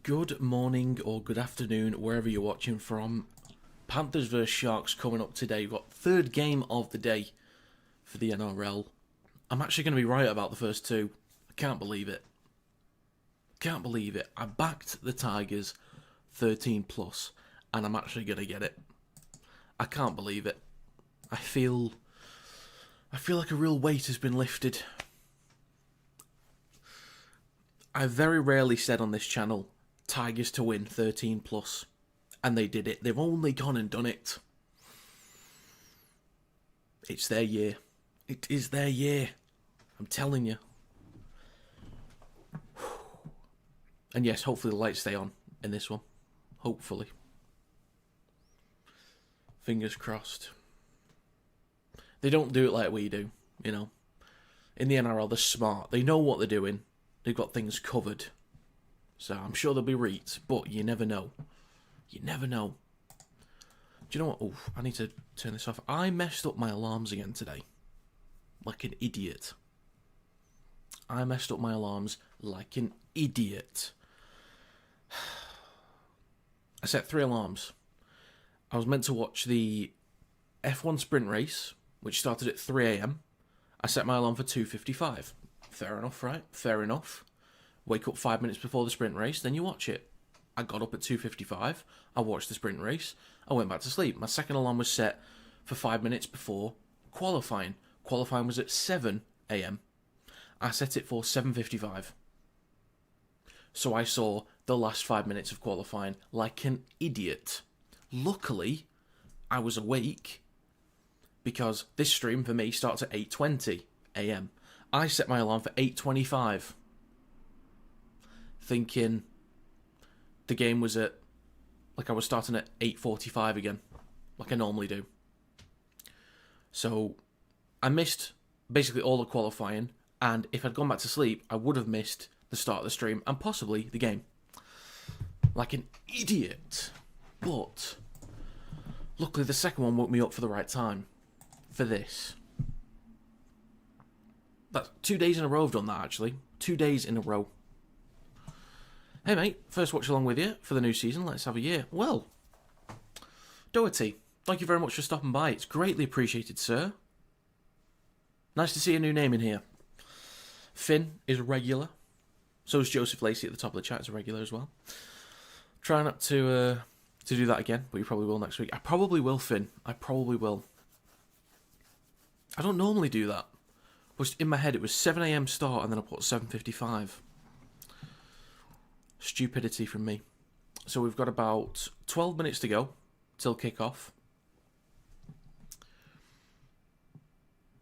Good morning or good afternoon, wherever you're watching from. Panthers vs Sharks coming up today. We've got third game of the day for the NRL. I'm actually going to be right about the first two. I can't believe it. Can't believe it. I backed the Tigers 13 plus, and I'm actually going to get it. I can't believe it. I feel like a real weight has been lifted. I very rarely said on this channel Tigers to win 13 plus, and they did it. They've only gone and done it. It's their year. It is their year. I'm telling you. And yes, hopefully the lights stay on in this one. Hopefully. Fingers crossed. They don't do it like we do, you know. In the NRL, they're smart. They know what they're doing. They've got things covered. So I'm sure they'll be reets, but you never know. You never know. Do you know what? Oh, I need to turn this off. I messed up my alarms again today. Like an idiot. I messed up my alarms like an idiot. I set 3 alarms. I was meant to watch the F1 sprint race, which started at 3 a.m. I set my alarm for 2:55. Fair enough, right? Fair enough. Wake up 5 minutes before the sprint race, then you watch it. I got up at 2:55. I watched the sprint race. I went back to sleep. My second alarm was set for 5 minutes before qualifying. Qualifying was at 7 a.m. I set it for 7:55. So I saw the last 5 minutes of qualifying like an idiot. Luckily, I was awake because this stream for me starts at 8:20 a.m. I set my alarm for 8:25. Thinking the game was at, like I was starting at 8:45 again, like I normally do. So I missed basically all the qualifying, and if I'd gone back to sleep, I would have missed the start of the stream and possibly the game. Like an idiot. But luckily the second one woke me up for the right time for this. That's 2 days in a row I've done that, actually. 2 days in a row. Hey mate, first watch along with you for the new season. Let's have a year. Well, Doherty, thank you very much for stopping by. It's greatly appreciated, sir. Nice to see a new name in here. Finn is a regular. So is Joseph Lacey at the top of the chat, is a regular as well. Try not to do that again, but you probably will next week. I probably will, Finn. I probably will. I don't normally do that. But in my head, it was 7 a.m. start, and then I put 7:55. Stupidity from me. So we've got about 12 minutes to go till kick-off.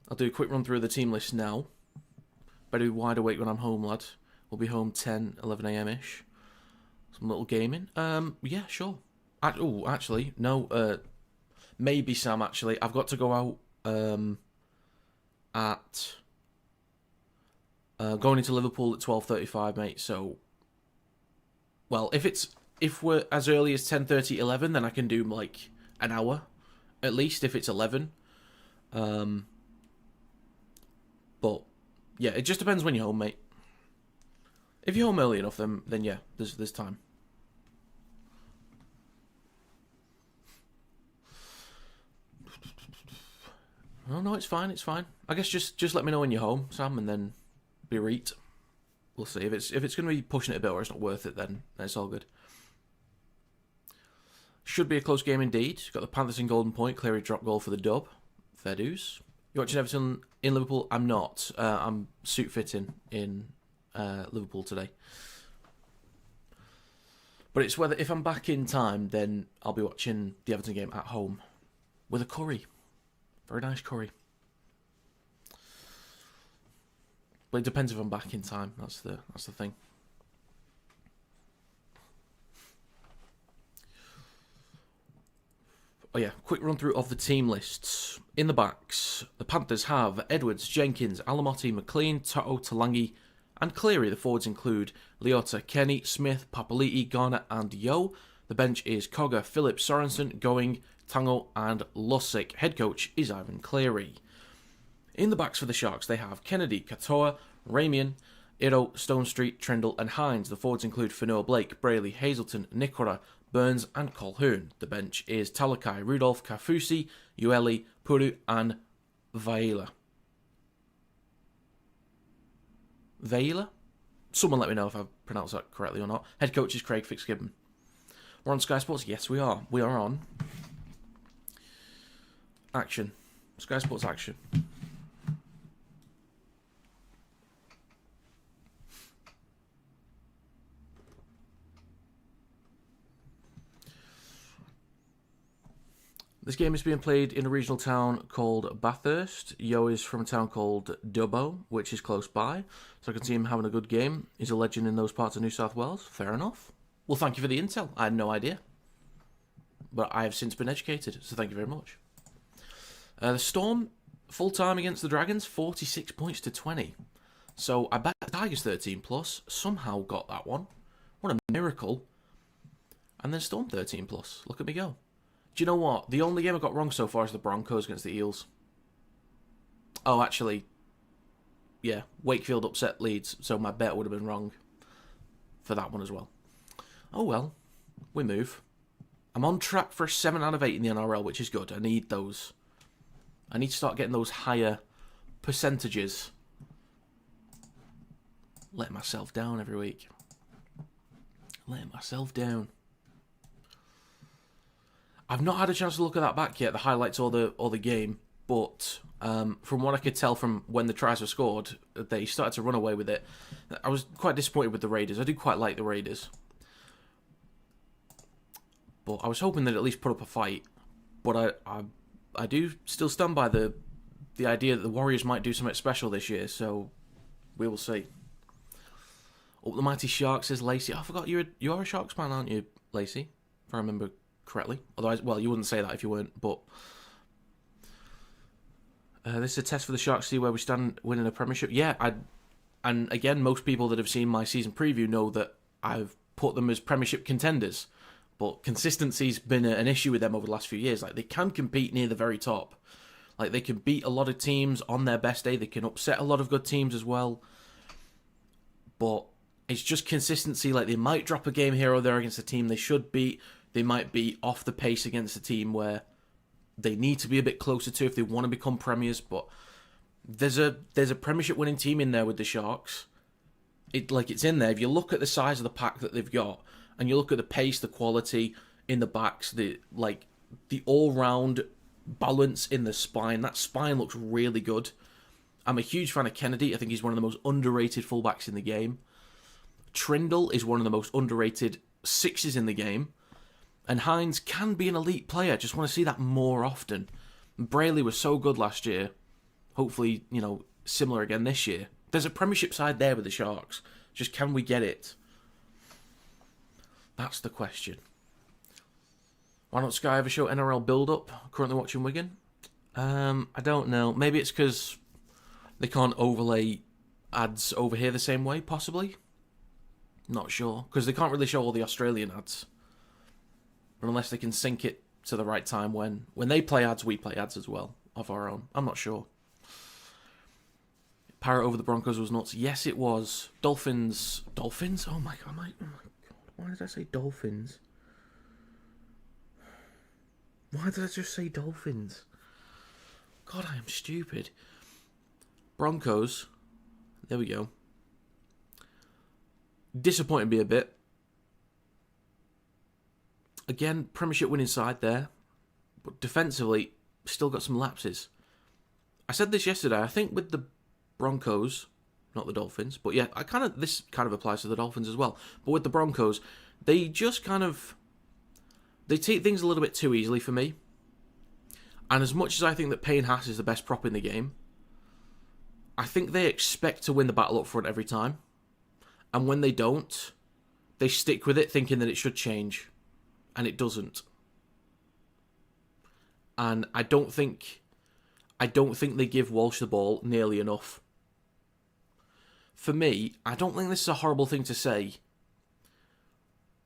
I'll do a quick run through of the team list now. Better be wide awake when I'm home, lad. We'll be home 10, 11 a.m.-ish. Some little gaming. Yeah, sure. Actually, no. Maybe Sam, actually. I've got to go out at... going into Liverpool at 12:35, mate, so... Well, if we're as early as 10:30, 11, then I can do, like, an hour, at least, if it's 11. But, yeah, it just depends when you're home, mate. If you're home early enough, then yeah, there's time. Oh, no, it's fine, it's fine. I guess just let me know when you're home, Sam, and then be reet. We'll see. If it's going to be pushing it a bit or it's not worth it, then it's all good. Should be a close game indeed. Got the Panthers in Golden Point. Cleary drop goal for the dub. Fair dues. You watching Everton in Liverpool? I'm not. I'm suit fitting in Liverpool today. But it's whether if I'm back in time, then I'll be watching the Everton game at home with a curry. Very nice curry. But it depends if I'm back in time. That's the thing. Oh yeah, quick run through of the team lists. In the backs, the Panthers have Edwards, Jenkins, Alamotti, McLean, Toto, Talangi, and Cleary. The forwards include Leota, Kenny, Smith, Papali'i, Garner, and Yo. The bench is Cogger, Phillips, Sorensen, Going, Tango, and Lussick. Head coach is Ivan Cleary. In the backs for the Sharks, they have Kennedy, Katoa, Ramian, Iro, Stone Street, Trindle and Hines. The forwards include Fanoa, Blake, Brayley, Hazelton, Nikora, Burns and Colquhoun. The bench is Talakai, Rudolph, Kafusi, Ueli, Puru and Vaila. Vaila? Someone let me know if I've pronounced that correctly or not. Head coach is Craig Fitzgibbon. We're on Sky Sports? Yes, we are. We are on Action. Sky Sports Action. This game is being played in a regional town called Bathurst. Yo is from a town called Dubbo, which is close by. So I can see him having a good game. He's a legend in those parts of New South Wales. Fair enough. Well, thank you for the intel. I had no idea. But I have since been educated, so thank you very much. The Storm, full-time against the Dragons, 46 points to 20. So I bet the Tigers 13 plus somehow got that one. What a miracle. And then Storm 13 plus. Look at me go. Do you know what? The only game I got wrong so far is the Broncos against the Eels. Oh, actually, yeah, Wakefield upset Leeds, so my bet would have been wrong for that one as well. Oh well, we move. I'm on track for a 7 out of 8 in the NRL, which is good. I need those. I need to start getting those higher percentages. Letting myself down every week. Letting myself down. I've not had a chance to look at that back yet, the highlights or the game, but from what I could tell from when the tries were scored, they started to run away with it. I was quite disappointed with the Raiders. I do quite like the Raiders. But I was hoping they'd at least put up a fight. But I do still stand by the idea that the Warriors might do something special this year, so we will see. Up the mighty Sharks, says Lacey. I forgot you're a Sharks fan, aren't you, Lacey? If I remember correctly. Otherwise, well, you wouldn't say that if you weren't, but this is a test for the Sharks to see where we stand winning a premiership. Yeah, and again, most people that have seen my season preview know that I've put them as premiership contenders, but consistency's been an issue with them over the last few years. Like, they can compete near the very top. Like, they can beat a lot of teams on their best day. They can upset a lot of good teams as well. But it's just consistency. Like, they might drop a game here or there against a team they should beat. They might be off the pace against a team where they need to be a bit closer to if they want to become premiers. But there's a premiership winning team in there with the Sharks. It's in there. If you look at the size of the pack that they've got, and you look at the pace, the quality in the backs, the all round balance in the spine. That spine looks really good. I'm a huge fan of Kennedy. I think he's one of the most underrated fullbacks in the game. Trindle is one of the most underrated sixes in the game. And Hines can be an elite player. Just want to see that more often. Brayley was so good last year. Hopefully, similar again this year. There's a premiership side there with the Sharks. Just can we get it? That's the question. Why don't Sky ever show NRL buildup? Currently watching Wigan. I don't know. Maybe it's because they can't overlay ads over here the same way, possibly. Not sure. Because they can't really show all the Australian ads. Unless they can sync it to the right time when they play ads, we play ads as well, of our own. I'm not sure. Parrot over the Broncos was nuts. Yes, it was. Dolphins? Oh my god. Why did I say Dolphins? Why did I just say Dolphins? God, I am stupid. Broncos. There we go. Disappointed me a bit. Again, premiership winning side there. But defensively, still got some lapses. I said this yesterday. I think with the Broncos, not the Dolphins, but yeah, this kind of applies to the Dolphins as well. But with the Broncos, they just they take things a little bit too easily for me. And as much as I think that Payne Haas is the best prop in the game, I think they expect to win the battle up front every time. And when they don't, they stick with it thinking that it should change. And it doesn't. And I don't think they give Walsh the ball nearly enough. For me, I don't think this is a horrible thing to say.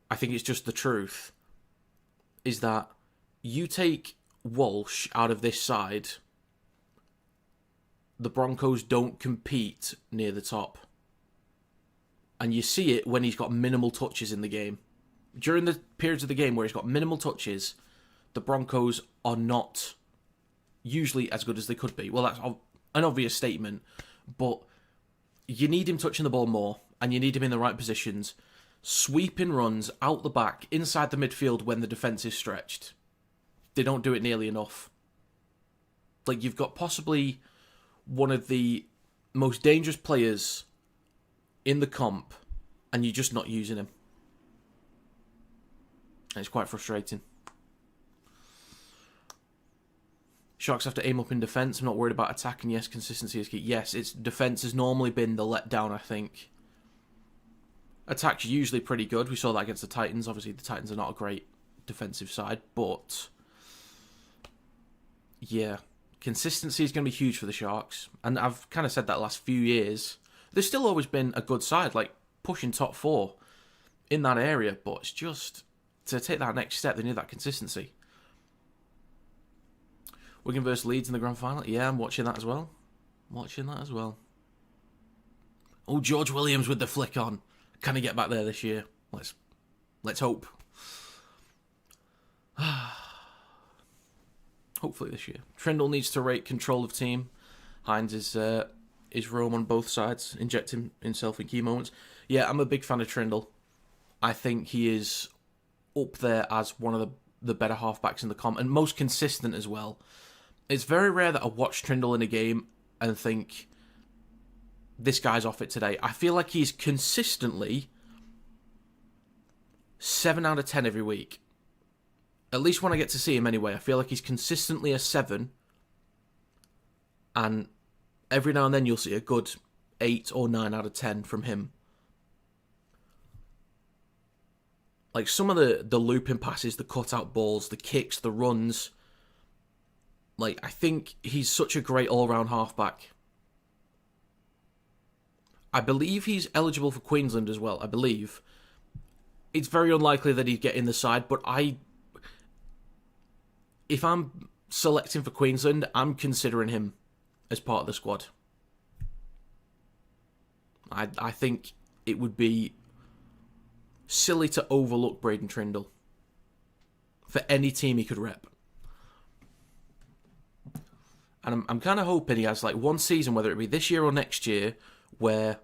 I think it's just the truth. Is that you take Walsh out of this side, the Broncos don't compete near the top. And you see it when he's got minimal touches in the game. During the periods of the game where he's got minimal touches, the Broncos are not usually as good as they could be. Well, that's an obvious statement, but you need him touching the ball more, and you need him in the right positions, sweeping runs out the back, inside the midfield when the defence is stretched. They don't do it nearly enough. Like, you've got possibly one of the most dangerous players in the comp, and you're just not using him. And it's quite frustrating. Sharks have to aim up in defence. I'm not worried about attacking. Yes, consistency is key. Yes, it's defence has normally been the letdown, I think. Attack's usually pretty good. We saw that against the Titans. Obviously, the Titans are not a great defensive side, but yeah, consistency is going to be huge for the Sharks. And I've kind of said that last few years. There's still always been a good side, like pushing top 4 in that area, but it's just to take that next step, they need that consistency. Wigan versus Leeds in the grand final. Yeah, I'm watching that as well. Oh, George Williams with the flick on. Can he get back there this year? Let's hope. Hopefully this year. Trindle needs to rate control of team. Hines is roam on both sides, inject himself in key moments. Yeah, I'm a big fan of Trindle. I think he is up there as one of the better halfbacks in the comp, and most consistent as well. It's very rare that I watch Trindle in a game and think, this guy's off it today. I feel like he's consistently 7 out of 10 every week. At least when I get to see him anyway. I feel like he's consistently a 7. And every now and then you'll see a good 8 or 9 out of 10 from him. Like some of the looping passes, the cut-out balls, the kicks, the runs. Like, I think he's such a great all-round halfback. I believe he's eligible for Queensland as well, I believe. It's very unlikely that he'd get in the side, but if I'm selecting for Queensland, I'm considering him as part of the squad. I think it would be silly to overlook Braden Trindle for any team he could rep. And I'm kind of hoping he has like one season, whether it be this year or next year, where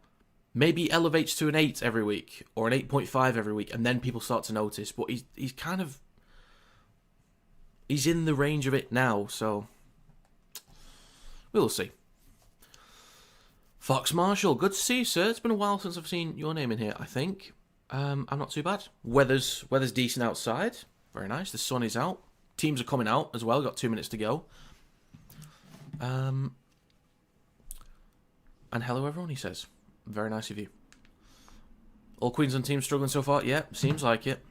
maybe he elevates to an 8 every week or an 8.5 every week, and then people start to notice. But he's kind of... he's in the range of it now, so we'll see. Fox Marshall, good to see you, sir. It's been a while since I've seen your name in here, I think. I'm not too bad. Weather's decent outside. Very nice. The sun is out. Teams are coming out as well. Got 2 minutes to go. And hello everyone, he says. Very nice of you. All Queensland teams struggling so far? Yeah, seems like it.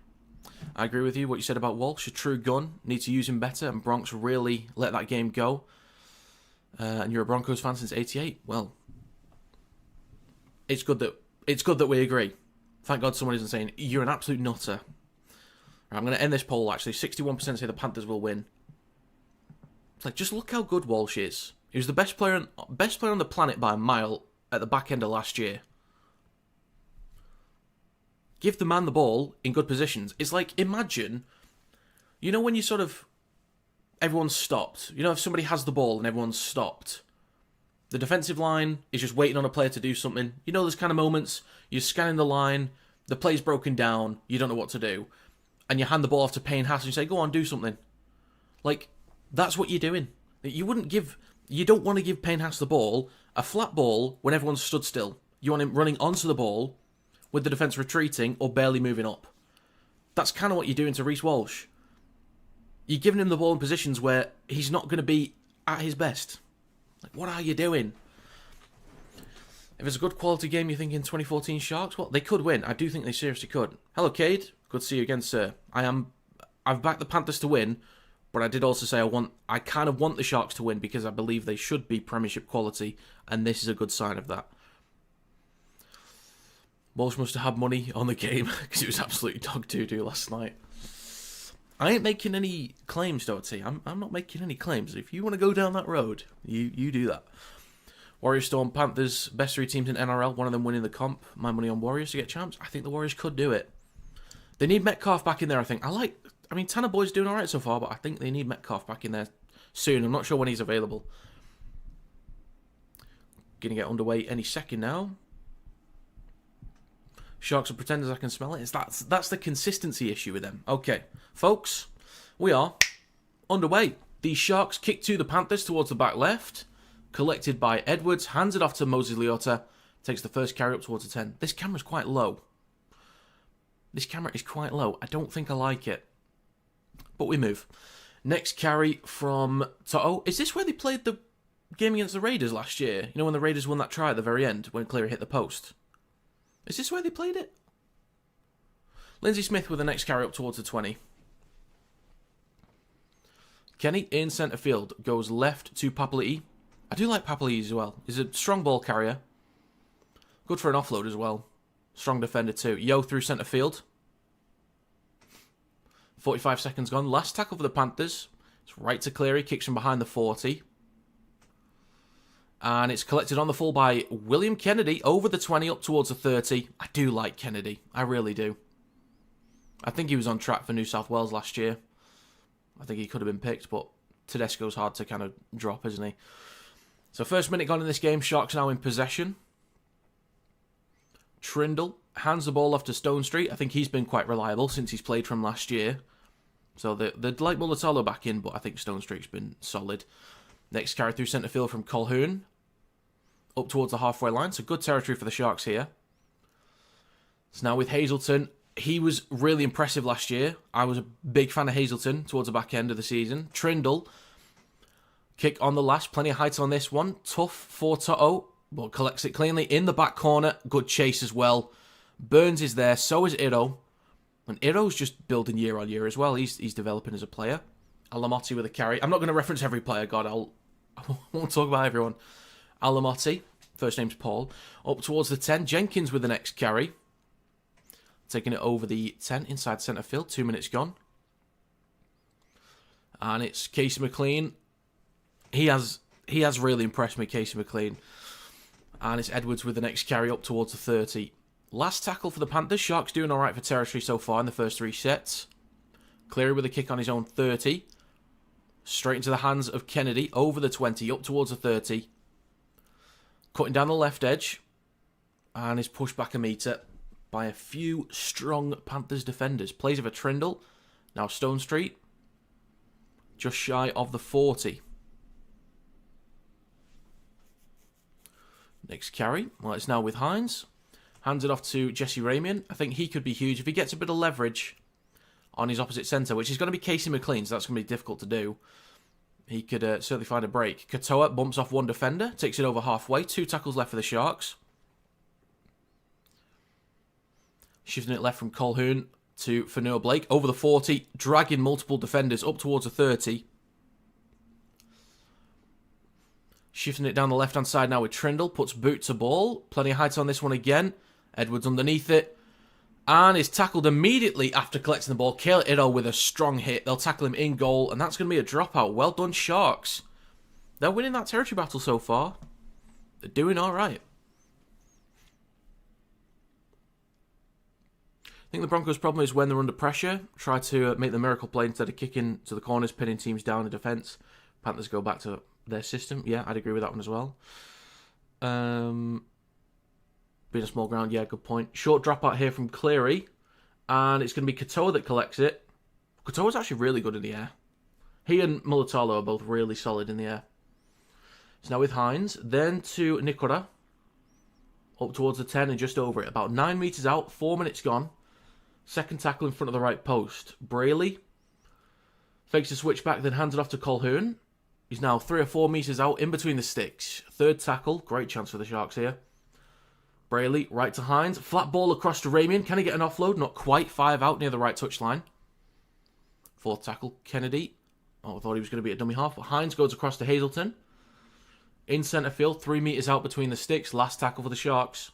I agree with you. What you said about Walsh, a true gun. Need to use him better, and Bronx really let that game go. And you're a Broncos fan since '88. Well, it's good that we agree. Thank God someone isn't saying you're an absolute nutter. Right, I'm going to end this poll. Actually, 61% say the Panthers will win. It's like, just look how good Walsh is. He was the best player on the planet by a mile at the back end of last year. Give the man the ball in good positions. It's like, imagine, you know when you sort of, everyone's stopped. You know if somebody has the ball and everyone's stopped. The defensive line is just waiting on a player to do something. You know those kind of moments, you're scanning the line, the play's broken down, you don't know what to do. And you hand the ball off to Payne Haas and you say, go on, do something. Like, that's what you're doing. You don't want to give Payne Haas the ball, a flat ball, when everyone's stood still. You want him running onto the ball with the defence retreating or barely moving up. That's kind of what you're doing to Reece Walsh. You're giving him the ball in positions where he's not going to be at his best. Like, what are you doing? If it's a good quality game, you're thinking 2014 Sharks? Well, they could win. I do think they seriously could. Hello, Cade. Good to see you again, sir. I've backed the Panthers to win, but I did also say I kind of want the Sharks to win because I believe they should be Premiership quality, and this is a good sign of that. Walsh must have had money on the game because it was absolutely dog doo-doo last night. I ain't making any claims, Doherty. I'm not making any claims. If you want to go down that road, you do that. Warriors Storm Panthers, best 3 teams in NRL, one of them winning the comp. My money on Warriors to get champs. I think the Warriors could do it. They need Metcalf back in there, I think. Tanner Boyd's doing alright so far, but I think they need Metcalf back in there soon. I'm not sure when he's available. Going to get underway any second now. Sharks are pretenders, I can smell it. That's the consistency issue with them. Okay, folks, we are underway. The Sharks kick to the Panthers towards the back left. Collected by Edwards, hands it off to Moses Leota. Takes the first carry up towards the 10. This camera's quite low. This camera is quite low. I don't think I like it. But we move. Next carry from To'o. Is this where they played the game against the Raiders last year? You know, when the Raiders won that try at the very end, when Cleary hit the post? Is this where they played it? Lindsay Smith with the next carry up towards the 20. Kenny in centre field. Goes left to Papali'i. I do like Papali'i as well. He's a strong ball carrier. Good for an offload as well. Strong defender too. Yo through centre field. 45 seconds gone. Last tackle for the Panthers. It's right to Cleary. Kicks from behind the 40. And it's collected on the full by William Kennedy. Over the 20 up towards the 30. I do like Kennedy. I really do. I think he was on track for New South Wales last year. I think he could have been picked, but Tedesco's hard to kind of drop, isn't he? So first minute gone in this game. Sharks now in possession. Trindle hands the ball off to Stone Street. I think he's been quite reliable since he's played from last year. So they'd like Mulatalo back in, but I think Stone Street's been solid. Next carry through centre field from Colquhoun. Up towards the halfway line. So good territory for the Sharks here. So now with Hazelton. He was really impressive last year. I was a big fan of Hazelton towards the back end of the season. Trindle. Kick on the lash. Plenty of height on this one. Tough for To'o. But collects it cleanly in the back corner. Good chase as well. Burns is there. So is Iro. And Iro's just building year on year as well. He's developing as a player. Alamotti with a carry. I'm not going to reference every player. God, I won't talk about everyone. Alamotti. First name's Paul. Up towards the 10. Jenkins with the next carry. Taking it over the 10 inside centre field. 2 minutes gone. And it's Casey McLean. He has really impressed me, Casey McLean. And it's Edwards with the next carry up towards the 30. Last tackle for the Panthers. Sharks doing alright for territory so far in the first 3 sets. Cleary with a kick on his own 30. Straight into the hands of Kennedy. Over the 20. Up towards the 30. Cutting down the left edge. And is pushed back a metre by a few strong Panthers defenders. Plays of a Trindle. Now Stone Street. Just shy of the 40. Next carry. Well, it's now with Hines. Hands it off to Jesse Ramian. I think he could be huge if he gets a bit of leverage on his opposite centre, which is going to be Casey McLean, so that's going to be difficult to do. He could certainly find a break. Katoa bumps off one defender. Takes it over halfway. 2 tackles left for the Sharks. Shifting it left from Colquhoun to Fanua Blake. Over the 40. Dragging multiple defenders up towards the 30. Shifting it down the left-hand side now with Trindle. Puts boot to ball. Plenty of height on this one again. Edwards underneath it. And is tackled immediately after collecting the ball. Kale Ito with a strong hit. They'll tackle him in goal. And that's going to be a dropout. Well done, Sharks. They're winning that territory battle so far. They're doing alright. I think the Broncos' problem is when they're under pressure. Try to make the miracle play instead of kicking to the corners, pinning teams down in defence. Panthers go back to their system. Yeah, I'd agree with that one as well. Being a small ground, yeah, good point. Short dropout here from Cleary. And it's going to be Katoa that collects it. Katoa's actually really good in the air. He and Mulatalo are both really solid in the air. So now with Hines. Then to Nikora. Up towards the 10 and just over it. About 9 metres out. 4 minutes gone. Second tackle in front of the right post. Brayley. Fakes a switch back, then hands it off to Colquhoun. He's now 3 or 4 metres out in between the sticks. Third tackle. Great chance for the Sharks here. Brayley, right to Hines. Flat ball across to Ramian. Can he get an offload? Not quite. 5 out near the right touchline. Fourth tackle, Kennedy. Oh, I thought he was going to be a dummy half. But Hines goes across to Hazelton. In centre field. 3 metres out between the sticks. Last tackle for the Sharks.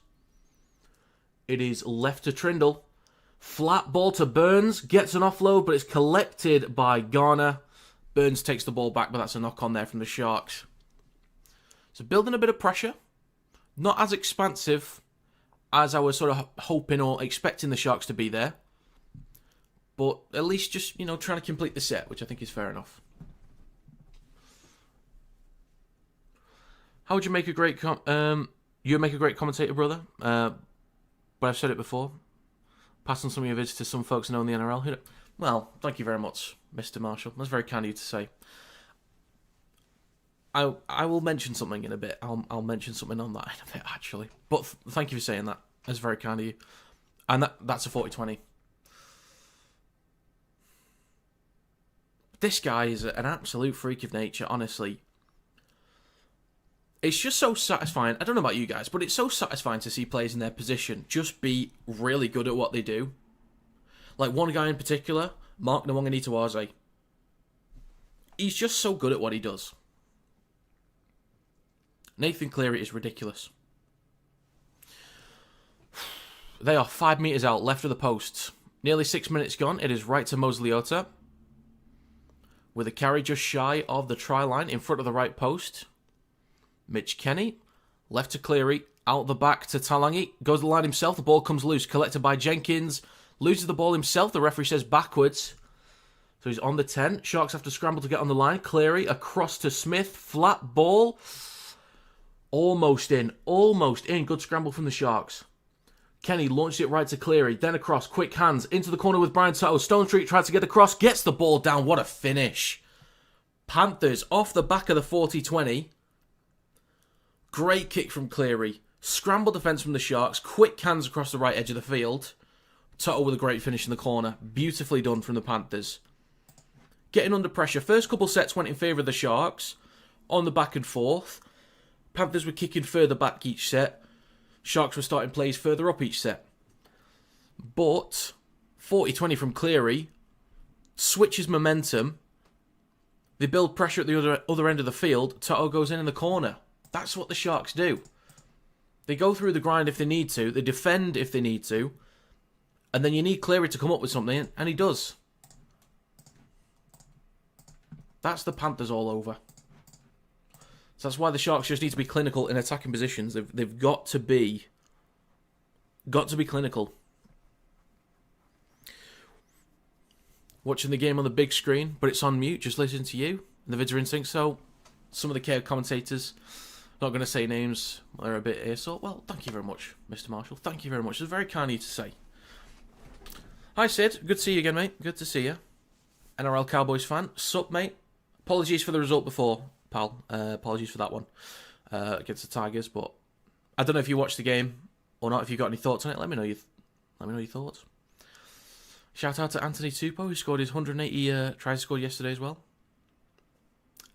It is left to Trindle. Flat ball to Burns. Gets an offload, but it's collected by Garner. Burns takes the ball back, but that's a knock on there from the Sharks. So building a bit of pressure. Not as expansive as I was sort of hoping or expecting the Sharks to be there. But at least just, trying to complete the set, which I think is fair enough. How would you make a great... you make a great commentator, brother. But I've said it before. Pass on some of your vids to some folks who know in the NRL. Well, thank you very much, Mr. Marshall. That's very kind of you to say. I will mention something in a bit. I'll mention something on that in a bit, actually. But thank you for saying that. That's very kind of you. And that's a 40-20. This guy is an absolute freak of nature, honestly. It's just so satisfying. I don't know about you guys, but it's so satisfying to see players in their position just be really good at what they do. Like one guy in particular, Mark Nwanganitawaze. He's just so good at what he does. Nathan Cleary is ridiculous. They are 5 metres out, left of the posts. Nearly 6 minutes gone. It is right to Mose Leota. With a carry just shy of the try line in front of the right post. Mitch Kenny. Left to Cleary. Out the back to Talangi. Goes the line himself. The ball comes loose. Collected by Jenkins. Loses the ball himself. The referee says backwards. So he's on the 10. Sharks have to scramble to get on the line. Cleary across to Smith. Flat ball. Almost in. Almost in. Good scramble from the Sharks. Kenny launched it right to Cleary. Then across. Quick hands. Into the corner with Brian Tuttle. Stone Street tries to get across. Gets the ball down. What a finish. Panthers off the back of the 40-20. Great kick from Cleary. Scramble defence from the Sharks. Quick hands across the right edge of the field. Tuttle with a great finish in the corner. Beautifully done from the Panthers. Getting under pressure. First couple sets went in favour of the Sharks. On the back and forth. Panthers were kicking further back each set. Sharks were starting plays further up each set. But 40-20 from Cleary switches momentum. They build pressure at the other end of the field. Tuttle goes in the corner. That's what the Sharks do. They go through the grind if they need to. They defend if they need to. And then you need Cleary to come up with something, and he does. That's the Panthers all over. So that's why the Sharks just need to be clinical in attacking positions. They've got to be clinical. Watching the game on the big screen, but it's on mute, just listening to you. And the vids are in sync, so some of the KO commentators, not going to say names, they're a bit here. So, well, thank you very much, Mr. Marshall. Thank you very much. It's very kind of you to say. Hi, Sid. Good to see you again, mate. Good to see you. NRL Cowboys fan. Sup, mate? Apologies for the result before, pal. Apologies for that one against the Tigers, but I don't know if you watched the game or not. If you've got any thoughts on it, let me know your thoughts. Shout out to Anthony Tupou, who scored his 180 tries scored yesterday as well.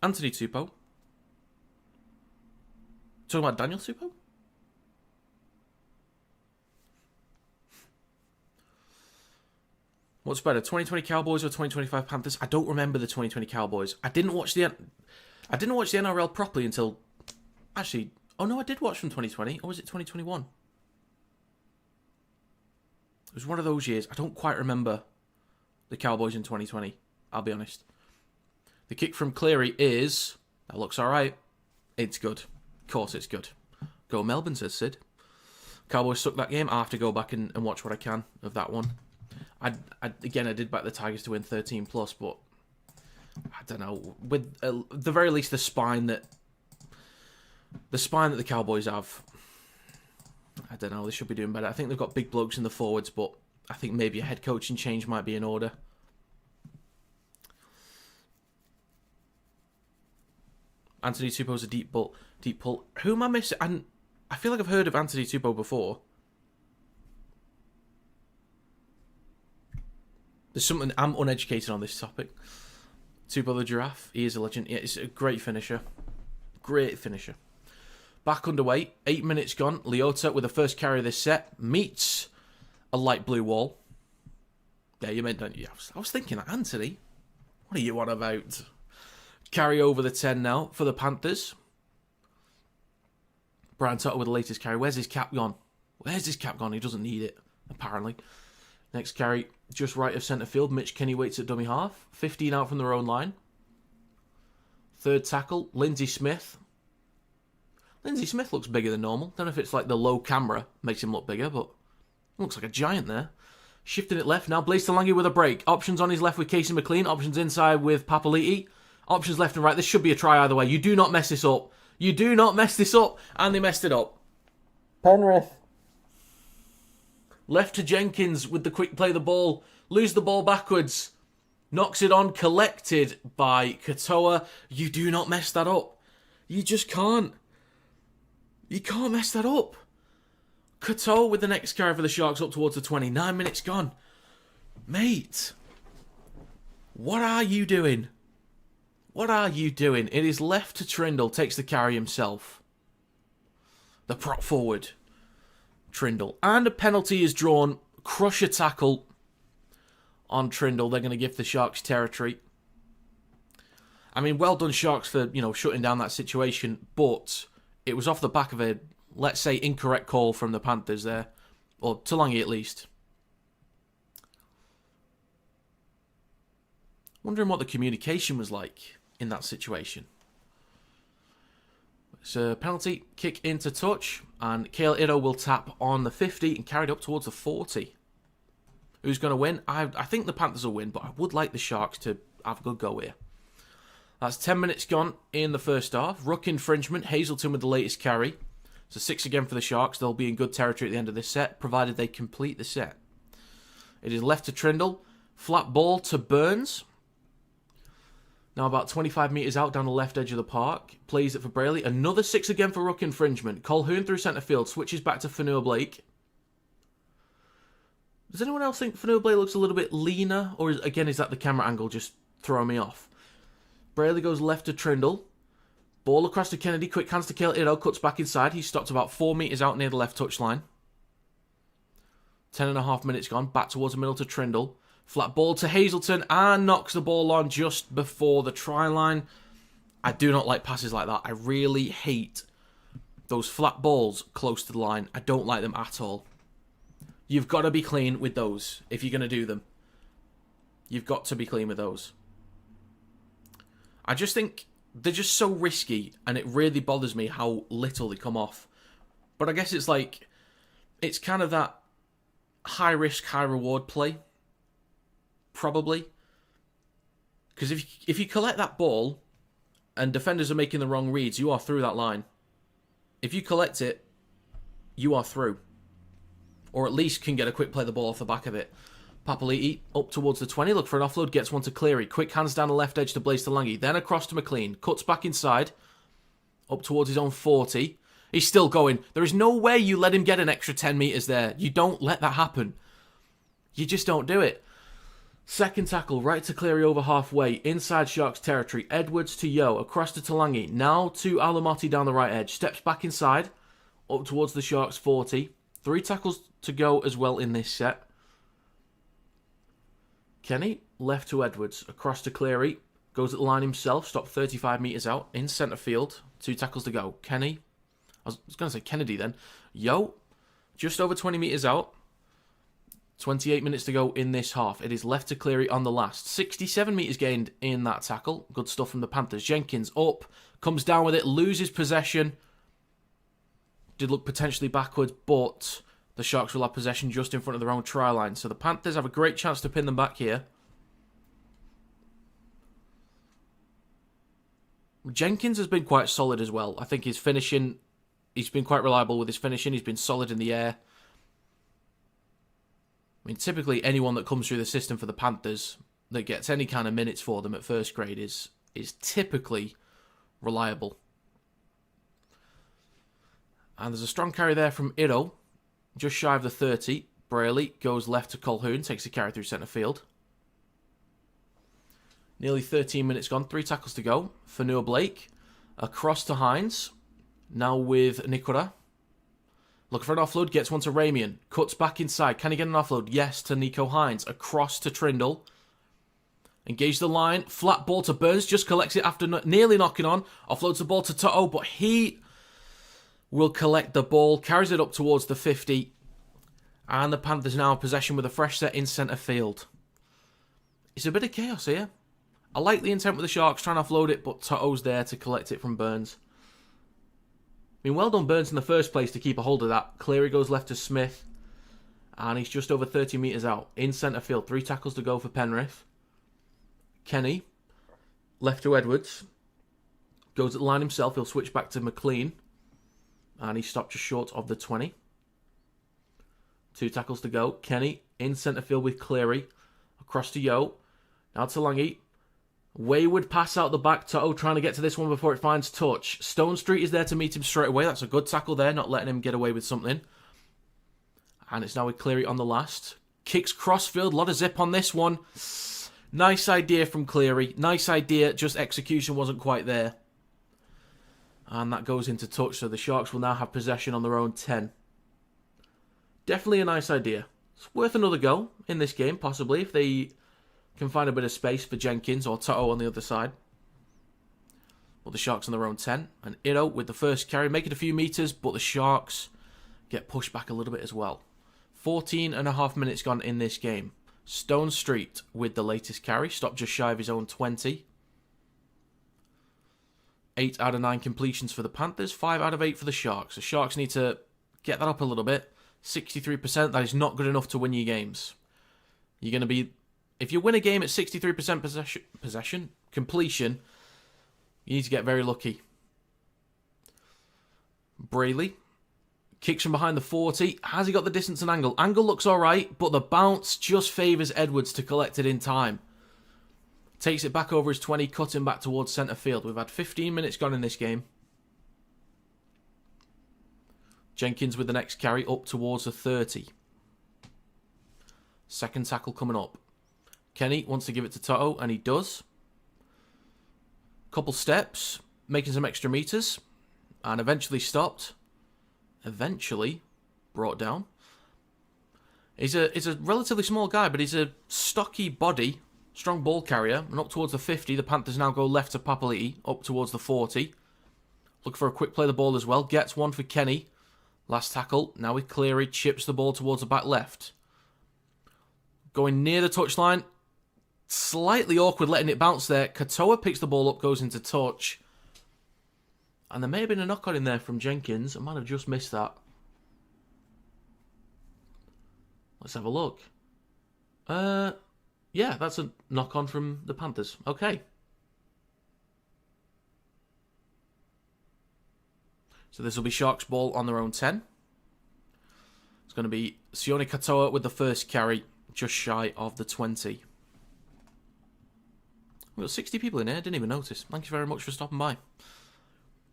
Anthony Tupou. Talking about Daniel Tupou? What's better, 2020 Cowboys or 2025 Panthers? I don't remember the 2020 Cowboys. I didn't watch the NRL properly until... Actually, oh no, I did watch from 2020. Or was it 2021? It was one of those years. I don't quite remember the Cowboys in 2020. I'll be honest. The kick from Cleary is... That looks alright. It's good. Of course it's good. Go Melbourne, says Sid. Cowboys suck that game. I have to go back and watch what I can of that one. I did back the Tigers to win 13+, but I don't know. With the very least, the spine that the Cowboys have, I don't know. They should be doing better. I think they've got big blokes in the forwards, but I think maybe a head coaching change might be in order. Anthony Tupou's a deep pull. Who am I missing? I feel like I've heard of Anthony Tupou before. There's something... I'm uneducated on this topic. Tupou the Giraffe. He is a legend. Yeah, it's a great finisher. Great finisher. Back underway. 8 minutes gone. Leota with the first carry of this set meets a light blue wall. Yeah, you meant, don't you? I was thinking, Anthony, what are you on about? Carry over the 10 now for the Panthers. Brian Tuttle with the latest carry. Where's his cap gone? He doesn't need it, apparently. Next carry, just right of centre field. Mitch Kenny waits at dummy half. 15 out from their own line. Third tackle, Lindsay Smith. Lindsay Smith looks bigger than normal. Don't know if it's like the low camera makes him look bigger, but looks like a giant there. Shifting it left now. Blaise Talangi with a break. Options on his left with Casey McLean. Options inside with Papali'i. Options left and right. This should be a try either way. You do not mess this up. You do not mess this up. And they messed it up. Penrith. Left to Jenkins with the quick play the ball. Lose the ball backwards. Knocks it on. Collected by Katoa. You do not mess that up. You just can't. You can't mess that up. Katoa with the next carry for the Sharks up towards the 20. 9 minutes gone. Mate. What are you doing? What are you doing? It is left to Trindle. Takes the carry himself. The prop forward. Trindle. And a penalty is drawn. Crusher tackle on Trindle. They're going to give the Sharks territory. I mean, well done Sharks for, shutting down that situation. But it was off the back of a, let's say, incorrect call from the Panthers there. Or Talangi at least. Wondering what the communication was like in that situation. It's a penalty, kick into touch, and Kale Ito will tap on the 50 and carried up towards the 40. Who's going to win? I think the Panthers will win, but I would like the Sharks to have a good go here. That's 10 minutes gone in the first half. Ruck infringement, Hazelton with the latest carry. So 6 again for the Sharks. They'll be in good territory at the end of this set, provided they complete the set. It is left to Trindle. Flat ball to Burns. Now about 25 metres out down the left edge of the park. Plays it for Brayley. Another 6 again for ruck infringement. Colquhoun through centre field. Switches back to Fanua Blake. Does anyone else think Fanua Blake looks a little bit leaner? Or again, is that the camera angle just throwing me off? Brayley goes left to Trindle. Ball across to Kennedy. Quick hands to Kale Ito. Cuts back inside. He's stopped about 4 metres out near the left touchline. 10.5 minutes gone. Back towards the middle to Trindle. Flat ball to Hazelton and knocks the ball on just before the try line. I do not like passes like that. I really hate those flat balls close to the line. I don't like them at all. You've got to be clean with those if you're going to do them. You've got to be clean with those. I just think they're just so risky and it really bothers me how little they come off. But I guess it's like, it's kind of that high risk, high reward play. Probably. Because if you collect that ball and defenders are making the wrong reads, you are through that line. If you collect it, you are through. Or at least can get a quick play the ball off the back of it. Papali'i up towards the 20. Look for an offload. Gets one to Cleary. Quick hands down the left edge to Blaise Talangi. Then across to McLean. Cuts back inside. Up towards his own 40. He's still going. There is no way you let him get an extra 10 metres there. You don't let that happen. You just don't do it. Second tackle, right to Cleary over halfway, inside Sharks territory. Edwards to Yo, across to Talangi, now to Alamotti down the right edge. Steps back inside, up towards the Sharks 40. 3 tackles to go as well in this set. Kenny, left to Edwards, across to Cleary. Goes at the line himself, stopped 35 metres out, in centre field. 2 tackles to go. Kenny, I was going to say Kennedy then. Yo, just over 20 metres out. 28 minutes to go in this half. It is left to Cleary on the last. 67 metres gained in that tackle. Good stuff from the Panthers. Jenkins up. Comes down with it. Loses possession. Did look potentially backwards, but the Sharks will have possession just in front of their own try line. So the Panthers have a great chance to pin them back here. Jenkins has been quite solid as well. I think his finishing, he's been quite reliable with his finishing. He's been solid in the air. I mean, typically anyone that comes through the system for the Panthers that gets any kind of minutes for them at first grade is typically reliable. And there's a strong carry there from Ito, just shy of the 30. Brayley goes left to Colquhoun, takes a carry through centre field. Nearly 13 minutes gone, 3 tackles to go. Fanua Blake, across to Hines, now with Nikora. Looking for an offload, gets one to Ramian. Cuts back inside. Can he get an offload? Yes, to Nico Hines. Across to Trindle. Engage the line. Flat ball to Burns. Just collects it after nearly knocking on. Offloads the ball to Toto, but he will collect the ball. Carries it up towards the 50. And the Panthers now have possession with a fresh set in centre field. It's a bit of chaos here. I like the intent with the Sharks trying to offload it, but Toto's there to collect it from Burns. mean, well done Burns in the first place to keep a hold of that. Cleary goes left to Smith. And he's just over 30 metres out. In centre field. 3 tackles to go for Penrith. Kenny. Left to Edwards. Goes at the line himself. He'll switch back to McLean. And he stopped just short of the 20. 2 tackles to go. Kenny in centre field with Cleary. Across to Yo. Now to Langy. Wayward pass out the back. Toto trying to get to this one before it finds touch. Stone Street is there to meet him straight away. That's a good tackle there. Not letting him get away with something. And it's now with Cleary on the last. Kicks crossfield. A lot of zip on this one. Nice idea from Cleary. Nice idea. Just execution wasn't quite there. And that goes into touch. So the Sharks will now have possession on their own 10. Definitely a nice idea. It's worth another go in this game, possibly, if they can find a bit of space for Jenkins or Toto on the other side. Well, the Sharks on their own 10. And Ito with the first carry, make it a few metres, but the Sharks get pushed back a little bit as well. 14.5 minutes gone in this game. Stone Street with the latest carry. Stopped just shy of his own 20. 8 out of 9 completions for the Panthers. 5 out of 8 for the Sharks. The Sharks need to get that up a little bit. 63%, that is not good enough to win your games. You're going to be... If you win a game at 63% possession, completion, you need to get very lucky. Brayley. Kicks from behind the 40. Has he got the distance and angle? Angle looks alright, but the bounce just favours Edwards to collect it in time. Takes it back over his 20, cutting back towards centre field. We've had 15 minutes gone in this game. Jenkins with the next carry up towards the 30. Second tackle coming up. Kenny wants to give it to Toto, and he does. Couple steps, making some extra metres, and eventually stopped. Eventually brought down. He's a relatively small guy, but he's a stocky body, strong ball carrier, and up towards the 50. The Panthers now go left to Papali'i, up towards the 40. Look for a quick play of the ball as well. Gets one for Kenny. Last tackle. Now with Cleary, chips the ball towards the back left. Going near the touchline. Slightly awkward letting it bounce there. Katoa picks the ball up, goes into touch. And there may have been a knock-on in there from Jenkins. I might have just missed that. Let's have a look. Yeah, that's a knock-on from the Panthers. Okay. So this will be Sharks ball on their own 10. It's going to be Sione Katoa with the first carry, just shy of the 20. We've got 60 people in here, didn't even notice. Thank you very much for stopping by.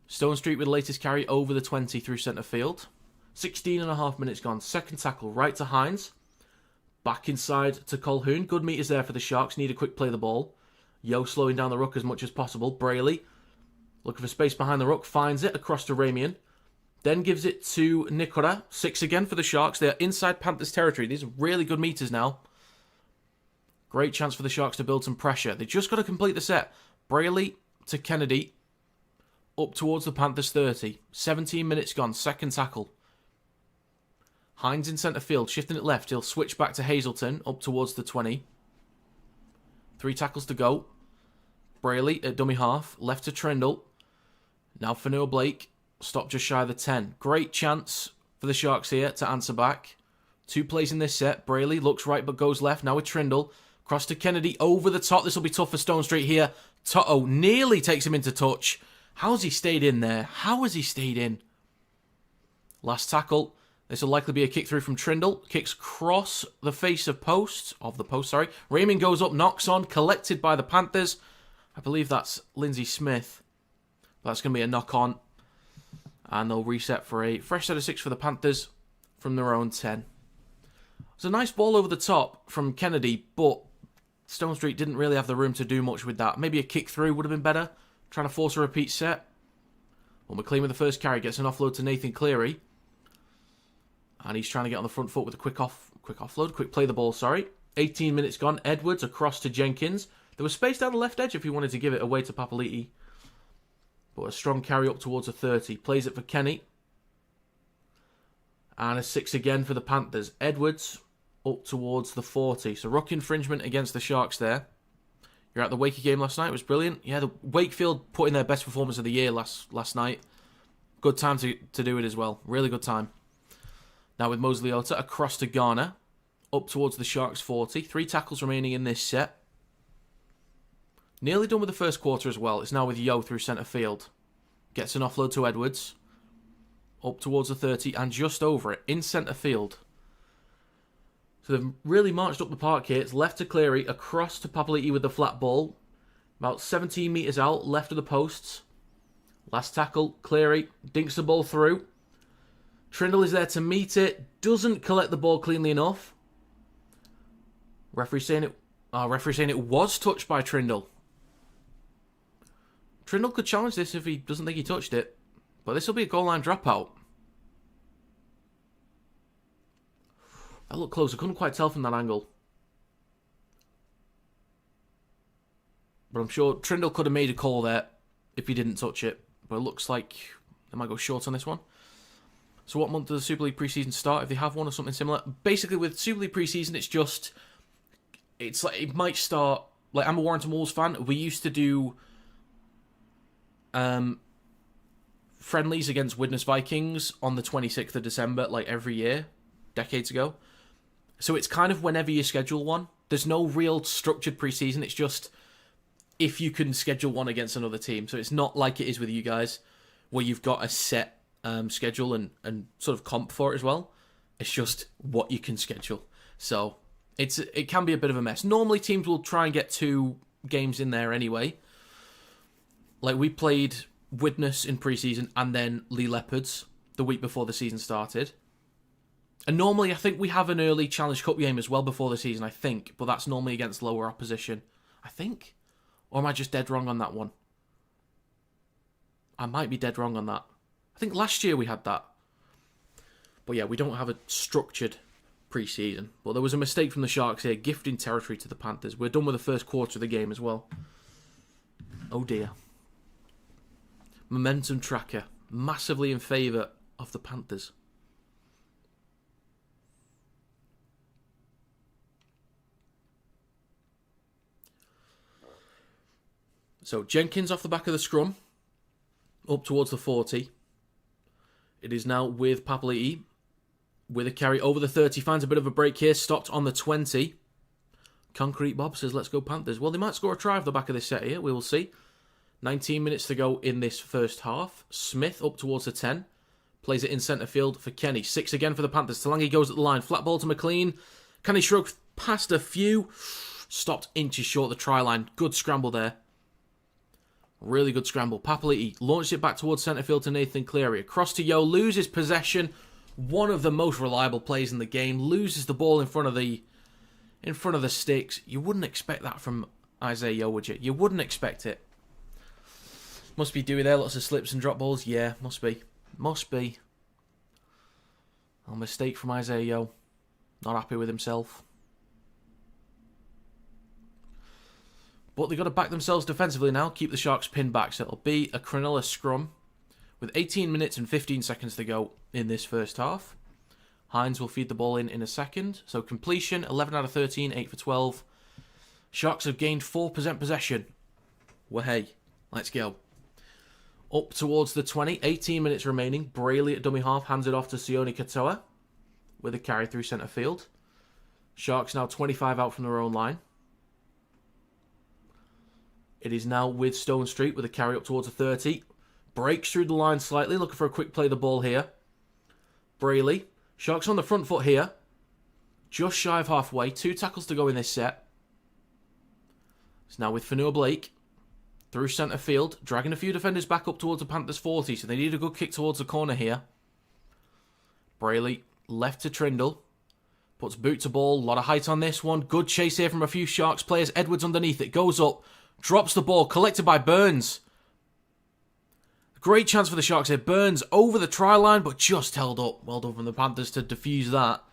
Stone Street with the latest carry over the 20 through centre field. 16.5 minutes gone. Second tackle right to Hines. Back inside to Colquhoun. Good meters there for the Sharks. Need a quick play of the ball. Yo slowing down the ruck as much as possible. Brayley looking for space behind the ruck. Finds it across to Ramian. Then gives it to Nikora. 6 again for the Sharks. They are inside Panthers territory. These are really good meters now. Great chance for the Sharks to build some pressure. They just got to complete the set. Brayley to Kennedy. Up towards the Panthers 30. 17 minutes gone. Second tackle. Hines in centre field. Shifting it left. He'll switch back to Hazelton. Up towards the 20. 3 tackles to go. Brayley at dummy half. Left to Trindle. Now Fanua Blake. Stop just shy of the 10. Great chance for the Sharks here to answer back. 2 plays in this set. Brayley looks right but goes left. Now with Trindle. Cross to Kennedy. Over the top. This will be tough for Stone Street here. Toto nearly takes him into touch. How has he stayed in there? How has he stayed in? Last tackle. This will likely be a kick through from Trindle. Kicks cross the face of the post. Raymond goes up, knocks on, collected by the Panthers. I believe that's Lindsay Smith. That's going to be a knock on. And they'll reset for a fresh set of 6 for the Panthers from their own 10. It's a nice ball over the top from Kennedy, but Stone Street didn't really have the room to do much with that. Maybe a kick through would have been better. Trying to force a repeat set. Well, McLean with the first carry gets an offload to Nathan Cleary. And he's trying to get on the front foot with a quick play the ball, 18 minutes gone. Edwards across to Jenkins. There was space down the left edge if he wanted to give it away to Papali'i. But a strong carry up towards a 30. Plays it for Kenny. And a 6 again for the Panthers. Edwards up towards the 40. So ruck infringement against the Sharks there. You're at the Wakey game last night. It was brilliant. Yeah, the Wakefield put in their best performance of the year last night. Good time to do it as well. Really good time. Now with Mosley Ota across to Garner. Up towards the Sharks 40. 3 tackles remaining in this set. Nearly done with the first quarter as well. It's now with Yo through centre field. Gets an offload to Edwards. Up towards the 30 and just over it. In centre field. So they've really marched up the park here. It's left to Cleary. Across to Papali'i with the flat ball. About 17 metres out. Left of the posts. Last tackle. Cleary dinks the ball through. Trindle is there to meet it. Doesn't collect the ball cleanly enough. Referee saying it was touched by Trindle. Trindle could challenge this if he doesn't think he touched it. But this will be a goal line dropout. That looked close. I couldn't quite tell from that angle. But I'm sure Trindle could have made a call there if he didn't touch it. But it looks like they might go short on this one. So what month does the Super League preseason start? If they have one or something similar. Basically with Super League preseason, it's like it might start. Like I'm a Warrington Wolves fan. We used to do friendlies against Widnes Vikings on the 26th of December, like every year, decades ago. So it's kind of whenever you schedule one. There's no real structured preseason. It's just if you can schedule one against another team. So it's not like it is with you guys, where you've got a set schedule and sort of comp for it as well. It's just what you can schedule. So it can be a bit of a mess. Normally teams will try and get 2 games in there anyway. Like we played Widnes in preseason and then Lee Leopards the week before the season started. And normally I think we have an early Challenge Cup game as well before the season, I think. But that's normally against lower opposition, I think. Or am I just dead wrong on that one? I might be dead wrong on that. I think last year we had that. But yeah, we don't have a structured pre-season. But there was a mistake from the Sharks here, gifting territory to the Panthers. We're done with the first quarter of the game as well. Oh dear. Momentum tracker. Massively in favour of the Panthers. So Jenkins off the back of the scrum. Up towards the 40. It is now with Papali'i. With a carry over the 30. Finds a bit of a break here. Stopped on the 20. Concrete Bob says, let's go Panthers. Well, they might score a try off the back of this set here. We will see. 19 minutes to go in this first half. Smith up towards the 10. Plays it in centre field for Kenny. 6 again for the Panthers. Talangi goes at the line. Flat ball to McLean. Can he shrug past a few? Stopped inches short of the try line. Good scramble there. Really good scramble. Papali'i launched it back towards centre field to Nathan Cleary. Across to Yo. Loses possession. One of the most reliable plays in the game. Loses the ball in front of the sticks. You wouldn't expect that from Isaiah Yo, would you? You wouldn't expect it. Must be Dewey there. Lots of slips and drop balls. Yeah, must be. Must be. A mistake from Isaiah Yo. Not happy with himself. But they've got to back themselves defensively now. Keep the Sharks pinned back. So it'll be a Cronulla scrum with 18 minutes and 15 seconds to go in this first half. Hines will feed the ball in a second. So completion, 11 out of 13, 8 for 12. Sharks have gained 4% possession. Well, hey, let's go. Up towards the 20, 18 minutes remaining. Brayley at dummy half hands it off to Sione Katoa with a carry through centre field. Sharks now 25 out from their own line. It is now with Stone Street with a carry up towards the 30. Breaks through the line slightly, looking for a quick play of the ball here. Brayley. Sharks on the front foot here. Just shy of halfway. 2 tackles to go in this set. It's now with Fanua Blake. Through centre field. Dragging a few defenders back up towards the Panthers 40. So they need a good kick towards the corner here. Brayley left to Trindle. Puts boot to ball. A lot of height on this one. Good chase here from a few Sharks players. Edwards underneath it. Goes up. Drops the ball. Collected by Burns. Great chance for the Sharks here. Burns over the try line, but just held up. Well done from the Panthers to defuse that.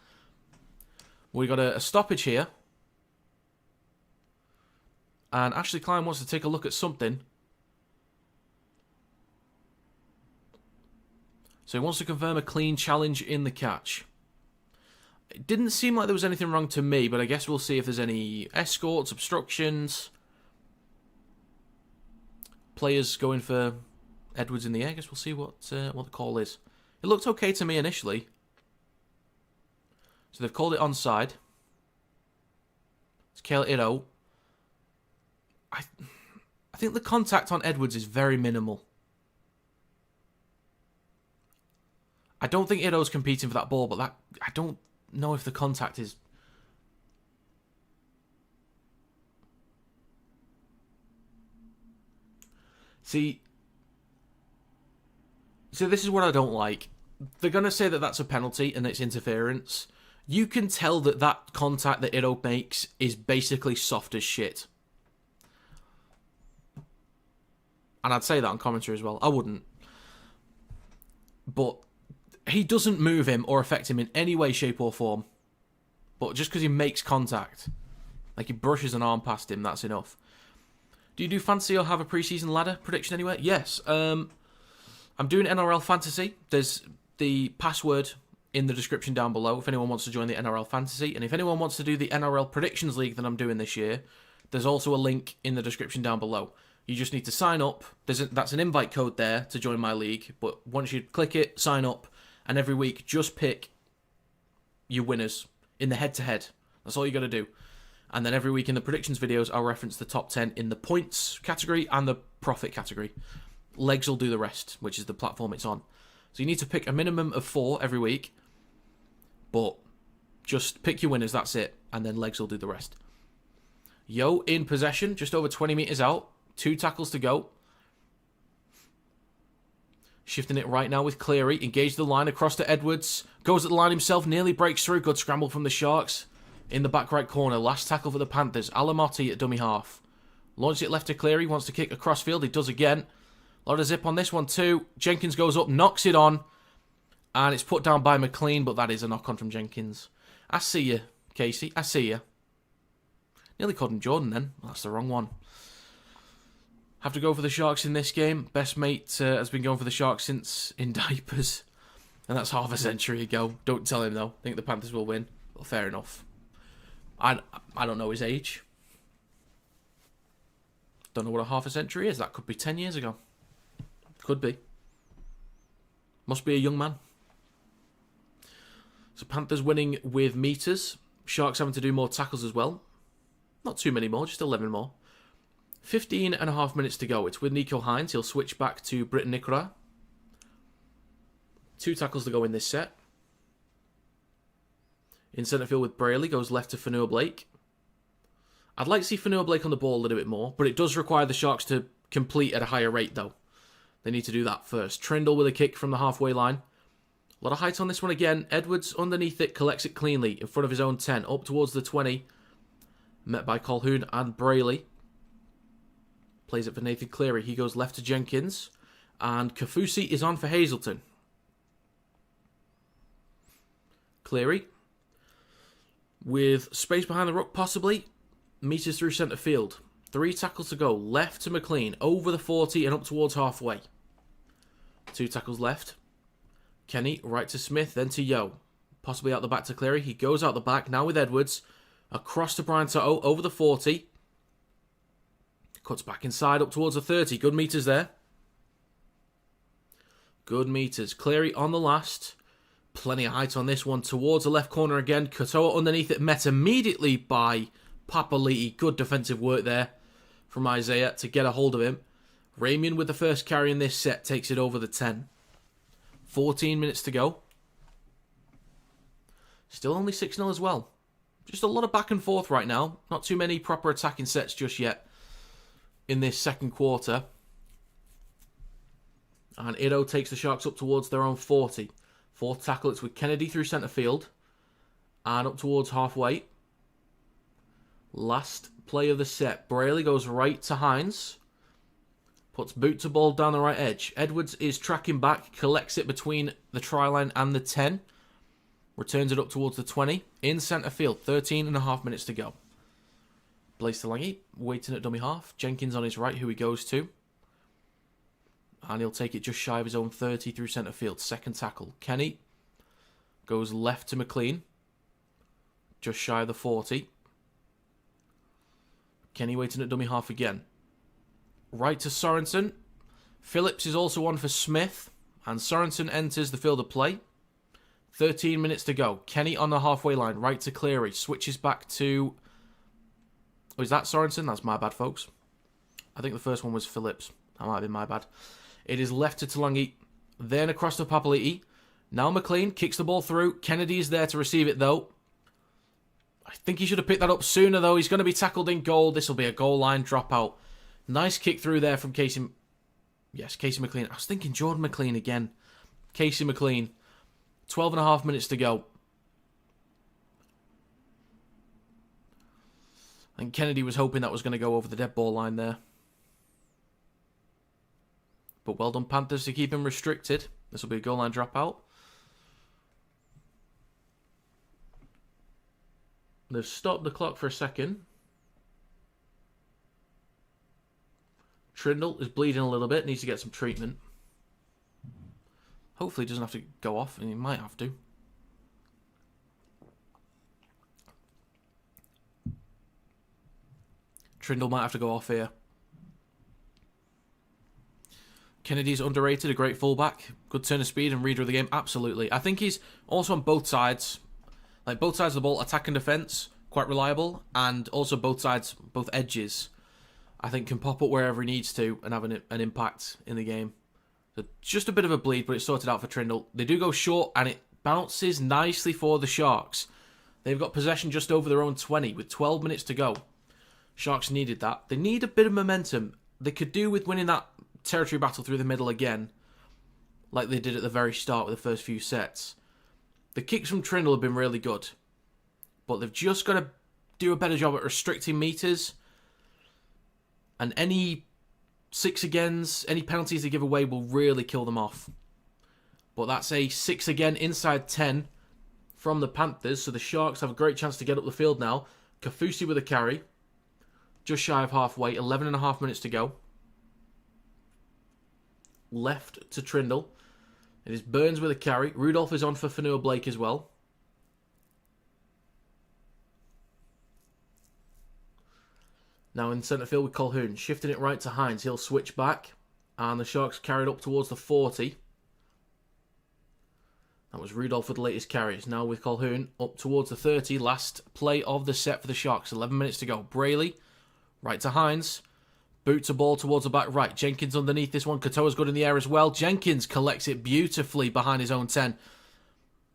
We got a stoppage here. And Ashley Klein wants to take a look at something. So he wants to confirm a clean challenge in the catch. It didn't seem like there was anything wrong to me, but I guess we'll see if there's any escorts, obstructions. Players going for Edwards in the air. I guess we'll see what the call is. It looked okay to me initially. So they've called it onside. It's Kale Ito. I think the contact on Edwards is very minimal. I don't think Ito's competing for that ball, but I don't know if the contact is... See, this is what I don't like. They're going to say that that's a penalty and it's interference. You can tell that that contact that Ito makes is basically soft as shit. And I'd say that on commentary as well. I wouldn't. But he doesn't move him or affect him in any way, shape or form. But just because he makes contact, like he brushes an arm past him, that's enough. Do you do fantasy or have a preseason ladder prediction anywhere? Yes. I'm doing NRL Fantasy. There's the password in the description down below if anyone wants to join the NRL Fantasy. And if anyone wants to do the NRL Predictions League that I'm doing this year, there's also a link in the description down below. You just need to sign up. That's an invite code there to join my league. But once you click it, sign up. And every week, just pick your winners in the head-to-head. That's all you got to do. And then every week in the predictions videos, I'll reference the top 10 in the points category and the profit category. Legs will do the rest, which is the platform it's on. So you need to pick a minimum of 4 every week. But just pick your winners, that's it. And then Legs will do the rest. Yo, in possession, just over 20 metres out. 2 tackles to go. Shifting it right now with Cleary. Engage the line across to Edwards. Goes at the line himself, nearly breaks through. Good scramble from the Sharks. In the back right corner, last tackle for the Panthers. Alamotti at dummy half. Launches it left to Cleary, wants to kick across field. He does again. A lot of zip on this one too. Jenkins goes up, knocks it on. And it's put down by McLean, but that is a knock-on from Jenkins. I see you, Casey. I see you. Nearly called him Jordan then. Well, that's the wrong one. Have to go for the Sharks in this game. Best mate has been going for the Sharks since in diapers. And that's half a century ago. Don't tell him though. I think the Panthers will win. Well, fair enough. I don't know his age. Don't know what a half a century is. That could be 10 years ago. Could be. Must be a young man. So Panthers winning with meters. Sharks having to do more tackles as well. Not too many more, just 11 more. 15 and a half minutes to go. It's with Nico Hines. He'll switch back to Britton Nikora. 2 tackles to go in this set. In centre field with Brayley, goes left to Fanua Blake. I'd like to see Fanua Blake on the ball a little bit more, but it does require the Sharks to complete at a higher rate, though. They need to do that first. Trindle with a kick from the halfway line. A lot of height on this one again. Edwards underneath it, collects it cleanly in front of his own 10, up towards the 20. Met by Colquhoun and Brayley. Plays it for Nathan Cleary. He goes left to Jenkins. And Kafusi is on for Hazleton. Cleary. With space behind the ruck, possibly. Meters through centre field. 3 tackles to go. Left to McLean. Over the 40 and up towards halfway. 2 tackles left. Kenny, right to Smith, then to Yo. Possibly out the back to Cleary. He goes out the back, now with Edwards. Across to Brian Toto, over the 40. Cuts back inside, up towards the 30. Good meters there. Good meters. Cleary on the last. Plenty of height on this one. Towards the left corner again. Katoa underneath it. Met immediately by Papali'i. Good defensive work there from Isaiah to get a hold of him. Ramian with the first carry in this set takes it over the 10. 14 minutes to go. Still only 6-0 as well. Just a lot of back and forth right now. Not too many proper attacking sets just yet in this second quarter. And Ito takes the Sharks up towards their own 40. 4th tackle, it's with Kennedy through centre field. And up towards halfway. Last play of the set. Brayley goes right to Hines. Puts boot to ball down the right edge. Edwards is tracking back. Collects it between the try line and the 10. Returns it up towards the 20. In centre field. 13 and a half minutes to go. Blaise Talangi waiting at dummy half. Jenkins on his right, who he goes to. And he'll take it just shy of his own 30 through centre field. 2nd tackle. Kenny goes left to McLean. Just shy of the 40. Kenny waiting at dummy half again. Right to Sorensen. Phillips is also on for Smith, and Sorensen enters the field of play. 13 minutes to go. Kenny on the halfway line, right to Cleary. Switches back to... Oh, is that Sorensen? That's my bad, folks. I think the first one was Phillips. That might have been my bad. It is left to Talangi. Then across to Papali'i. Now McLean kicks the ball through. Kennedy is there to receive it, though. I think he should have picked that up sooner, though. He's going to be tackled in goal. This will be a goal line dropout. Nice kick through there from Casey... Yes, Casey McLean. I was thinking Jordan McLean again. Casey McLean. 12 and a half minutes to go. And Kennedy was hoping that was going to go over the dead ball line there. But well done, Panthers, to keep him restricted. This will be a goal line dropout. They've stopped the clock for a second. Trindle is bleeding a little bit. Needs to get some treatment. Hopefully he doesn't have to go off, and he might have to. Trindle might have to go off here. Kennedy's underrated, a great fullback. Good turn of speed and reader of the game. Absolutely. I think he's also on both sides. Like both sides of the ball, attack and defence, quite reliable. And also both sides, both edges, I think can pop up wherever he needs to and have an impact in the game. So just a bit of a bleed, but it's sorted out for Trindle. They do go short and it bounces nicely for the Sharks. They've got possession just over their own 20 with 12 minutes to go. Sharks needed that. They need a bit of momentum. They could do with winning that territory battle through the middle again, like they did at the very start with the first few sets. The kicks from Trindle have been really good, but they've just got to do a better job at restricting meters, and any 6 agains, any penalties they give away will really kill them off. But that's a 6 again inside 10 from the Panthers, so the Sharks have a great chance to get up the field now. Kafusi with a carry, just shy of halfway, 11 and a half minutes to go. Left to Trindle. It is Burns with a carry. Rudolph is on for Fanua Blake as well. Now in centre field with Colquhoun. Shifting it right to Hines. He'll switch back. And the Sharks carried up towards the 40. That was Rudolph with the latest carries. Now with Colquhoun up towards the 30. Last play of the set for the Sharks. 11 minutes to go. Brayley. Right to Hines. Boots a ball towards the back right. Jenkins underneath this one. Katoa's good in the air as well. Jenkins collects it beautifully behind his own 10.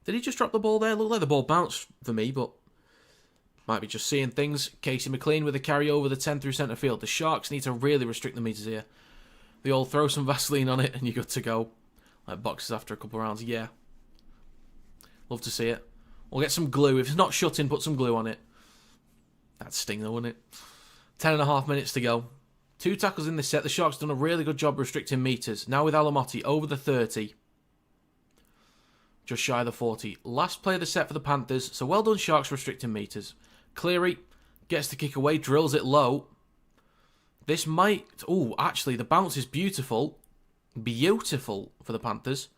Did he just drop the ball there? Looked like the ball bounced for me, but might be just seeing things. Casey McLean with a carry over the 10 through centre field. The Sharks need to really restrict the meters here. They all throw some Vaseline on it and you're good to go. Like boxes after a couple of rounds. Yeah. Love to see it. We'll get some glue. If it's not shutting, put some glue on it. That'd sting though, wouldn't it? 10 and a half minutes to go. 2 tackles in this set. The Sharks done a really good job restricting meters. Now with Alamotti over the 30. Just shy of the 40. Last play of the set for the Panthers. So well done, Sharks, restricting meters. Cleary gets the kick away. Drills it low. This might... Oh, actually, the bounce is beautiful. Beautiful for the Panthers.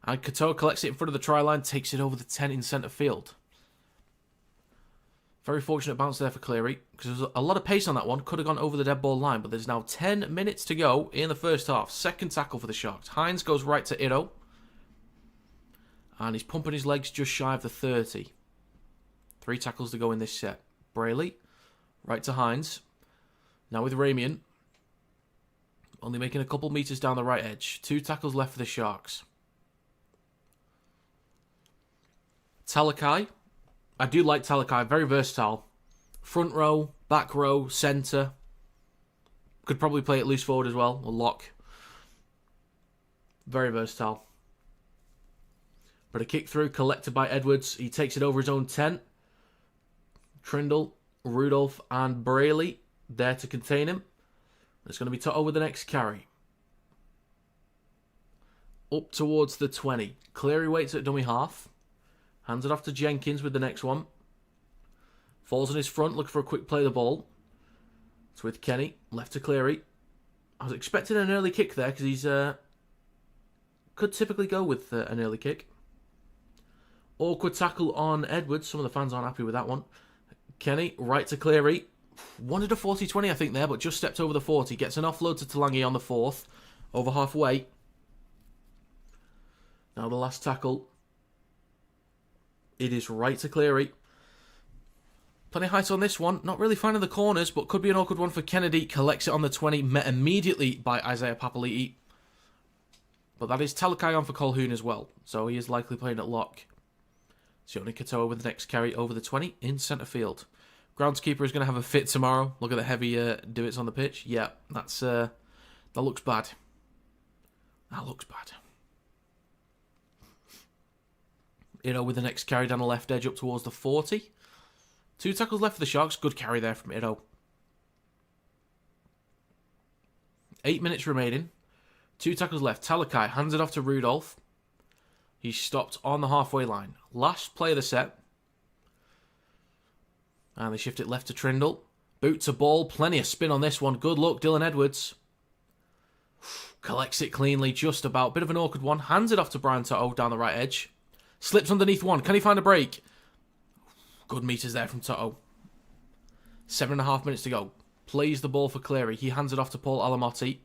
And Katoa collects it in front of the try line. Takes it over the 10 in centre field. Very fortunate bounce there for Cleary, because there's a lot of pace on that one. Could have gone over the dead ball line, but there's now 10 minutes to go in the first half. Second tackle for the Sharks. Hines goes right to Ito. And he's pumping his legs just shy of the 30. 3 tackles to go in this set. Brayley, right to Hines. Now with Ramian. Only making a couple metres down the right edge. 2 tackles left for the Sharks. Talakai. I do like Talakai, very versatile. Front row, back row, centre. Could probably play it loose forward as well, or lock. Very versatile. But a kick through, collected by Edwards. He takes it over his own 10. Trindle, Rudolph and Brayley there to contain him. It's going to be Toto with the next carry. Up towards the 20. Cleary waits at dummy half. Hands it off to Jenkins with the next one. Falls on his front, looking for a quick play of the ball. It's with Kenny, left to Cleary. I was expecting an early kick there, because he's could typically go with an early kick. Awkward tackle on Edwards. Some of the fans aren't happy with that one. Kenny, right to Cleary. Wanted a 40-20, I think, there, but just stepped over the 40. Gets an offload to Talangi on the 4th. over halfway. Now the last tackle. It is right to Cleary. Plenty of height on this one. Not really finding the corners, but could be an awkward one for Kennedy. Collects it on the 20. Met immediately by Isaiah Papali'i. But that is Talakai on for Colquhoun as well. So he is likely playing at lock. Sione Katoa with the next carry over the 20 in centre field. Groundskeeper is going to have a fit tomorrow. Look at the heavy divots on the pitch. Yeah, that looks bad. That looks bad. Ido with the next carry down the left edge up towards the 40. 2 tackles left for the Sharks. Good carry there from Ido. 8 minutes remaining. 2 tackles left. Talakai hands it off to Rudolph. He's stopped on the halfway line. Last play of the set. And they shift it left to Trindle. Boot to ball. Plenty of spin on this one. Good luck, Dylan Edwards. Collects it cleanly, just about. Bit of an awkward one. Hands it off to Brian Toto down the right edge. Slips underneath one. Can he find a break? Good meters there from Toto. 7.5 minutes to go. Plays the ball for Cleary. He hands it off to Paul Alamotti.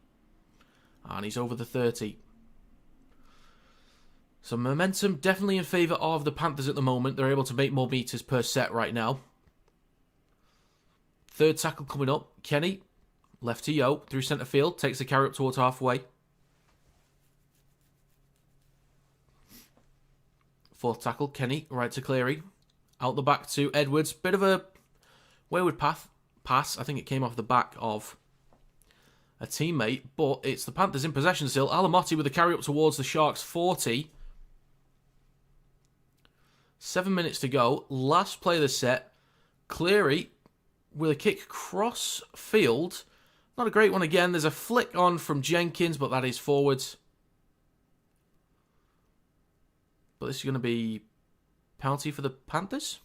And he's over the 30. So momentum definitely in favour of the Panthers at the moment. They're able to make more meters per set right now. Third tackle coming up. Kenny, left to Yo, through centre field. Takes the carry up towards halfway. Fourth tackle, Kenny, right to Cleary. Out the back to Edwards. Bit of a wayward pass. I think it came off the back of a teammate, but it's the Panthers in possession still. Alamotti with the carry up towards the Sharks 40. 7 minutes to go. Last play of the set. Cleary with a kick cross field. Not a great one again. There's a flick on from Jenkins, but that is forwards. But this is going to be penalty for the Panthers.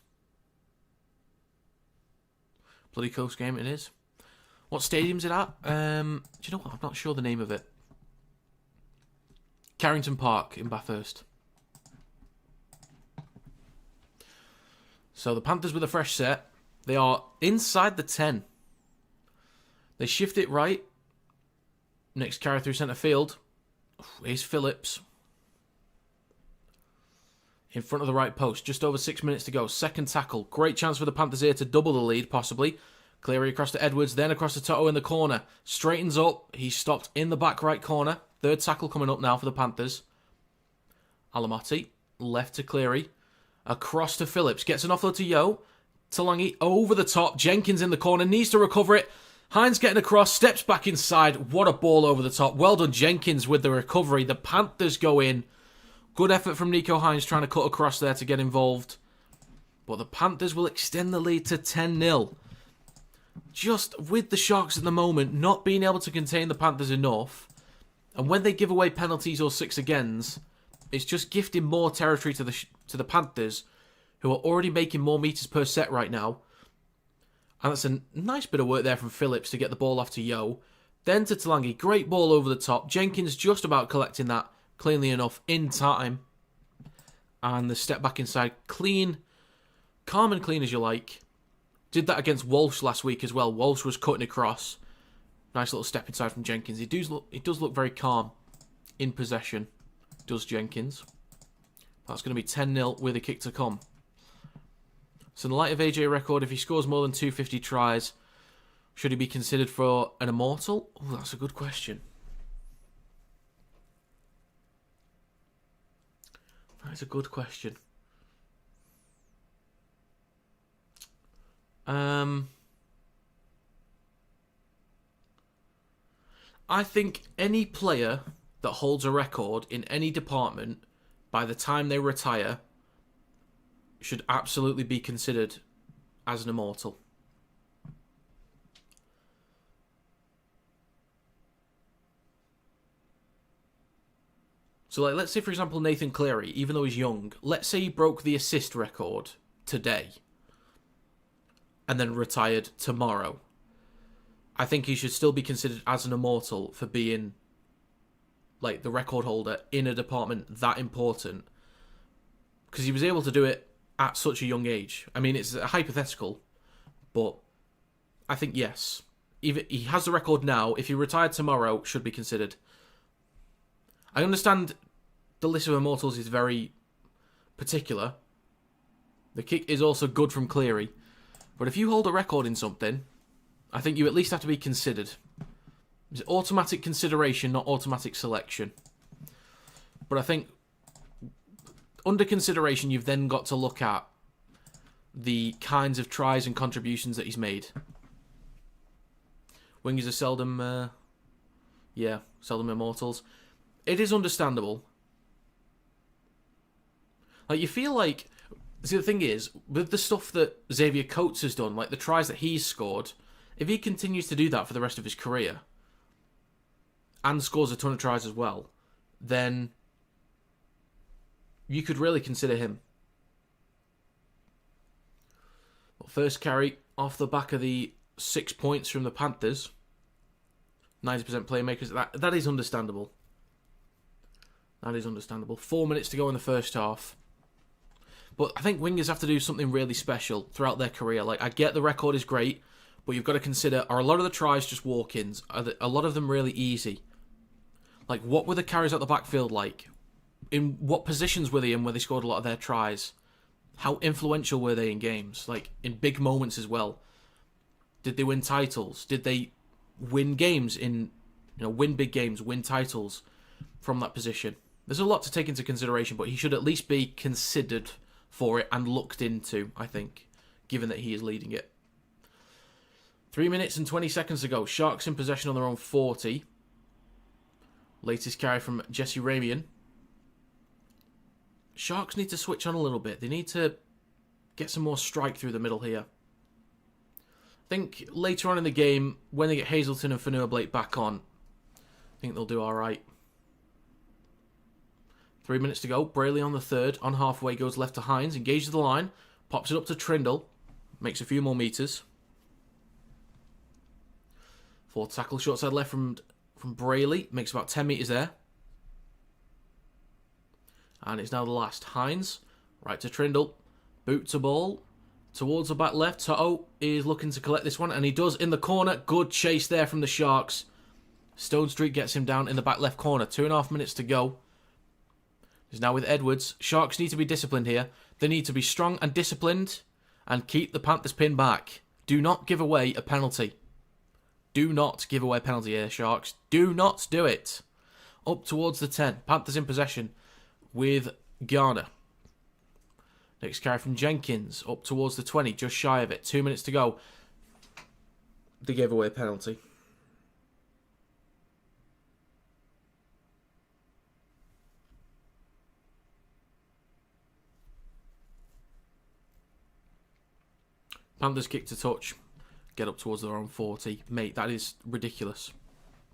Bloody close game it is. What stadium's it at? Do you know what? I'm not sure the name of it. Carrington Park in Bathurst. So the Panthers with a fresh set. They are inside the 10. They shift it right. Next carry through centre field. Here's Phillips. In front of the right post. Just over 6 minutes to go. Second tackle. Great chance for the Panthers here to double the lead, possibly. Cleary across to Edwards, then across to Toto in the corner. Straightens up. He's stopped in the back right corner. Third tackle coming up now for the Panthers. Alamotti, left to Cleary. Across to Phillips. Gets an offload to Yo. Talangi over the top. Jenkins in the corner. Needs to recover it. Hines getting across. Steps back inside. What a ball over the top. Well done, Jenkins, with the recovery. The Panthers go in. Good effort from Nico Hines trying to cut across there to get involved. But the Panthers will extend the lead to 10-0. Just with the Sharks at the moment not being able to contain the Panthers enough. And when they give away penalties or 6-agains, it's just gifting more territory to the Panthers, who are already making more meters per set right now. And that's a nice bit of work there from Phillips to get the ball off to Yo. Then to Talangi. Great ball over the top. Jenkins just about collecting that cleanly enough in time. And the step back inside. Clean. Calm and clean as you like. Did that against Walsh last week as well. Walsh was cutting across. Nice little step inside from Jenkins. He does look very calm in possession. Does Jenkins. That's going to be 10-0 with a kick to come. So in the light of AJ record, if he scores more than 250 tries, should he be considered for an immortal? Oh, that's a good question. That's a good question. I think any player that holds a record in any department by the time they retire should absolutely be considered as an immortal. So, like, let's say, for example, Nathan Cleary, even though he's young, let's say he broke the assist record today and then retired tomorrow. I think he should still be considered as an immortal for being, like, the record holder in a department that important. Because he was able to do it at such a young age. I mean, it's a hypothetical, but I think, yes. He has the record now. If he retired tomorrow, should be considered. I understand the list of immortals is very particular. The kick is also good from Cleary. But if you hold a record in something, I think you at least have to be considered. It's automatic consideration, not automatic selection. But I think under consideration, you've then got to look at the kinds of tries and contributions that he's made. Wingers are seldom, seldom immortals. It is understandable. Like, you feel like... See, the thing is, with the stuff that Xavier Coates has done, like the tries that he's scored, if he continues to do that for the rest of his career, and scores a ton of tries as well, then you could really consider him. But first carry off the back of the 6 points from the Panthers. 90% playmakers. That is understandable. That is understandable. 4 minutes to go in the first half. But I think wingers have to do something really special throughout their career. Like, I get the record is great, but you've got to consider, are a lot of the tries just walk-ins? Are a lot of them really easy? Like, what were the carries out the backfield like? In what positions were they in where they scored a lot of their tries? How influential were they in games? Like, in big moments as well. Did they win titles? Did they win games win big games, win titles from that position? There's a lot to take into consideration, but he should at least be considered for it and looked into, I think, given that he is leading it. 3 minutes and 20 seconds to go. Sharks in possession on their own 40. Latest carry from Jesse Ramian. Sharks need to switch on a little bit. They need to get some more strike through the middle here. I think later on in the game, when they get Hazelton and Fanua-Blake back on, I think they'll do alright. 3 minutes to go. Brayley on the third. On halfway, goes left to Hines. Engages the line. Pops it up to Trindle. Makes a few more metres. 4 tackle. Short side left from Brayley. Makes about 10 metres there. And it's now the last. Hines. Right to Trindle. Boot to ball. Towards the back left. Toto is looking to collect this one. And he does in the corner. Good chase there from the Sharks. Stone Street gets him down in the back left corner. 2.5 minutes to go. He's now with Edwards. Sharks need to be disciplined here. They need to be strong and disciplined and keep the Panthers pinned back. Do not give away a penalty. Do not give away a penalty here, Sharks. Do not do it. Up towards the 10. Panthers in possession with Garner. Next carry from Jenkins. Up towards the 20. Just shy of it. 2 minutes to go. They gave away a penalty. Panthers kick to touch. Get up towards their own 40. Mate, that is ridiculous.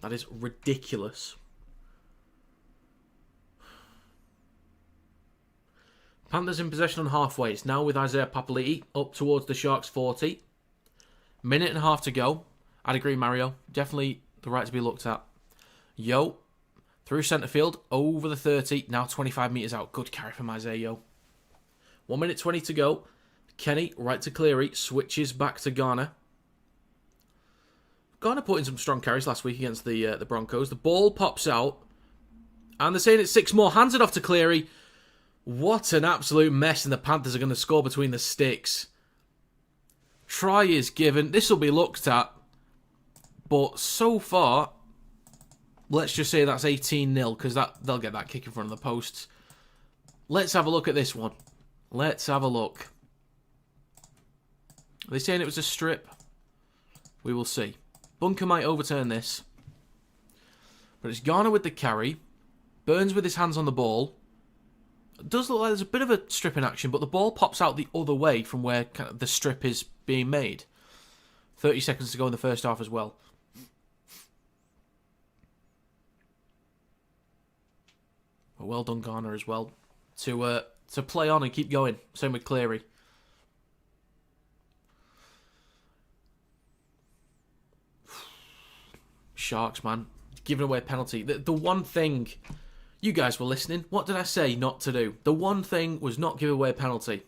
That is ridiculous. Panthers in possession on halfway. It's now with Isaiah Papali'i up towards the Sharks 40. Minute and a half to go. I'd agree, Mario. Definitely the right to be looked at. Yo. Through centre field. Over the 30. Now 25 metres out. Good carry from Isaiah Yo. 1 minute 20 to go. Kenny, right to Cleary, switches back to Garner. Garner put in some strong carries last week against the Broncos. The ball pops out, and they're saying it's 6 more. Hands it off to Cleary. What an absolute mess, and the Panthers are going to score between the sticks. Try is given. This will be looked at, but so far, let's just say that's 18-0, because they'll get that kick in front of the posts. Let's have a look at this one. Let's have a look. Are they saying it was a strip? We will see. Bunker might overturn this. But it's Garner with the carry. Burns with his hands on the ball. It does look like there's a bit of a strip in action, but the ball pops out the other way from where kind of the strip is being made. 30 seconds to go in the first half as well. But well done, Garner, as well. To play on and keep going. Same with Cleary. Sharks, man. Giving away a penalty. The one thing... You guys were listening. What did I say not to do? The one thing was not give away a penalty.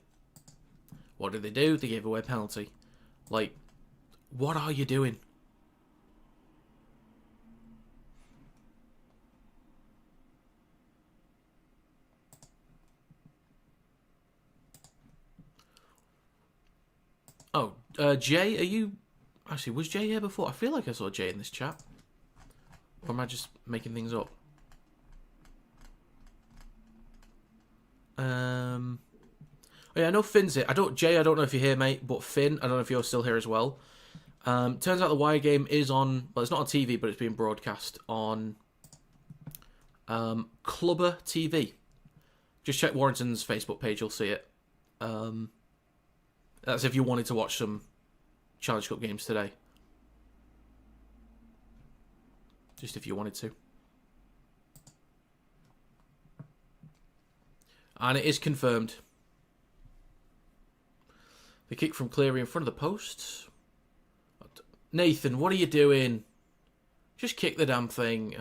What did they do? They gave away a penalty. Like, what are you doing? Oh, Jay, are you... Actually, was Jay here before? I feel like I saw Jay in this chat. Or am I just making things up? Oh yeah, I know Finn's here. Jay, I don't know if you're here, mate, but Finn, I don't know if you're still here as well. Turns out the Wire game is on... Well, it's not on TV, but it's being broadcast on Clubber TV. Just check Warrington's Facebook page, you'll see it. That's if you wanted to watch some Challenge Cup games today. Just if you wanted to. And it is confirmed. The kick from Cleary in front of the post. Nathan, what are you doing? Just kick the damn thing.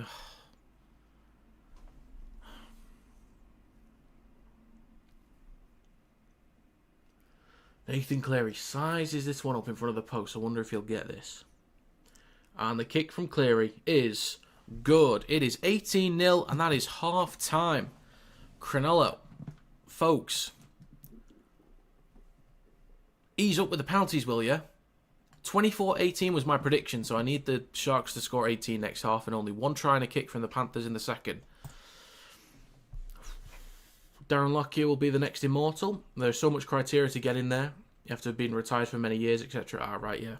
Nathan Cleary sizes this one up in front of the post. I wonder if he'll get this. And the kick from Cleary is good. It is 18-0, and that is half-time. Cronulla, folks, ease up with the penalties, will ya? 24-18 was my prediction, so I need the Sharks to score 18 next half, and only one try and a kick from the Panthers in the second. Darren Lockyer will be the next immortal. There's so much criteria to get in there. You have to have been retired for many years, etc. Ah, right, yeah.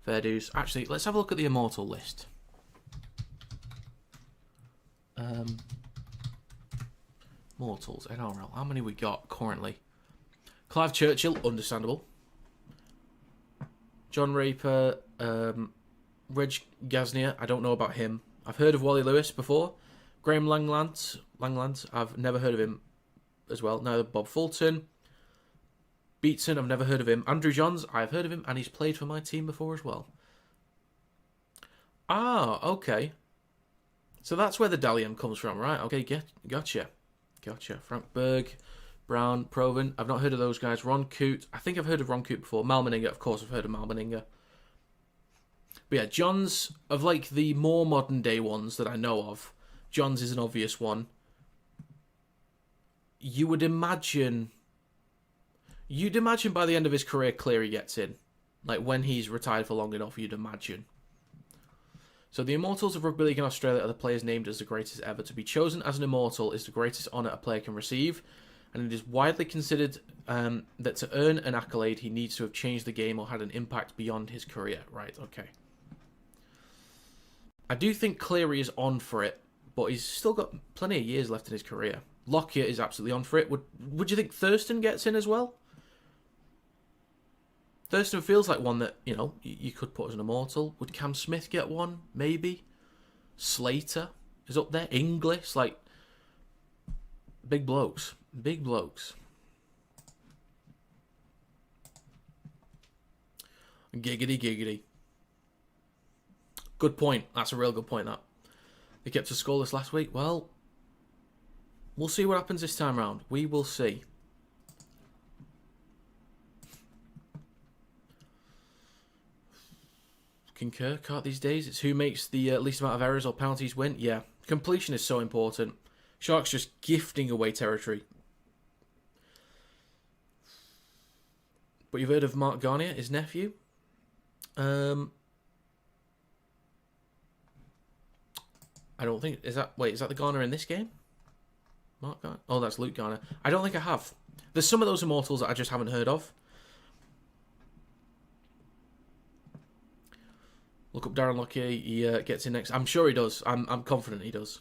Fair dues. Actually, let's have a look at the immortal list. Mortals, NRL. How many we got currently? Clive Churchill, understandable. John Raper, Reg Gaznia, I don't know about him. I've heard of Wally Lewis before. Graham Langland, I've never heard of him as well. Neither Bob Fulton. Beatson, I've never heard of him. Andrew Johns, I've heard of him, and he's played for my team before as well. Ah, okay. So that's where the Dalian comes from, right? Okay, gotcha. Frank Berg, Brown, Proven. I've not heard of those guys. Ron Coote. I think I've heard of Ron Coote before. Mal Meninga, of course, I've heard of Mal Meninga. But yeah, Johns, of like the more modern day ones that I know of, Johns is an obvious one. You'd imagine by the end of his career, Cleary gets in. Like when he's retired for long enough, you'd imagine. So the Immortals of Rugby League in Australia are the players named as the greatest ever. To be chosen as an Immortal is the greatest honour a player can receive, and it is widely considered that to earn an accolade, he needs to have changed the game or had an impact beyond his career. Right, okay. I do think Cleary is on for it, but he's still got plenty of years left in his career. Lockyer is absolutely on for it. Would you think Thurston gets in as well? Thurston feels like one that, you know, you could put as an immortal. Would Cam Smith get one? Maybe. Slater is up there. Inglis, like, big blokes. Big blokes. Giggity, giggity. Good point. That's a real good point, that. They kept us scoreless last week. Well, we'll see what happens this time round. We will see. Concur, can't these days. It's who makes the least amount of errors or penalties win. Yeah, completion is so important. Sharks just gifting away territory. But you've heard of Mark Garnier, his nephew? I don't think... Is that the Garner in this game? Mark Garner? Oh, that's Luke Garner. I don't think I have. There's some of those Immortals that I just haven't heard of. Look up Darren Lockyer. He gets in next. I'm sure he does. I'm confident he does.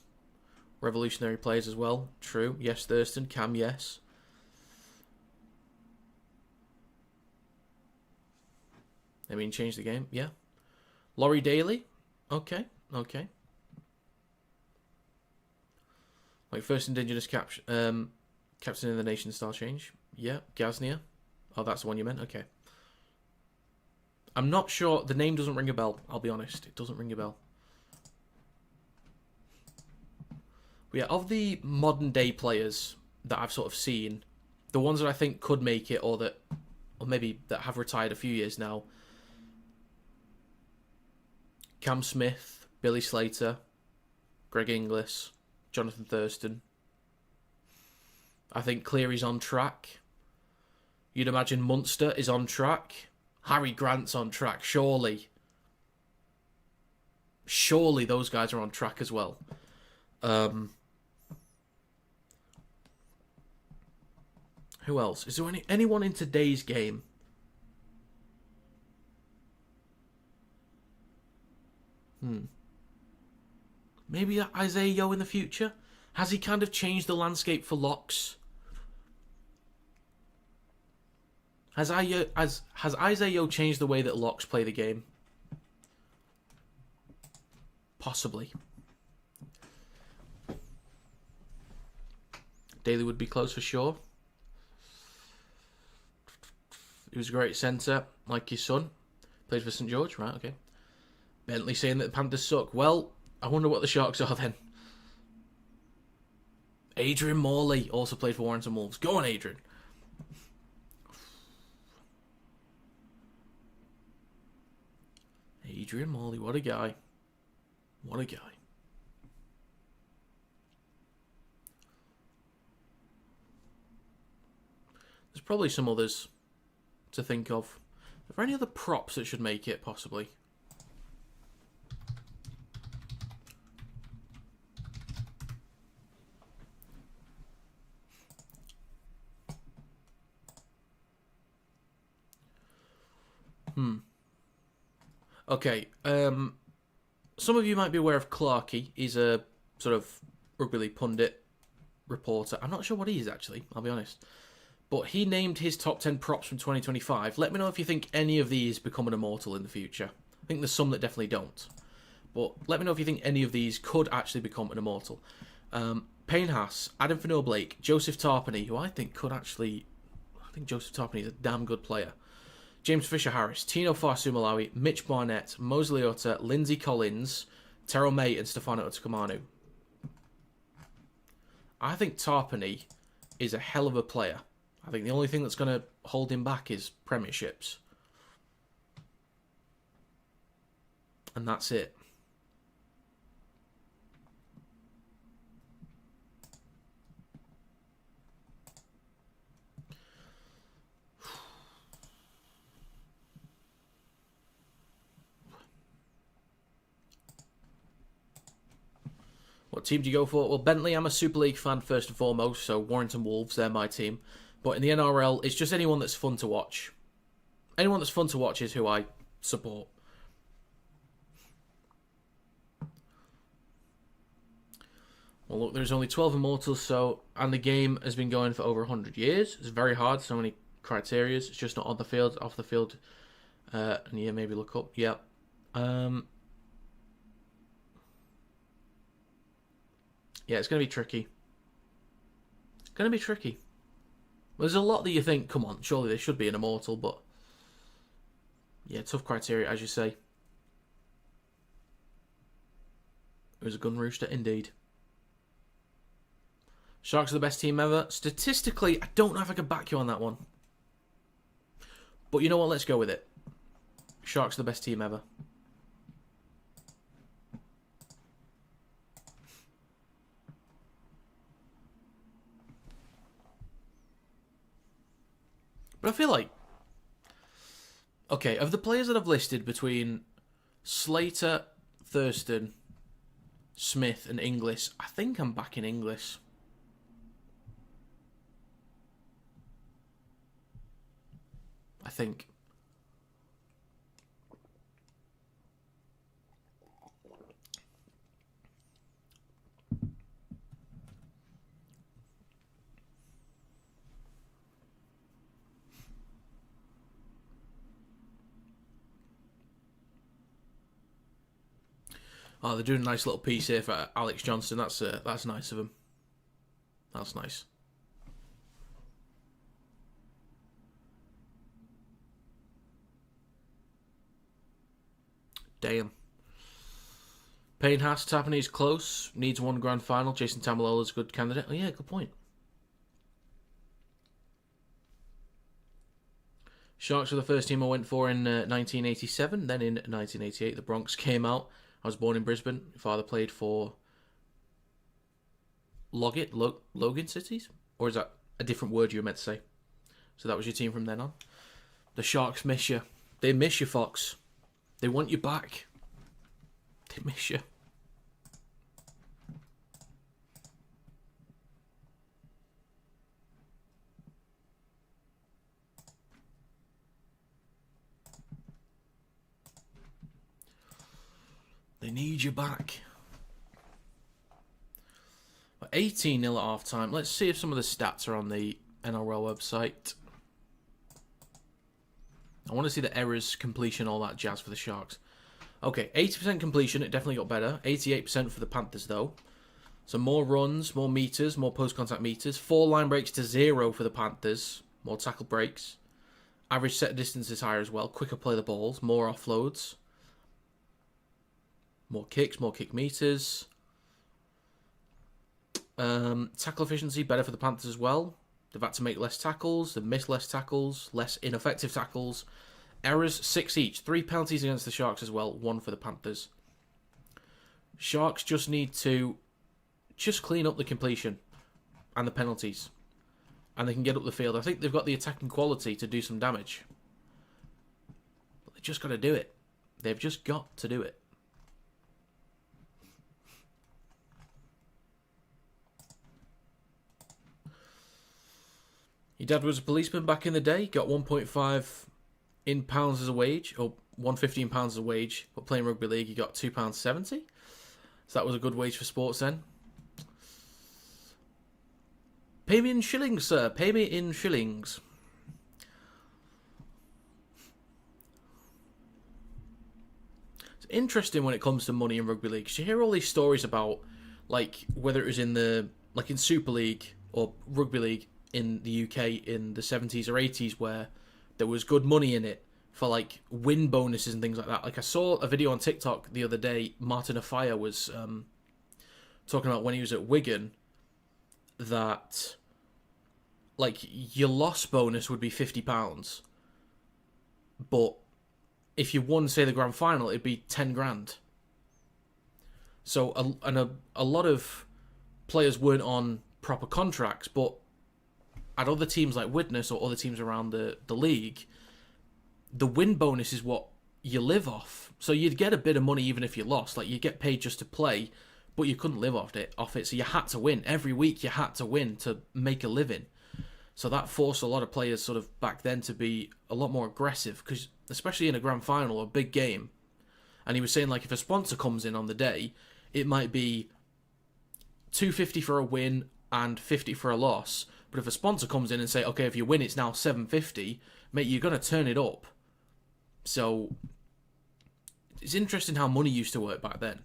Revolutionary players as well. True. Yes, Thurston. Cam, yes. I mean, change the game. Yeah. Laurie Daly. Okay. Like first Indigenous captain in the nation style change. Yeah. Gaznia. Oh, that's the one you meant. Okay. I'm not sure. The name doesn't ring a bell. I'll be honest. It doesn't ring a bell. But yeah, of the modern day players that I've sort of seen, the ones that I think could make it or maybe that have retired a few years now, Cam Smith, Billy Slater, Greg Inglis, Jonathan Thurston. I think Cleary's on track. You'd imagine Munster is on track. Harry Grant's on track, surely. Surely those guys are on track as well. Who else? Is there anyone in today's game? Maybe Isaiah Yeo in the future? Has he kind of changed the landscape for locks? Has Isaiah Yeo changed the way that locks play the game? Possibly. Daly would be close for sure. He was a great centre, like his son. Plays for St George, right, okay. Bentley saying that the Panthers suck. Well, I wonder what the Sharks are then. Adrian Morley also played for Warrington Wolves. Go on, Adrian. Adrian Morley, what a guy. What a guy. There's probably some others to think of. Are there any other props that should make it, possibly? Okay, some of you might be aware of Clarkey. He's a sort of rugby league pundit, reporter. I'm not sure what he is, actually, I'll be honest. But he named his top 10 props from 2025. Let me know if you think any of these become an immortal in the future. I think there's some that definitely don't. But let me know if you think any of these could actually become an immortal. Payne Haas, Adam Fanua-Blake, Joseph Tarpany, who I think could actually... I think Joseph Tarpany is a damn good player. James Fisher-Harris, Tino Fa'asuamaleaui, Mitch Barnett, Mose Leota, Lindsay Collins, Terrell May, and Stefano Utoikamanu. I think Tarpany is a hell of a player. I think the only thing that's going to hold him back is premierships. And that's it. What team do you go for? Well, Bentley, I'm a Super League fan first and foremost, so Warrington Wolves, they're my team. But in the NRL, it's just anyone that's fun to watch. Anyone that's fun to watch is who I support. Well, look, there's only 12 immortals, and the game has been going for over 100 years. It's very hard, so many criteria. It's just not on the field, off the field. And yeah, maybe look up. Yeah. Yeah, it's going to be tricky. It's going to be tricky. There's a lot that you think, come on, surely there should be an immortal, but... yeah, tough criteria, as you say. It was a gun rooster, indeed. Sharks are the best team ever. Statistically, I don't know if I can back you on that one. But you know what, let's go with it. Sharks are the best team ever. But I feel like... okay, of the players that I've listed between Slater, Thurston, Smith and Inglis, I think I'm backing Inglis. I think. Oh, they're doing a nice little piece here for Alex Johnston. That's nice of him. That's nice. Damn. Payne Haas, Tappanee's close. Needs one grand final. Jason Tamalola's a good candidate. Oh yeah, good point. Sharks were the first team I went for in 1987. Then in 1988, the Bronx came out. I was born in Brisbane. My father played for Logan Cities? Or is that a different word you were meant to say? So that was your team from then on. The Sharks miss you. They miss you, Fox. They want you back. They miss you. They need you back. 18-0 at half-time. Let's see if some of the stats are on the NRL website. I want to see the errors, completion, all that jazz for the Sharks. Okay, 80% completion. It definitely got better. 88% for the Panthers, though. So more runs, more meters, more post-contact meters. 4 line breaks to 0 for the Panthers. More tackle breaks. Average set distance is higher as well. Quicker play the balls. More offloads. More kicks, more kick meters. Tackle efficiency, better for the Panthers as well. They've had to make less tackles, they've missed less tackles, less ineffective tackles. Errors, 6 each. 3 penalties against the Sharks as well, 1 for the Panthers. Sharks just need to clean up the completion and the penalties. And they can get up the field. I think they've got the attacking quality to do some damage. But they've just got to do it. They've just got to do it. Your dad was a policeman back in the day, got 1.5 in pounds as a wage, or £115 as a wage, but playing rugby league he got £2.70. So that was a good wage for sports then. Pay me in shillings, sir. Pay me in shillings. It's interesting when it comes to money in rugby league, because you hear all these stories about, like, whether it was in Super League or rugby league in the UK in the 70s or 80s, where there was good money in it for, like, win bonuses and things like that. Like, I saw a video on TikTok the other day. Martin Afire was talking about when he was at Wigan that, like, your loss bonus would be £50, but if you won, say, the grand final, it'd be 10 grand. So a lot of players weren't on proper contracts, but at other teams like Widnes or other teams around the league, the win bonus is what you live off. So you'd get a bit of money even if you lost. Like, you get paid just to play, but you couldn't live off it. So you had to win. Every week you had to win to make a living. So that forced a lot of players sort of back then to be a lot more aggressive, because especially in a grand final or a big game. And he was saying, like, if a sponsor comes in on the day, it might be $250 for a win and $50 for a loss. But if a sponsor comes in and say, okay, if you win, it's now $750, mate, you're going to turn it up. So it's interesting how money used to work back then.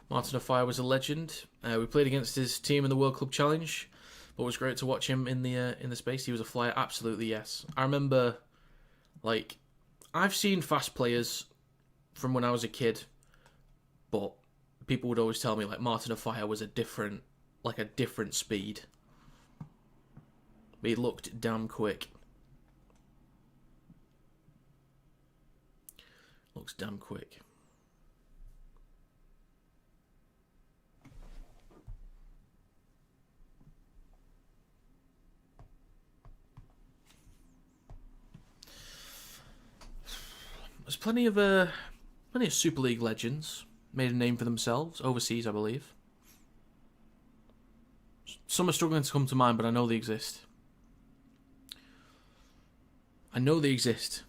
Martin Afire was a legend. We played against his team in the World Club Challenge, but it was great to watch him in the space. He was a flyer, absolutely, yes. I remember, like, I've seen fast players from when I was a kid, but people would always tell me, like, Martin Afire was a different speed. But he looked damn quick. Looks damn quick. There's plenty of Super League legends made a name for themselves overseas, I believe. Some are struggling to come to mind, but I know they exist. I know they exist.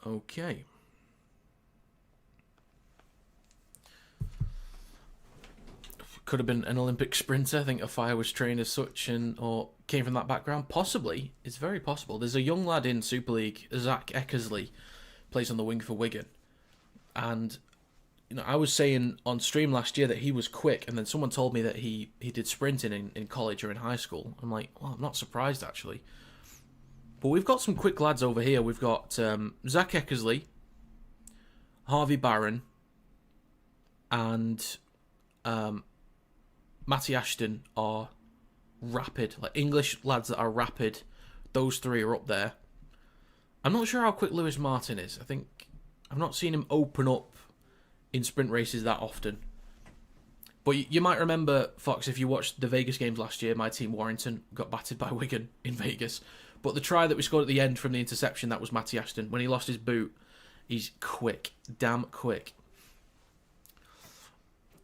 Okay. Could have been an Olympic sprinter. I think Afire was trained as such or came from that background. Possibly. It's very possible. There's a young lad in Super League, Zach Eckersley, plays on the wing for Wigan. And I was saying on stream last year that he was quick, and then someone told me that he did sprinting in college or in high school. I'm like, well, I'm not surprised, actually. But we've got some quick lads over here. We've got Zach Eckersley, Harvey Barron, and Matty Ashton are rapid. Like, English lads that are rapid, those three are up there. I'm not sure how quick Lewis Martin is. I think I've not seen him open up in sprint races that often. But you might remember, Fox, if you watched the Vegas games last year, my team Warrington got battered by Wigan in Vegas. But the try that we scored at the end from the interception, that was Matty Ashton. When he lost his boot, he's quick. Damn quick.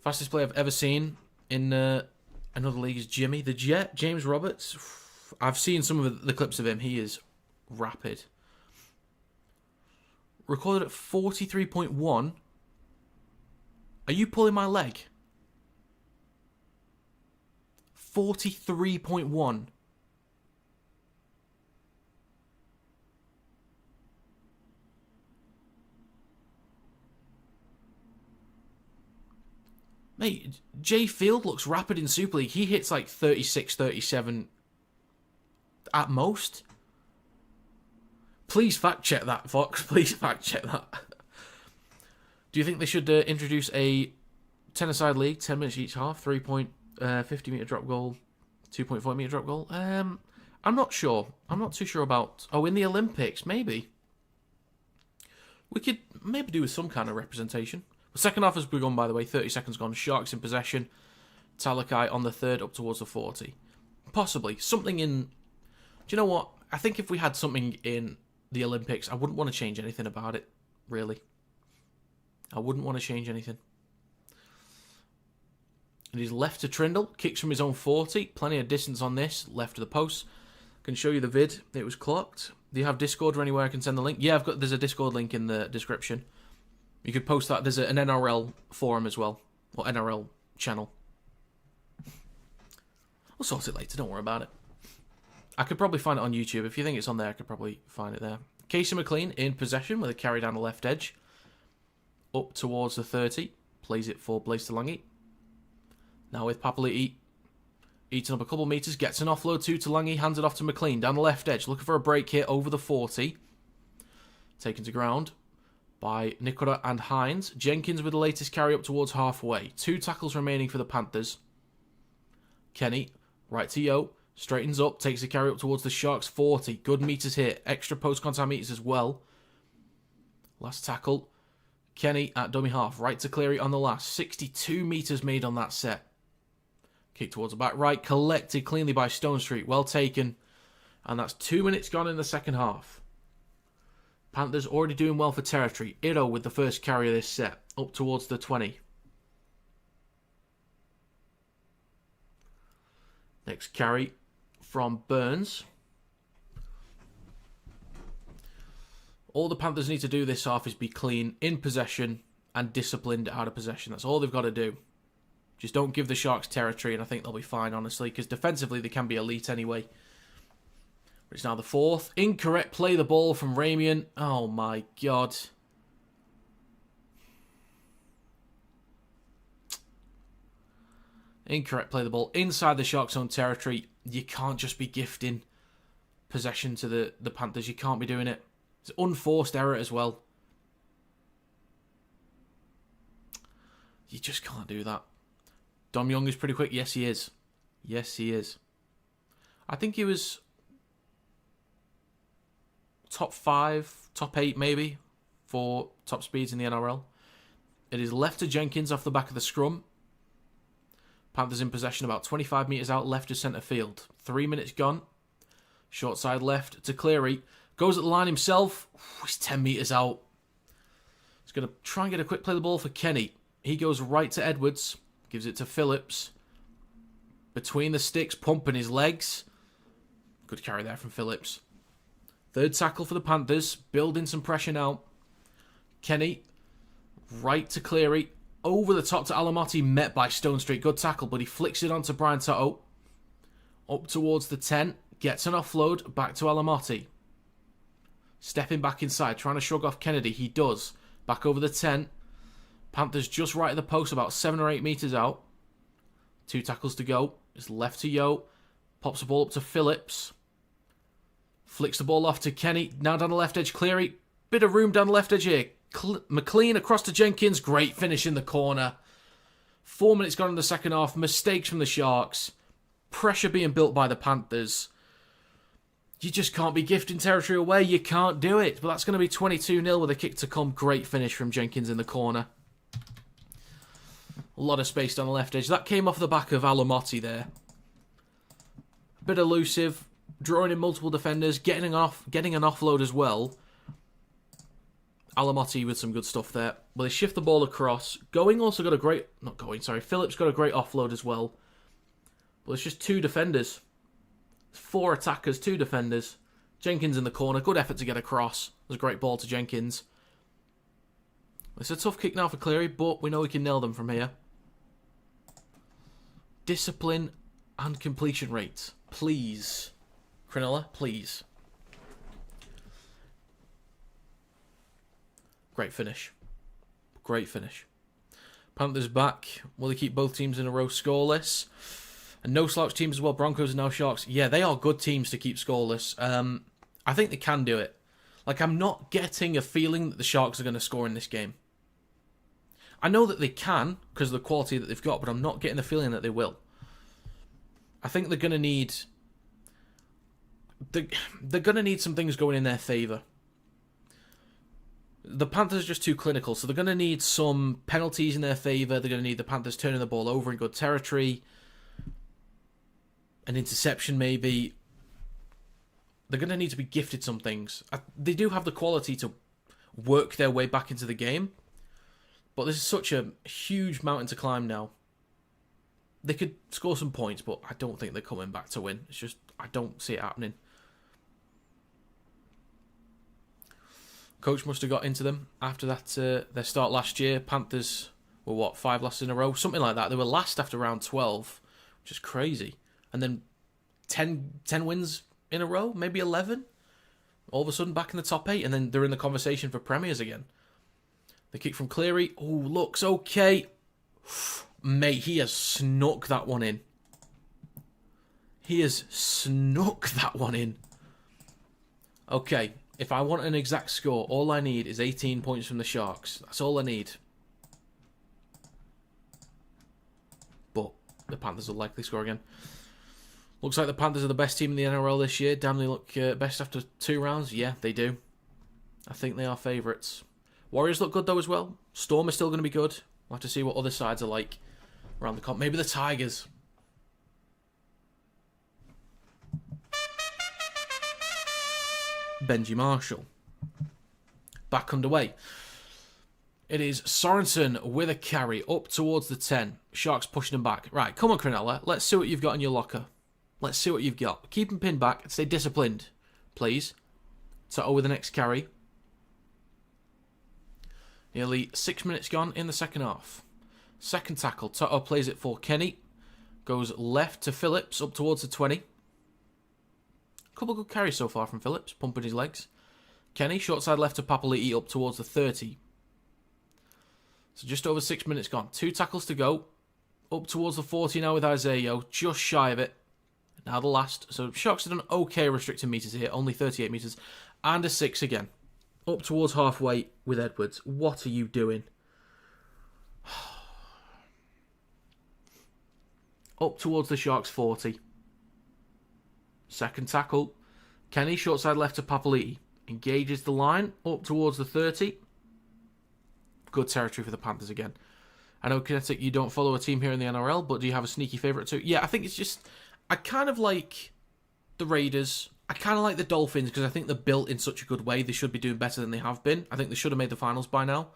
Fastest player I've ever seen in another league is Jimmy the Jet, James Roberts. I've seen some of the clips of him. He is rapid. Recorded at 43.1. Are you pulling my leg? 43.1. Mate, Jay Field looks rapid in Super League. He hits like 36, 37 at most. Please fact check that, Fox. Please fact check that. Do you think they should introduce a 10-a-side league, 10 minutes each half, 3.50 metre drop goal, 2.4 metre drop goal? I'm not sure. I'm not too sure about... Oh, in the Olympics, maybe. We could maybe do with some kind of representation. The second half has begun, by the way. 30 seconds gone. Sharks in possession. Talakai on the third, up towards the 40. Possibly. Something in... Do you know what? I think if we had something in the Olympics, I wouldn't want to change anything about it, really. I wouldn't want to change anything. And he's left to Trindle. Kicks from his own 40. Plenty of distance on this. Left to the post. Can show you the vid. It was clocked. Do you have Discord or anywhere I can send the link? Yeah, there's a Discord link in the description. You could post that. There's an NRL forum as well. Or NRL channel. We'll sort it later. Don't worry about it. I could probably find it on YouTube. If you think it's on there, I could probably find it there. Casey McLean in possession with a carry down the left edge. Up towards the 30. Plays it for Blaise Talangi. Now with Papali'i. Eating up a couple metres. Gets an offload to Talangi. Hands it off to McLean. Down the left edge. Looking for a break here over the 40. Taken to ground by Nikora and Hines. Jenkins with the latest carry up towards halfway. 2 tackles remaining for the Panthers. Kenny. Right to Yo. Straightens up. Takes a carry up towards the Sharks 40. Good metres here. Extra post-contact metres as well. Last tackle. Kenny at dummy half. Right to Cleary on the last. 62 metres made on that set. Kick towards the back right. Collected cleanly by Stone Street. Well taken. And that's 2 minutes gone in the second half. Panthers already doing well for territory. Iro with the first carry of this set. Up towards the 20. Next carry from Burns. All the Panthers need to do this half is be clean, in possession, and disciplined out of possession. That's all they've got to do. Just don't give the Sharks territory, and I think they'll be fine, honestly, because defensively they can be elite anyway. But it's now the 4th. Incorrect play the ball from Ramian. Oh my god. Incorrect play the ball inside the Sharks' own territory. You can't just be gifting possession to the Panthers. You can't be doing it. It's an unforced error as well. You just can't do that. Dom Young is pretty quick. Yes, he is. Yes, he is. I think he was top 5, top 8 maybe for top speeds in the NRL. It is left to Jenkins off the back of the scrum. Panthers in possession about 25 metres out, left to centre field. 3 minutes gone. Short side left to Cleary. Goes at the line himself. He's 10 metres out. He's going to try and get a quick play of the ball for Kenny. He goes right to Edwards. Gives it to Phillips. Between the sticks, pumping his legs. Good carry there from Phillips. Third tackle for the Panthers. Building some pressure now. Kenny. Right to Cleary. Over the top to Alamotti. Met by Stone Street. Good tackle, but he flicks it onto Brian Toto. Up towards the 10. Gets an offload. Back to Alamotti. Stepping back inside. Trying to shrug off Kennedy. He does. Back over the 10. Panthers just right at the post, about 7 or 8 metres out. 2 tackles to go. It's left to Yo. Pops the ball up to Phillips. Flicks the ball off to Kenny. Now down the left edge, Cleary. Bit of room down the left edge here. McLean across to Jenkins. Great finish in the corner. 4 minutes gone in the second half. Mistakes from the Sharks. Pressure being built by the Panthers. You just can't be gifting territory away. You can't do it. But that's going to be 22-0 with a kick to come. Great finish from Jenkins in the corner. A lot of space down the left edge. That came off the back of Alamotti there. A bit elusive. Drawing in multiple defenders. Getting an offload as well. Alamotti with some good stuff there. Well, they shift the ball across. Phillips got a great offload as well. Well, it's just 2 defenders. 4 attackers, 2 defenders. Jenkins in the corner. Good effort to get across. It was a great ball to Jenkins. It's a tough kick now for Cleary, but we know we can nail them from here. Discipline and completion rate. Please. Cronulla, please. Great finish. Great finish. Panthers back. Will they keep both teams in a row scoreless? And no slouch teams as well. Broncos and now Sharks. Yeah, they are good teams to keep scoreless. I think they can do it. Like, I'm not getting a feeling that the Sharks are going to score in this game. I know that they can because of the quality that they've got, but I'm not getting the feeling that they will. I think they're going to need... They're going to need some things going in their favour. The Panthers are just too clinical, so they're going to need some penalties in their favour. They're going to need the Panthers turning the ball over in good territory. An interception, maybe. They're going to need to be gifted some things. They do have the quality to work their way back into the game, but this is such a huge mountain to climb now. They could score some points, but I don't think they're coming back to win. It's just, I don't see it happening. Coach must have got into them after that their start last year. Panthers were, 5 losses in a row? Something like that. They were last after round 12, which is crazy. And then 10 wins in a row, maybe 11. All of a sudden back in the top 8, and then they're in the conversation for premiers again. The kick from Cleary. Oh, looks okay. Mate, he has snuck that one in. He has snuck that one in. Okay, if I want an exact score, all I need is 18 points from the Sharks. That's all I need. But the Panthers will likely score again. Looks like the Panthers are the best team in the NRL this year. Damn, they look best after 2 rounds. Yeah, they do. I think they are favourites. Warriors look good though as well. Storm is still going to be good. We'll have to see what other sides are like around the comp. Maybe the Tigers. Benji Marshall. Back underway. It is Sorensen with a carry up towards the 10. Sharks pushing him back. Right, come on, Cronulla. Let's see what you've got in your locker. Let's see what you've got. Keep him pinned back. Stay disciplined, please. Toto with the next carry. Nearly 6 minutes gone in the second half. Second tackle. Toto plays it for Kenny. Goes left to Phillips up towards the 20. Couple good carries so far from Phillips, pumping his legs. Kenny, short side left to Papali'i up towards the 30. So just over 6 minutes gone. 2 tackles to go. Up towards the 40 now with Isaiah, just shy of it. Now the last. So Sharks have done okay restricting metres here, only 38 metres. And a 6 again. Up towards halfway with Edwards. What are you doing? Up towards the Sharks 40. Second tackle. Kenny, short side left to Papali'i. Engages the line up towards the 30. Good territory for the Panthers again. I know, Kinetic, you don't follow a team here in the NRL, but do you have a sneaky favourite too? Yeah, I think it's just... I kind of like the Raiders. I kind of like the Dolphins because I think they're built in such a good way. They should be doing better than they have been. I think they should have made the finals by now.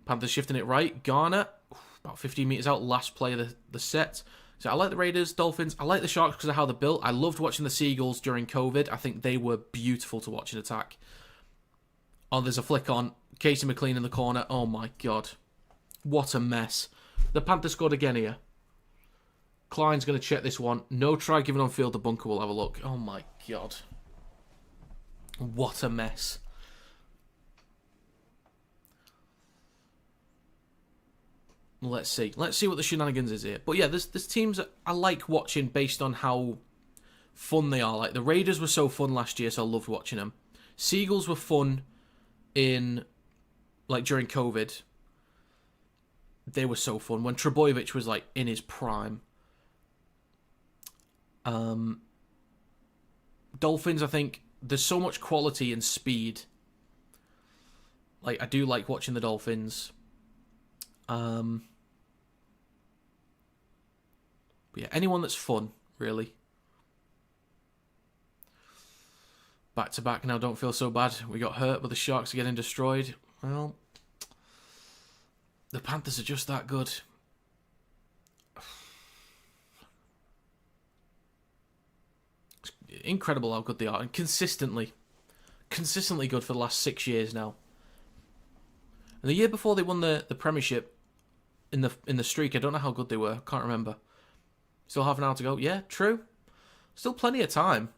Panthers shifting it right. Garner, about 15 metres out, last play of the set. So I like the Raiders, Dolphins. I like the Sharks because of how they're built. I loved watching the Seagulls during COVID. I think they were beautiful to watch in attack. Oh, there's a flick on. Casey McLean in the corner. Oh my God. What a mess. The Panthers scored again here. Klein's going to check this one. No try given on field. The bunker will have a look. Oh my God. What a mess. Let's see. Let's see what the shenanigans is here. But yeah, there's teams that I like watching based on how fun they are. Like the Raiders were so fun last year, so I loved watching them. Seagulls were fun during COVID. They were so fun when Trebojevic was like in his prime. Dolphins, I think there's so much quality and speed. Like I do like watching the Dolphins. But yeah, anyone that's fun, really. Back to back now, don't feel so bad. We got hurt, but the Sharks are getting destroyed. Well, the Panthers are just that good. It's incredible how good they are, and consistently good for the last 6 years now. And the year before they won the Premiership in the streak, I don't know how good they were. Can't remember. Still half an hour to go. Yeah, true. Still plenty of time.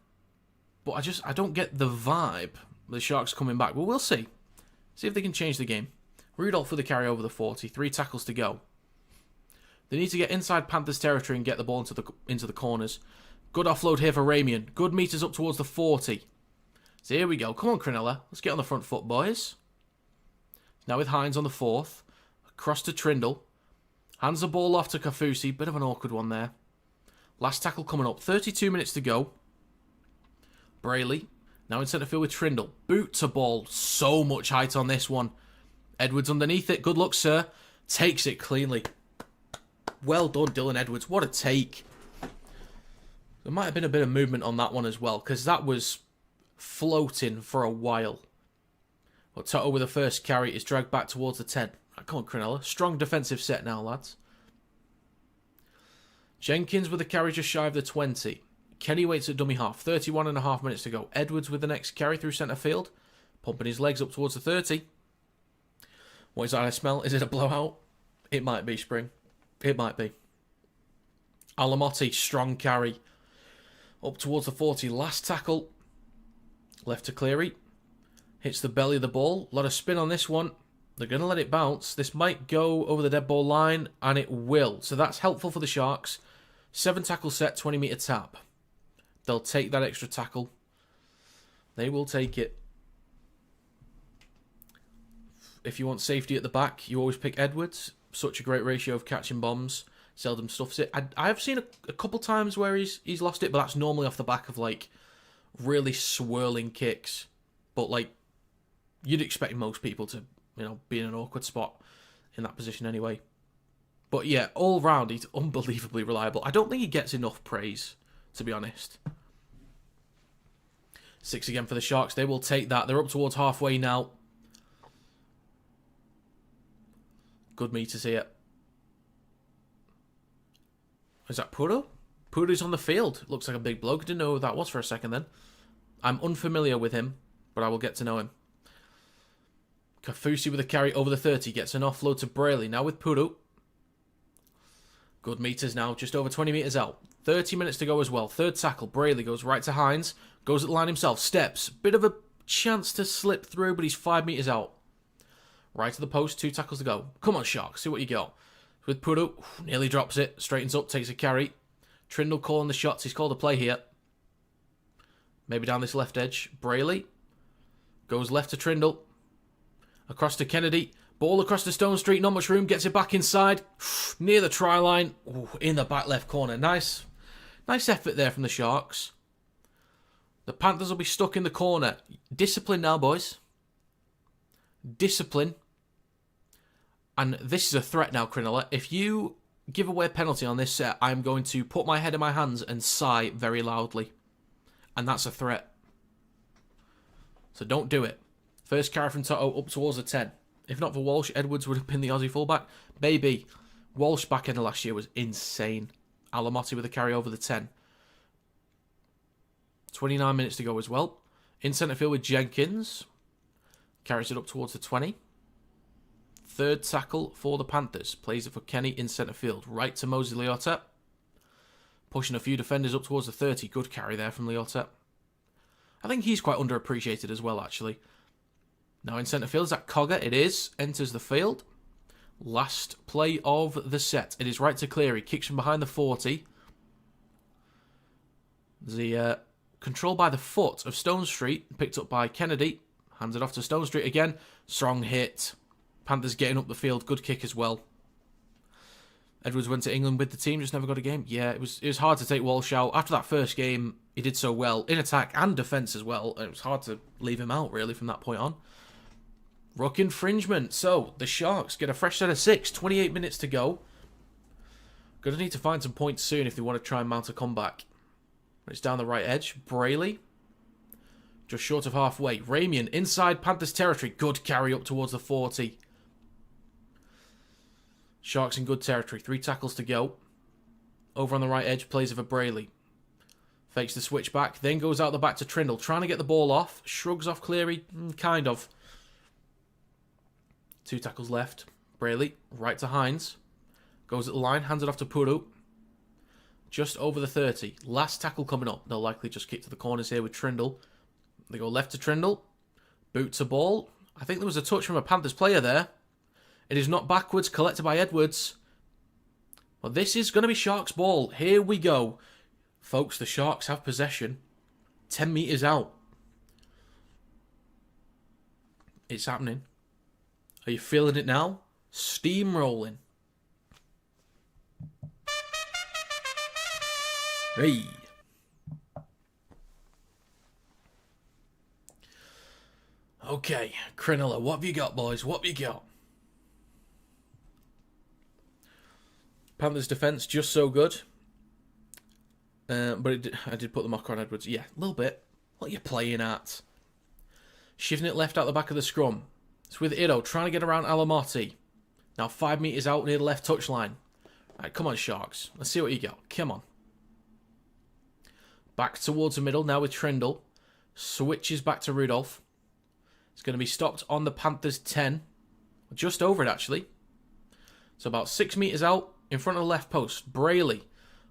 But I don't get the vibe the Sharks coming back. Well, we'll see. See if they can change the game. Rudolph with the carry over the 40. 3 tackles to go. They need to get inside Panthers territory and get the ball into the corners. Good offload here for Ramian. Good meters up towards the 40. So here we go. Come on, Cronulla. Let's get on the front foot, boys. Now with Hines on the 4th. Across to Trindle. Hands the ball off to Kafusi. Bit of an awkward one there. Last tackle coming up. 32 minutes to go. Brayley. Now in centre field with Trindle. Boot to ball. So much height on this one. Edwards underneath it. Good luck, sir. Takes it cleanly. Well done, Dylan Edwards. What a take. There might have been a bit of movement on that one as well, because that was floating for a while. But Toto with the first carry is dragged back towards the 10. Right, come on, Cronulla. Strong defensive set now, lads. Jenkins with the carry just shy of the 20. Kenny waits at dummy half. 31.5 minutes to go. Edwards with the next carry through centre field. Pumping his legs up towards the 30. What is that I smell? Is it a blowout? It might be, Spring. It might be. Alamotti, strong carry. Up towards the 40. Last tackle. Left to Cleary. Hits the belly of the ball. A lot of spin on this one. They're going to let it bounce. This might go over the dead ball line, and it will. So that's helpful for the Sharks. 7 tackle set, 20 metre tap. They'll take that extra tackle. They will take it. If you want safety at the back, you always pick Edwards. Such a great ratio of catching bombs. Seldom stuffs it. I've seen a couple times where he's lost it, but that's normally off the back of like really swirling kicks. But like you'd expect most people to, be in an awkward spot in that position anyway. But yeah, all round he's unbelievably reliable. I don't think he gets enough praise, to be honest. 6 again for the Sharks. They will take that. They're up towards halfway now. Good meters here. Is that Puro? Puro's on the field. Looks like a big bloke. Didn't know who that was for a second then. I'm unfamiliar with him, but I will get to know him. Kafusi with a carry over the 30. Gets an offload to Brayley. Now with Puro. Good meters now. Just over 20 metres out. 30 minutes to go as well. Third tackle. Brayley goes right to Hines. Goes at the line himself. Steps. Bit of a chance to slip through, but he's 5 metres out. Right to the post. 2 tackles to go. Come on, Sharks. See what you got. With Puro. Nearly drops it. Straightens up. Takes a carry. Trindle calling the shots. He's called a play here. Maybe down this left edge. Brayley. Goes left to Trindle. Across to Kennedy. Ball across the Stone Street. Not much room. Gets it back inside. Near the try line. Ooh, in the back left corner. Nice effort there from the Sharks. The Panthers will be stuck in the corner. Discipline now, boys. Discipline. And this is a threat now, Cronulla. If you give away a penalty on this set, I'm going to put my head in my hands and sigh very loudly. And that's a threat. So don't do it. First carry from Toto up towards the 10. If not for Walsh, Edwards would have been the Aussie fullback. Maybe. Walsh back end of last year was insane. Alamotti with a carry over the 10. 29 minutes to go as well. In centre field with Jenkins. Carries it up towards the 20. Third tackle for the Panthers. Plays it for Kenny in centre field. Right to Mosey Leota. Pushing a few defenders up towards the 30. Good carry there from Leota. I think he's quite underappreciated as well, actually. Now in centre field, is that Cogger? It is. Enters the field. Last play of the set. It is right to Cleary. Kicks from behind the 40. The control by the foot of Stone Street. Picked up by Kennedy. Hands it off to Stone Street again. Strong hit. Panthers getting up the field. Good kick as well. Edwards went to England with the team, just never got a game. Yeah, it was hard to take Walsh out. After that first game, he did so well in attack and defence as well. And it was hard to leave him out, really, from that point on. Ruck infringement. So, the Sharks get a fresh set of 6. 28 minutes to go. Going to need to find some points soon if they want to try and mount a comeback. It's down the right edge. Brayley. Just short of halfway. Ramian inside Panthers territory. Good carry up towards the 40. Sharks in good territory. 3 tackles to go. Over on the right edge, plays over Brayley. Fakes the switch back, then goes out the back to Trindle. Trying to get the ball off. Shrugs off Cleary. Kind of. 2 tackles left. Brayley, right to Hines. Goes at the line, hands it off to Puru. Just over the 30. Last tackle coming up. They'll likely just kick to the corners here with Trindle. They go left to Trindle. Boot to ball. I think there was a touch from a Panthers player there. It is not backwards, collected by Edwards. Well, this is going to be Sharks ball. Here we go. Folks, the Sharks have possession. 10 metres out. It's happening. Are you feeling it now? Steamrolling. Hey. Okay, Cronulla, what have you got, boys? What have you got? Panthers' defence, just so good. But I did put the mock on Edwards. Yeah, a little bit. What are you playing at? Shifting it left out the back of the scrum. It's with Ido, trying to get around Alamotti. Now 5 metres out near the left touchline. Right, come on, Sharks. Let's see what you got. Come on. Back towards the middle, now with Trindle. Switches back to Rudolph. It's going to be stopped on the Panthers 10. Just over it, actually. So about 6 metres out. In front of the left post, Brayley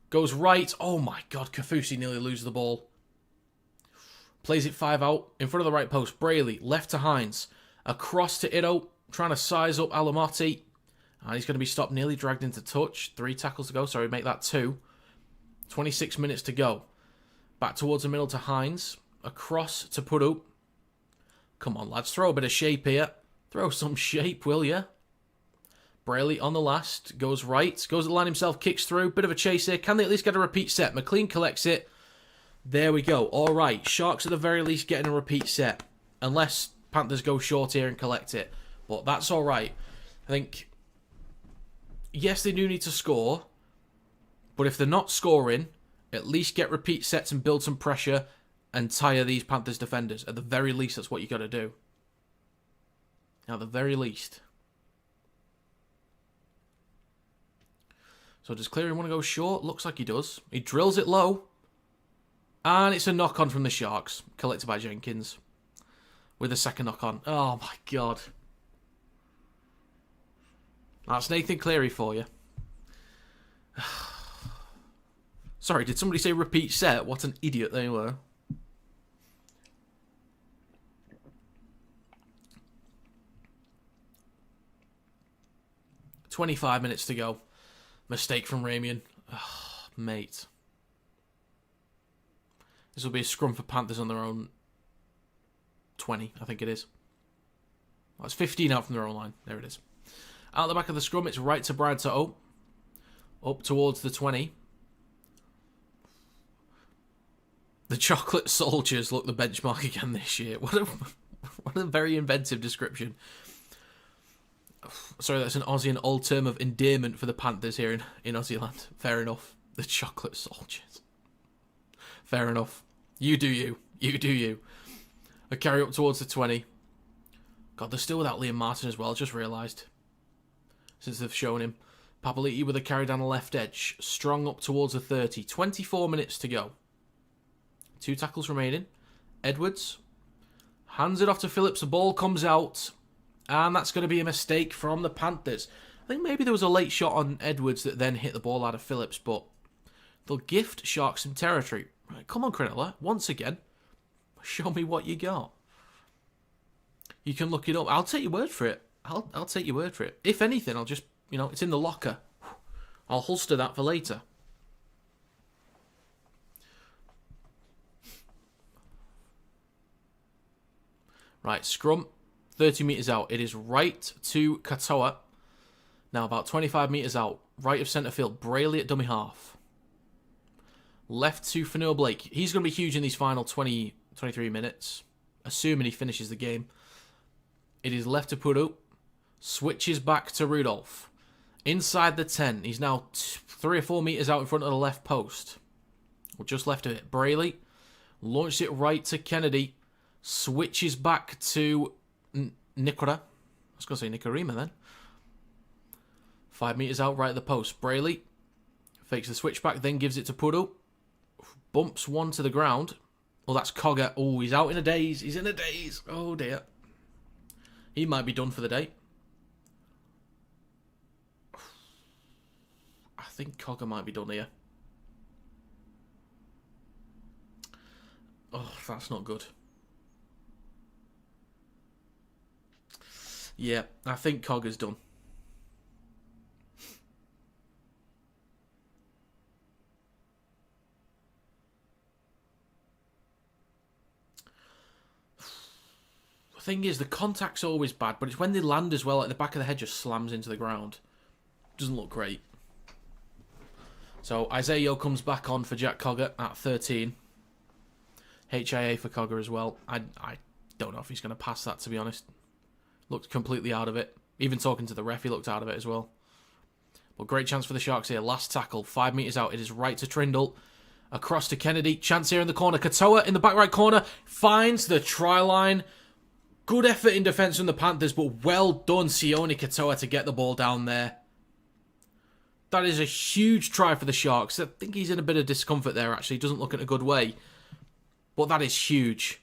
goes right. Oh my God, Kafusi nearly loses the ball. Plays it 5 out. In front of the right post, Brayley, left to Hines. Across to Ido, trying to size up Alamotti. And he's going to be stopped, nearly dragged into touch. 3 tackles to go, sorry, make that 2. 26 minutes to go. Back towards the middle to Hines. Across to Puru. Come on, lads, throw a bit of shape here. Throw some shape, will ya? Brayley on the last, goes right, goes at the line himself, kicks through, bit of a chase here. Can they at least get a repeat set? McLean collects it. There we go. All right, Sharks at the very least getting a repeat set. Unless Panthers go short here and collect it. But that's all right. I think, yes, they do need to score. But if they're not scoring, at least get repeat sets and build some pressure and tire these Panthers defenders. At the very least, that's what you got to do. At the very least. So does Cleary want to go short? Looks like he does. He drills it low. And it's a knock-on from the Sharks. Collected by Jenkins. With a second knock-on. Oh my God. That's Nathan Cleary for you. Sorry, did somebody say repeat set? What an idiot they were. "25 minutes to go. Mistake from Ramian. Oh, mate. This will be a scrum for Panthers on their own 20, I think it is. Well, it's 15 out from their own line. There it is. Out the back of the scrum, it's right to Brad to up towards the 20. The chocolate soldiers look the benchmark again this year. What a very inventive description. Sorry, that's an Aussie and old term of endearment for the Panthers here in Aussie land. Fair enough. The chocolate soldiers. Fair enough. You do you. You do you. A carry up towards the 20. God, they're still without Liam Martin as well, just realised. Since they've shown him. Papali'i with a carry down the left edge. Strong up towards the 30. 24 minutes to go. 2 tackles remaining. Edwards. Hands it off to Phillips. The ball comes out. And that's going to be a mistake from the Panthers. I think maybe there was a late shot on Edwards that then hit the ball out of Phillips, but they'll gift Sharks some territory. Right, come on, Cronulla. Once again, show me what you got. You can look it up. I'll take your word for it. I'll take your word for it. If anything, I'll just, it's in the locker. I'll holster that for later. Right, scrum, 30 metres out. It is right to Katoa. Now about 25 metres out. Right of centre field. Brayley at dummy half. Left to Fanua Blake. He's going to be huge in these final 23 minutes. Assuming he finishes the game. It is left to Puru. Switches back to Rudolph. Inside the 10. He's now 3 or 4 metres out in front of the left post. Or just left of it. Brayley. Launched it right to Kennedy. Switches back to Nikora. I was going to say Nikorima then. 5 metres out right at the post. Brayley. Fakes the switchback. Then gives it to Puru. Bumps one to the ground. Oh, that's Cogger. Oh, he's out in a daze. He's in a daze. Oh, dear. He might be done for the day. I think Cogger might be done here. Oh, that's not good. Yeah, I think Cogger's done. The thing is, the contact's always bad, but it's when they land as well, like the back of the head just slams into the ground. Doesn't look great. So Isaiah Yeo comes back on for Jack Cogger at 13. HIA for Cogger as well. I don't know if he's going to pass that, to be honest. Looked completely out of it. Even talking to the ref, he looked out of it as well. But great chance for the Sharks here. Last tackle, 5 metres out. It is right to Trindle. Across to Kennedy. Chance here in the corner. Katoa in the back right corner. Finds the try line. Good effort in defence from the Panthers, but well done, Sione Katoa, to get the ball down there. That is a huge try for the Sharks. I think he's in a bit of discomfort there, actually. He doesn't look in a good way. But that is huge.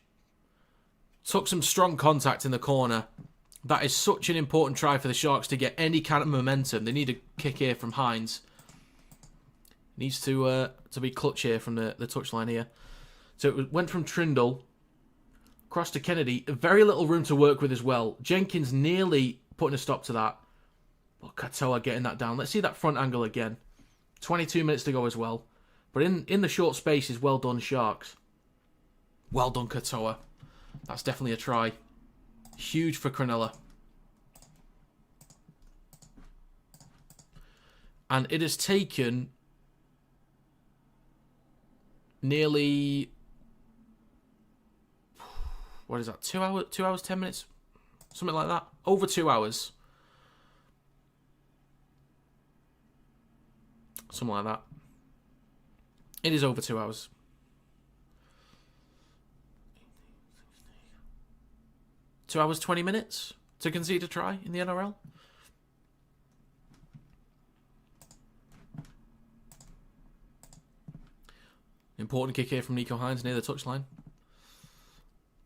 Took some strong contact in the corner. That is such an important try for the Sharks to get any kind of momentum. They need a kick here from Hines. Needs to be clutch here from the touchline here. So it went from Trindle across to Kennedy. Very little room to work with as well. Jenkins nearly putting a stop to that. But Katoa getting that down. Let's see that front angle again. 22 minutes to go as well. But in the short spaces, well done, Sharks. Well done, Katoa. That's definitely a try. Huge for Cronulla. And it has taken nearly... What is that? 2 hours, 10 minutes? Something like that. Over 2 hours. Something like that. It is over 2 hours. Two hours, 20 minutes to concede a try in the NRL. Important kick here from Nico Hines near the touchline.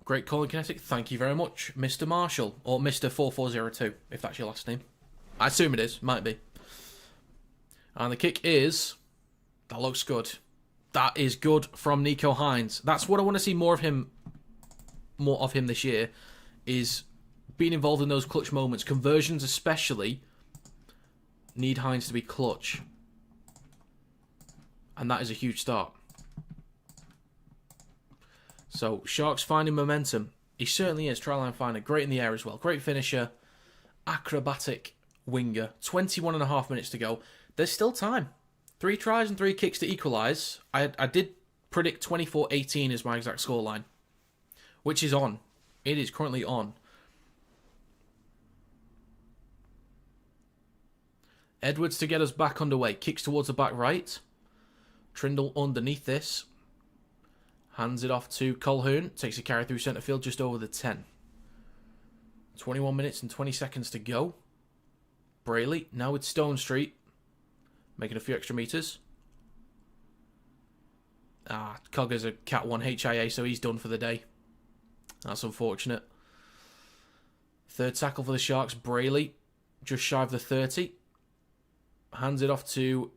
Great call in Kinetic. Thank you very much, Mr. Marshall. Or Mr. 4402, if that's your last name. I assume it is. Might be. And the kick is... That looks good. That is good from Nico Hines. That's what I want to see more of him this year. Is being involved in those clutch moments. Conversions especially need Hines to be clutch. And that is a huge start. So, Sharks finding momentum. He certainly is. Try line finder. Great in the air as well. Great finisher. Acrobatic winger. 21.5 minutes to go. There's still time. 3 tries and 3 kicks to equalise. I did predict 24-18 as my exact scoreline. Which is on. It is currently on. Edwards to get us back underway. Kicks towards the back right. Trindle underneath this. Hands it off to Colquhoun. Takes a carry through centre field just over the 10. 21 minutes and 20 seconds to go. Brayley now with Stone Street. Making a few extra metres. Cogger's a Cat 1 HIA, so he's done for the day. That's unfortunate. Third tackle for the Sharks. Brayley, just shy of the 30. Hands it off to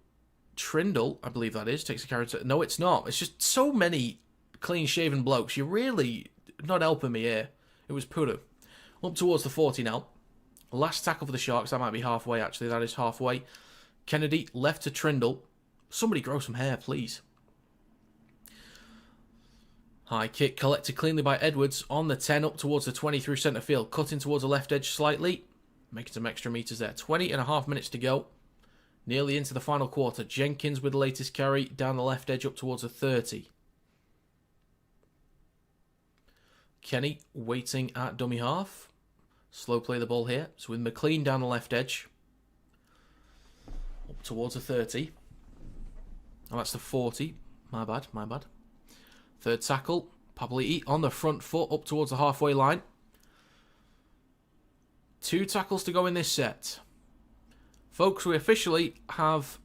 Trindle, I believe that is. Takes a carry. No, it's not. It's just so many clean-shaven blokes. You're really not helping me here. It was Puru. Up towards the 40 now. Last tackle for the Sharks. That might be halfway, actually. That is halfway. Kennedy left to Trindle. Somebody grow some hair, please. High kick collected cleanly by Edwards on the 10 up towards the 20 through centre field. Cutting towards the left edge slightly. Making some extra metres there. 20.5 minutes to go. Nearly into the final quarter. Jenkins with the latest carry down the left edge up towards the 30. Kenny waiting at dummy half. Slow play the ball here. So with McLean down the left edge. Up towards the 30. Oh, that's the 40. My bad. Third tackle. Pabliti on the front foot up towards the halfway line. 2 tackles to go in this set. Folks, we officially have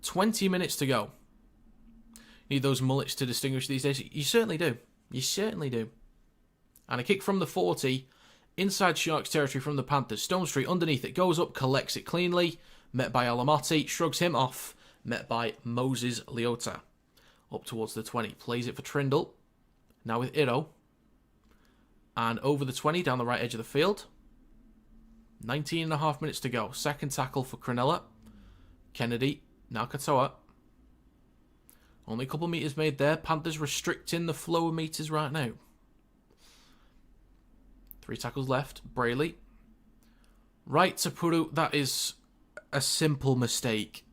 20 minutes to go. Need those mullets to distinguish these days? You certainly do. You certainly do. And a kick from the 40. Inside Sharks territory from the Panthers. Stone Street underneath it. Goes up, collects it cleanly. Met by Alamotti. Shrugs him off. Met by Moses Leota. Up towards the 20. Plays it for Trindle. Now with Iro. And over the 20 down the right edge of the field. 19.5 minutes to go. Second tackle for Cronulla. Kennedy. Now Katoa. Only a couple metres made there. Panthers restricting the flow of metres right now. 3 tackles left. Brayley. Right to Puru. That is a simple mistake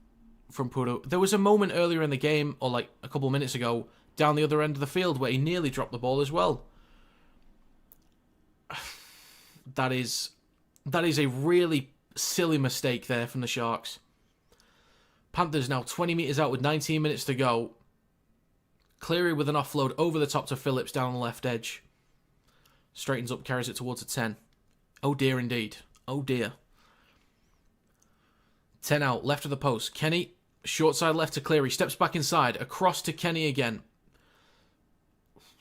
from Puru. There was a moment earlier in the game, or like a couple minutes ago, down the other end of the field where he nearly dropped the ball as well. That is a really silly mistake there from the Sharks. Panthers now 20 metres out with 19 minutes to go. Cleary with an offload over the top to Phillips down the left edge. Straightens up, carries it towards a 10. Oh dear indeed. Oh dear. 10 out, left of the post. Kenny, short side left to Cleary. Steps back inside, across to Kenny again.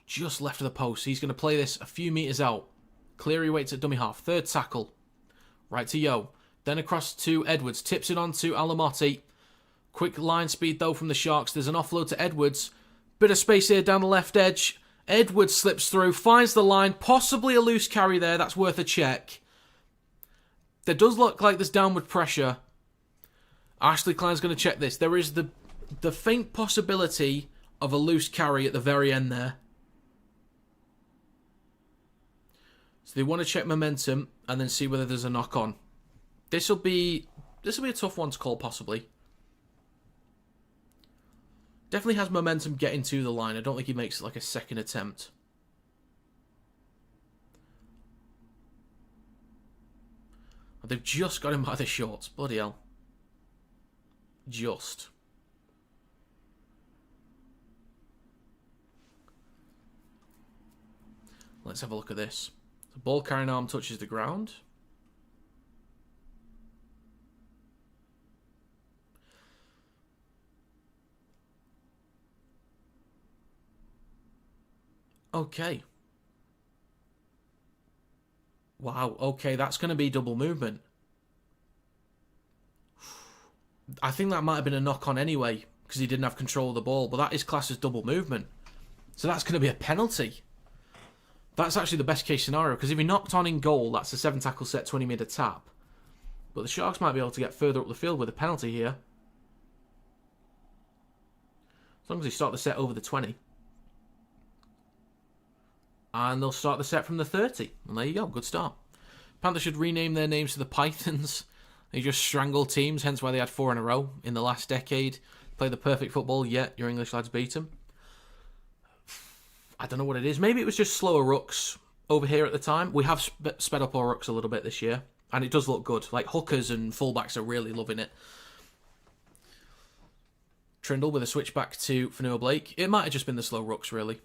Just left of the post. He's going to play this a few metres out. Cleary waits at dummy half. Third tackle. Right to Yo. Then across to Edwards. Tips it on to Alamotti. Quick line speed though from the Sharks. There's an offload to Edwards. Bit of space here down the left edge. Edwards slips through. Finds the line. Possibly a loose carry there. That's worth a check. There does look like there's downward pressure. Ashley Klein's going to check this. There is the faint possibility of a loose carry at the very end there. So they want to check momentum and then see whether there's a knock-on. This will be a tough one to call, possibly. Definitely has momentum getting to the line. I don't think he makes like a second attempt. They've just got him by the shorts. Bloody hell. Just. Let's have a look at this. The ball carrying arm touches the ground. Okay. Wow, okay, that's going to be double movement. I think that might have been a knock-on anyway, because he didn't have control of the ball, but that is classed as double movement. So that's going to be a penalty. That's actually the best case scenario, because if he knocked on in goal, that's a 7-tackle set 20-metre tap. But the Sharks might be able to get further up the field with a penalty here. As long as they start the set over the 20. And they'll start the set from the 30. And there you go, good start. Panthers should rename their names to the Pythons. They just strangle teams, hence why they had 4 in a row in the last decade. Play the perfect football, yet your English lads beat them. I don't know what it is. Maybe it was just slower rucks over here at the time. We have sped up our rucks a little bit this year. And it does look good. Like, hookers and fullbacks are really loving it. Trindle with a switch back to Fanua Blake. It might have just been the slow rucks, really.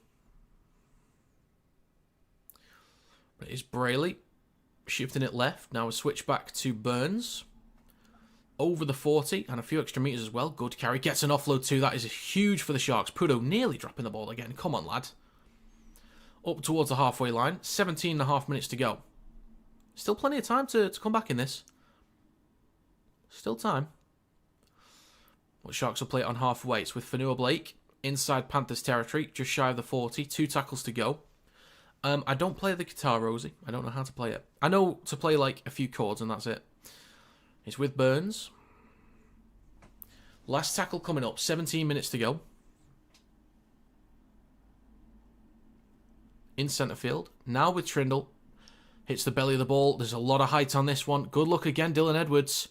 It is Brayley. Shifting it left. Now a switch back to Burns. Over the 40 and a few extra metres as well. Good carry. Gets an offload too. That is huge for the Sharks. Pudo nearly dropping the ball again. Come on, lad. Up towards the halfway line. 17.5 minutes to go. Still plenty of time to come back in this. Still time. But Sharks will play it on halfway. It's with Fanua Blake. Inside Panthers territory. Just shy of the 40. 2 tackles to go. I don't play the guitar, Rosie. I don't know how to play it. I know to play like a few chords and that's it. It's with Burns. Last tackle coming up. 17 minutes to go. In centre field. Now with Trindle. Hits the belly of the ball. There's a lot of height on this one. Good luck again, Dylan Edwards.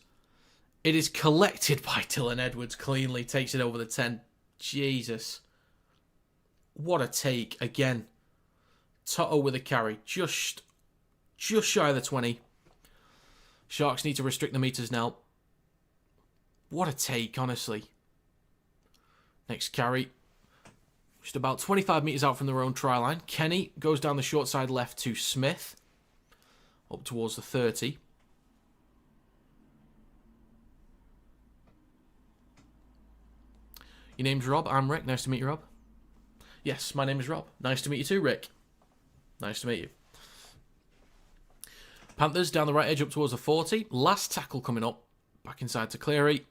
It is collected by Dylan Edwards cleanly. Takes it over the 10. Jesus. What a take again. Toto with a carry. Just shy of the 20. Sharks need to restrict the meters now. What a take, honestly. Next carry. Just about 25 metres out from their own try line. Kenny goes down the short side left to Smith. Up towards the 30. Your name's Rob. I'm Rick. Nice to meet you, Rob. Yes, my name is Rob. Nice to meet you too, Rick. Nice to meet you. Panthers down the right edge up towards the 40. Last tackle coming up. Back inside to Cleary.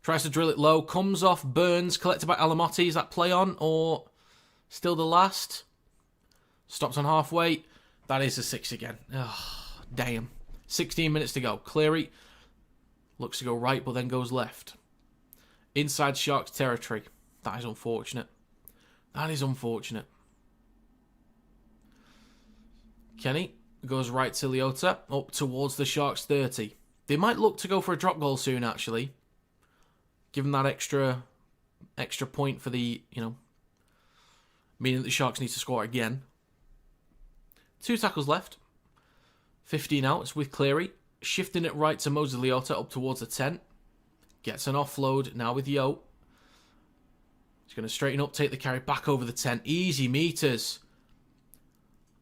Tries to drill it low. Comes off Burns. Collected by Alamotti. Is that play on or still the last? Stops on halfway. That is a 6 again. Oh, damn. 16 minutes to go. Cleary looks to go right but then goes left. Inside Sharks territory. That is unfortunate. That is unfortunate. Kenny goes right to Leota, up towards the Sharks 30. They might look to go for a drop goal soon, actually. Give them that extra point for the, meaning that the Sharks need to score again. 2 tackles left. 15 out. It's with Cleary. Shifting it right to Moses Leota, up towards the 10. Gets an offload now with Yo. He's going to straighten up, take the carry back over the 10. Easy meters.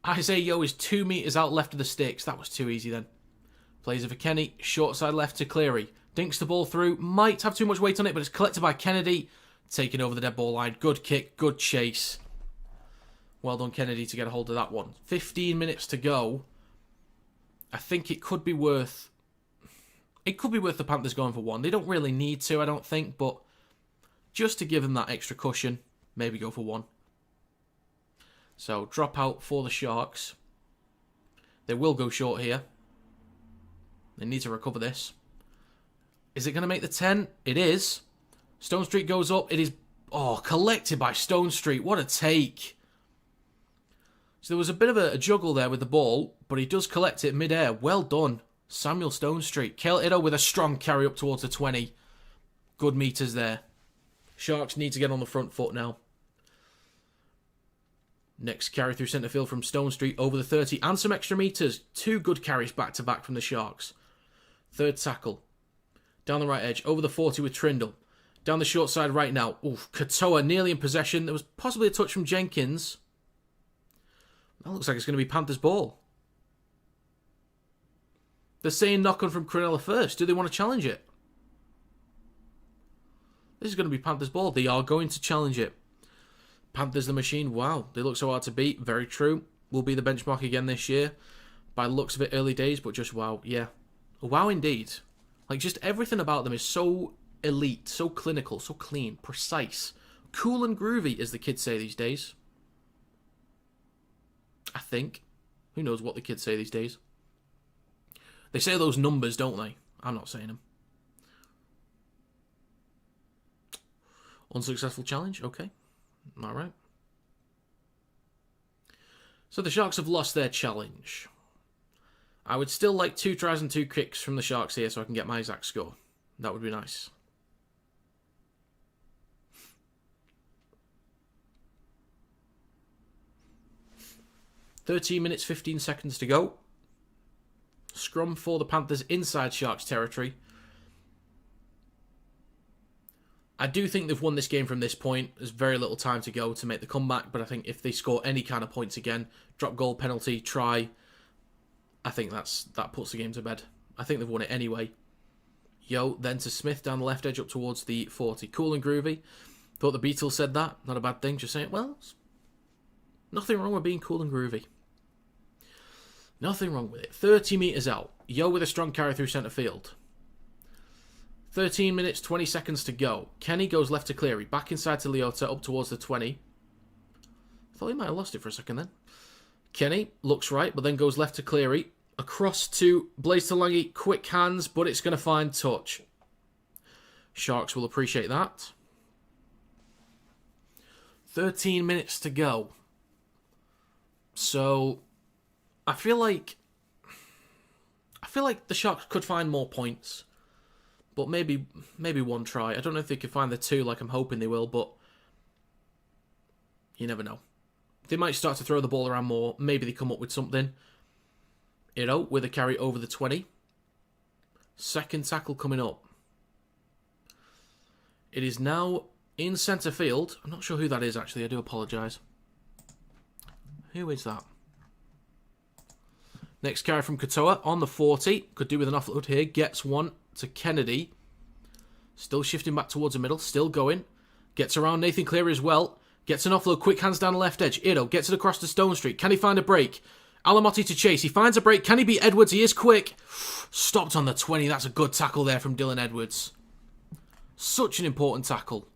Isaiah Yo is 2 meters out left of the sticks. That was too easy then. Plays it for Kenny. Short side left to Cleary. Dinks the ball through. Might have too much weight on it, but it's collected by Kennedy. Taking over the dead ball line. Good kick. Good chase. Well done, Kennedy, to get a hold of that one. 15 minutes to go. I think it could be worth... It could be worth the Panthers going for 1. They don't really need to, I don't think, but just to give them that extra cushion, maybe go for 1. So, drop out for the Sharks. They will go short here. They need to recover this. Is it going to make the 10? It is. Stone Street goes up. It is, collected by Stone Street. What a take. So there was a bit of a juggle there with the ball, but he does collect it mid-air. Well done, Samuel Stone Street. Kale Iddo with a strong carry up towards the 20. Good meters there. Sharks need to get on the front foot now. Next carry through centre field from Stone Street over the 30 and some extra meters. 2 good carries back-to-back from the Sharks. Third tackle. Down the right edge, over the 40 with Trindle. Down the short side right now. Oof, Katoa nearly in possession. There was possibly a touch from Jenkins. That looks like it's going to be Panthers' ball. They're saying knock on from Cronulla first. Do they want to challenge it? This is going to be Panthers' ball. They are going to challenge it. Panthers the machine. Wow, they look so hard to beat. Very true. Will be the benchmark again this year. By the looks of it, early days, but just wow. Yeah. Wow indeed. Like, just everything about them is so elite, so clinical, so clean, precise. Cool and groovy, as the kids say these days. I think. Who knows what the kids say these days? They say those numbers, don't they? I'm not saying them. Unsuccessful challenge? Okay. Alright. So the Sharks have lost their challenge. I would still like 2 tries and 2 kicks from the Sharks here so I can get my exact score. That would be nice. $13 minutes, 15 seconds to go. Scrum for the Panthers inside Sharks territory. I do think they've won this game from this point. There's very little time to go to make the comeback, but I think if they score any kind of points again, drop goal, penalty, try, I think that puts the game to bed. I think they've won it anyway. Yo, then to Smith down the left edge up towards the 40. Cool and groovy. Thought the Beatles said that. Not a bad thing. Just saying, well, nothing wrong with being cool and groovy. Nothing wrong with it. 30 metres out. Yo with a strong carry through centre field. 13 minutes, 20 seconds to go. Kenny goes left to Cleary. Back inside to Leota, up towards the 20. I thought he might have lost it for a second then. Kenny looks right, but then goes left to Cleary. Across to Blaze Talangi. Quick hands, but it's going to find touch. Sharks will appreciate that. 13 minutes to go. So, I feel like the Sharks could find more points. But maybe one try. I don't know if they could find the two like I'm hoping they will, but you never know. They might start to throw the ball around more. Maybe they come up with something. With a carry over the 20. Second tackle coming up. It is now in centre field. I'm not sure who that is, actually. I do apologise. Who is that? Next carry from Katoa on the 40. Could do with an offload here. Gets one to Kennedy. Still shifting back towards the middle. Still going. Gets around Nathan Cleary as well. Gets an offload. Quick hands down the left edge. Ido gets it across to Stone Street. Can he find a break? Alamotti to chase. He finds a break. Can he beat Edwards? He is quick. Stopped on the 20. That's a good tackle there from Dylan Edwards. Such an important tackle.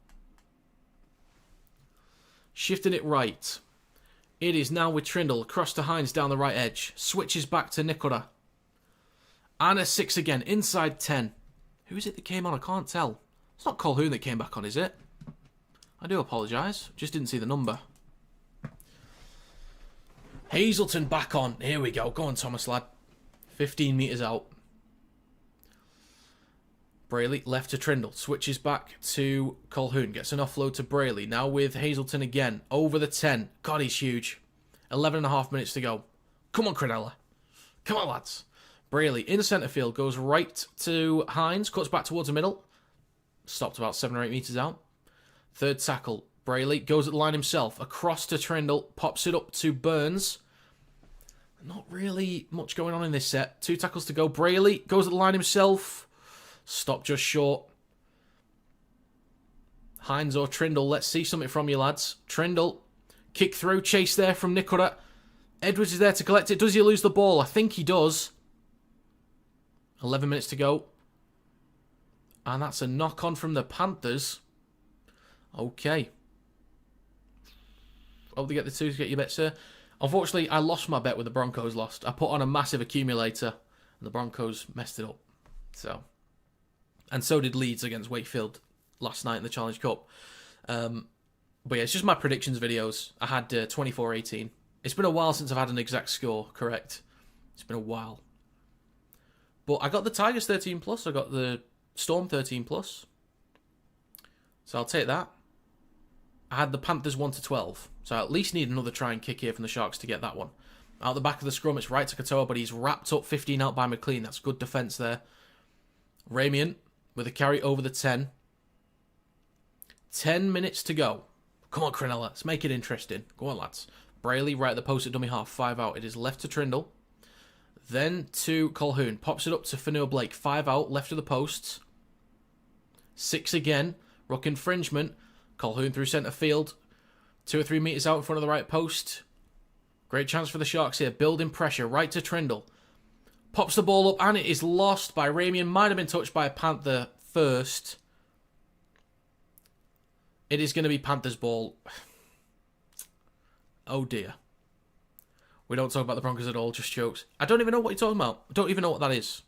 Shifting it right. It is now with Trindle. Across to Hines down the right edge. Switches back to Nikora. And a 6 again. Inside 10. Who is it that came on? I can't tell. It's not Colhoun that came back on, is it? I do apologise. Just didn't see the number. Hazelton back on. Here we go. Go on, Thomas, lad. 15 metres out. Brayley left to Trindle. Switches back to Colhoun. Gets an offload to Brayley. Now with Hazelton again. Over the 10. God, he's huge. 11.5 minutes to go. Come on, Cronulla. Come on, lads. Brayley in centre field. Goes right to Hines. Cuts back towards the middle. Stopped about 7 or 8 metres out. Third tackle. Brayley goes at the line himself. Across to Trindle. Pops it up to Burns. Not really much going on in this set. 2 tackles to go. Brayley goes at the line himself. Stopped just short. Hines or Trindle. Let's see something from you, lads. Trindle. Kick through. Chase there from Nikora. Edwards is there to collect it. Does he lose the ball? I think he does. 11 minutes to go. And that's a knock-on from the Panthers. Okay. Hope they get the 2 to get your bet, sir. Unfortunately, I lost my bet with the Broncos lost. I put on a massive accumulator, and the Broncos messed it up. And so did Leeds against Wakefield last night in the Challenge Cup. But yeah, it's just my predictions videos. I had 24-18. It's been a while since I've had an exact score correct. It's been a while. But I got the Tigers 13+. I got the Storm 13+. So I'll take that. I had the Panthers 1-12. So I at least need another try and kick here from the Sharks to get that one. Out the back of the scrum, it's right to Katoa, but he's wrapped up 15 out by McLean. That's good defence there. Ramian with a carry over the 10. 10 minutes to go. Come on, Cronulla. Let's make it interesting. Go on, lads. Brayley right at the post at dummy half. 5 out. It is left to Trindle. Then to Colhoun. Pops it up to Fanua Blake. 5 out. Left of the posts. 6 again. Ruck infringement. Colhoun through centre field. 2 or 3 metres out in front of the right post. Great chance for the Sharks here. Building pressure. Right to Trindle. Pops the ball up and it is lost by Ramian. Might have been touched by a Panther first. It is going to be Panthers ball. Oh dear. We don't talk about the Broncos at all, just jokes. I don't even know what you're talking about. I don't even know what that is.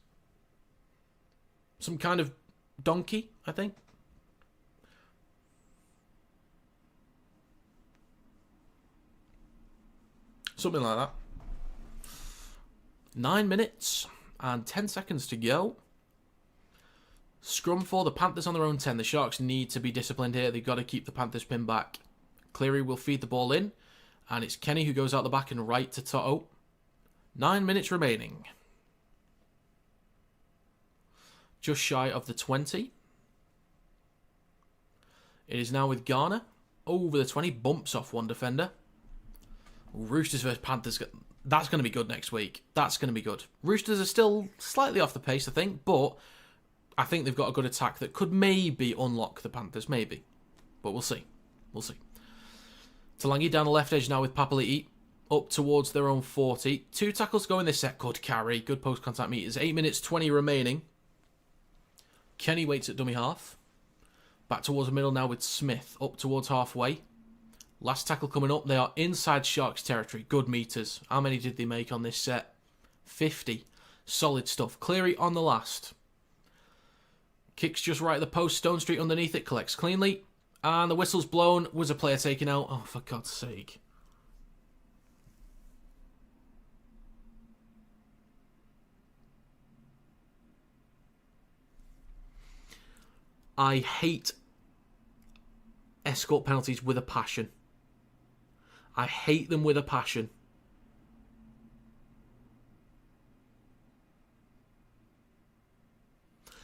Some kind of donkey, I think. Something like that. 9 minutes and 10 seconds to go. Scrum for the Panthers on their own 10. The Sharks need to be disciplined here. They've got to keep the Panthers pinned back. Cleary will feed the ball in. And it's Kenny who goes out the back and right to Toto. 9 minutes remaining. Just shy of the 20. It is now with Garner. Over the 20. Bumps off one defender. Roosters versus Panthers. That's going to be good next week. That's going to be good. Roosters are still slightly off the pace, I think. But I think they've got a good attack that could maybe unlock the Panthers. Maybe. But we'll see. We'll see. Talangi down the left edge now with Papali'i. Up towards their own 40. 2 tackles go in this set. Good carry. Good post-contact meters. 8 minutes 20 remaining. Kenny waits at dummy half. Back towards the middle now with Smith. Up towards halfway. Last tackle coming up. They are inside Sharks territory. Good meters. How many did they make on this set? 50. Solid stuff. Cleary on the last. Kicks just right at the post. Stone Street underneath it. Collects cleanly. And the whistle's blown. Was a player taken out? Oh, for God's sake. I hate escort penalties with a passion. I hate them with a passion.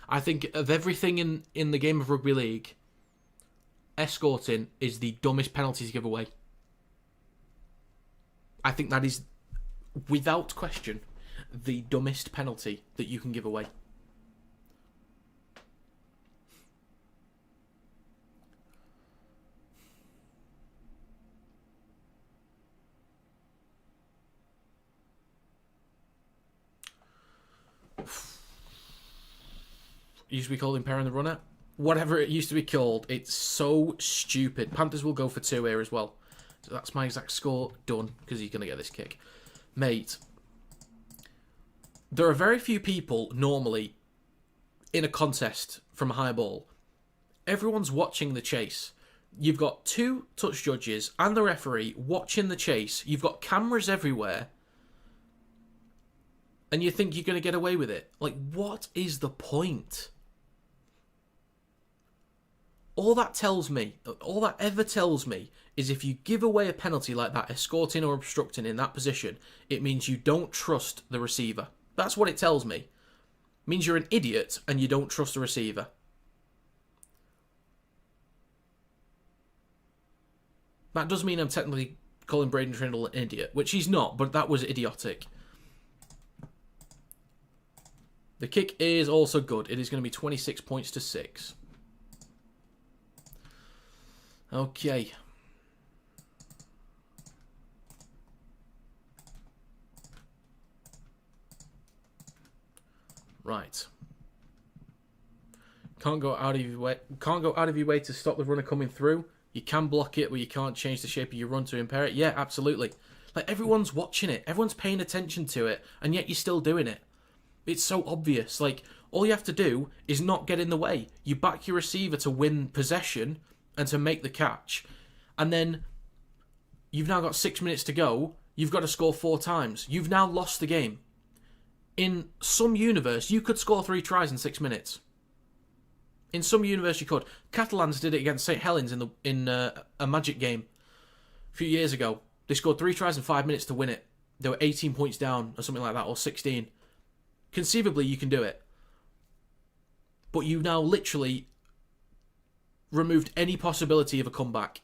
I think of everything in the game of rugby league, escorting is the dumbest penalty to give away. I think that is, without question, the dumbest penalty that you can give away. It used to be called impairing the runner. Whatever it used to be called, it's so stupid. Panthers will go for 2 here as well. So that's my exact score. Done, because he's going to get this kick. Mate, there are very few people normally in a contest from a high ball. Everyone's watching the chase. You've got 2 touch judges and the referee watching the chase. You've got cameras everywhere. And you think you're going to get away with it. Like, what is the point? All that ever tells me, is if you give away a penalty like that, escorting or obstructing in that position, it means you don't trust the receiver. That's what it tells me. It means you're an idiot and you don't trust the receiver. That does mean I'm technically calling Braden Trindle an idiot, which he's not, but that was idiotic. The kick is also good. It is going to be 26 points to 6. Okay. Right. Can't go out of your way to stop the runner coming through. You can block it, but you can't change the shape of your run to impair it. Yeah, absolutely. Like, everyone's watching it. Everyone's paying attention to it, and yet you're still doing it. It's so obvious. Like, all you have to do is not get in the way. You back your receiver to win possession and to make the catch. And then you've now got 6 minutes to go. You've got to score 4 times. You've now lost the game. In some universe, you could score 3 tries in 6 minutes. In some universe, you could. Catalans did it against St. Helens in a Magic game a few years ago. They scored 3 tries in 5 minutes to win it. They were 18 points down or something like that, or 16. Conceivably, you can do it. But you now literally removed any possibility of a comeback.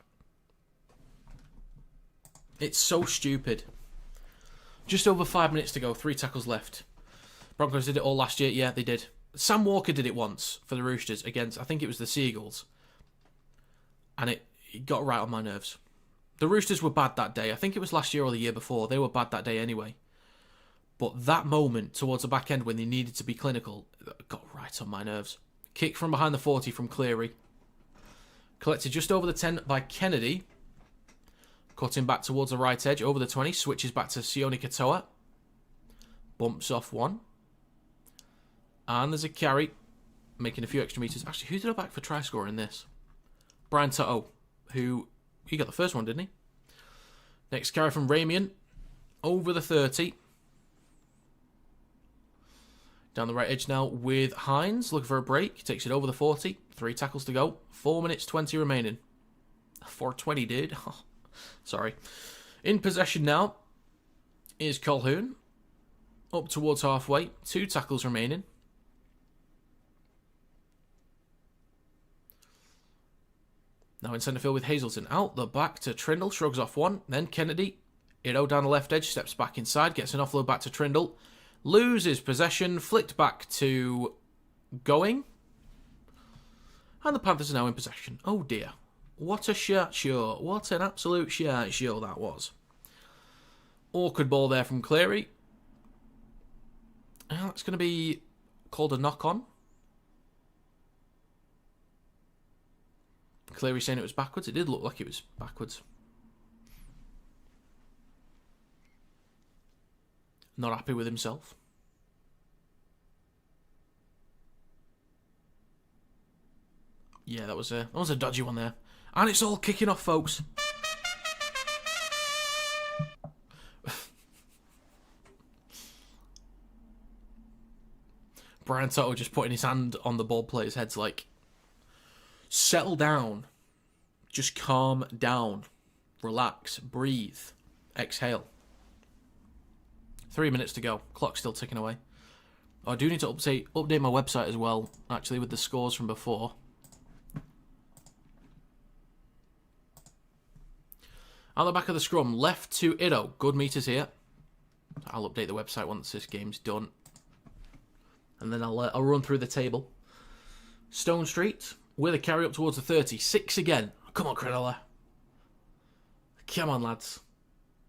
It's so stupid. Just over 5 minutes to go, 3 tackles left. Broncos did it all last year. Yeah, they did. Sam Walker did it once for the Roosters against, I think it was the Seagulls. And it got right on my nerves. The Roosters were bad that day. I think it was last year or the year before. They were bad that day anyway. But that moment towards the back end when they needed to be clinical got right on my nerves. Kick from behind the 40 from Cleary. Collected just over the 10 by Kennedy. Cutting back towards the right edge over the 20. Switches back to Sione Katoa. Bumps off one. And there's a carry. Making a few extra meters. Actually, who did I back for try scorer in this? Brian Toto. Who, he got the first one, didn't he? Next carry from Ramian. Over the 30. Down the right edge now with Hines. Looking for a break. Takes it over the 40. 3 tackles to go. 4 minutes 20 remaining. 4:20, dude. Oh, sorry. In possession now is Colquhoun. Up towards halfway. 2 tackles remaining. Now in centre field with Hazelton. Out the back to Trindle. Shrugs off one. Then Kennedy. Ito down the left edge. Steps back inside. Gets an offload back to Trindle. Loses possession. Flicked back to Going. And the Panthers are now in possession. Oh dear. What a shirt show. What an absolute shirt show that was. Awkward ball there from Cleary. That's going to be called a knock-on. Cleary saying it was backwards. It did look like it was backwards. Not happy with himself. Yeah, that was a dodgy one there. And it's all kicking off, folks. Brian Toto just putting his hand on the ball player's heads like, settle down. Just calm down. Relax. Breathe. Exhale. 3 minutes to go. Clock's still ticking away. Oh, I do need to update my website as well, actually, with the scores from before. At the back of the scrum, left to Ido. Good meters here. I'll update the website once this game's done. And then I'll run through the table. Stone Street with a carry up towards the 30. 6 again. Come on, Cronulla. Come on, lads.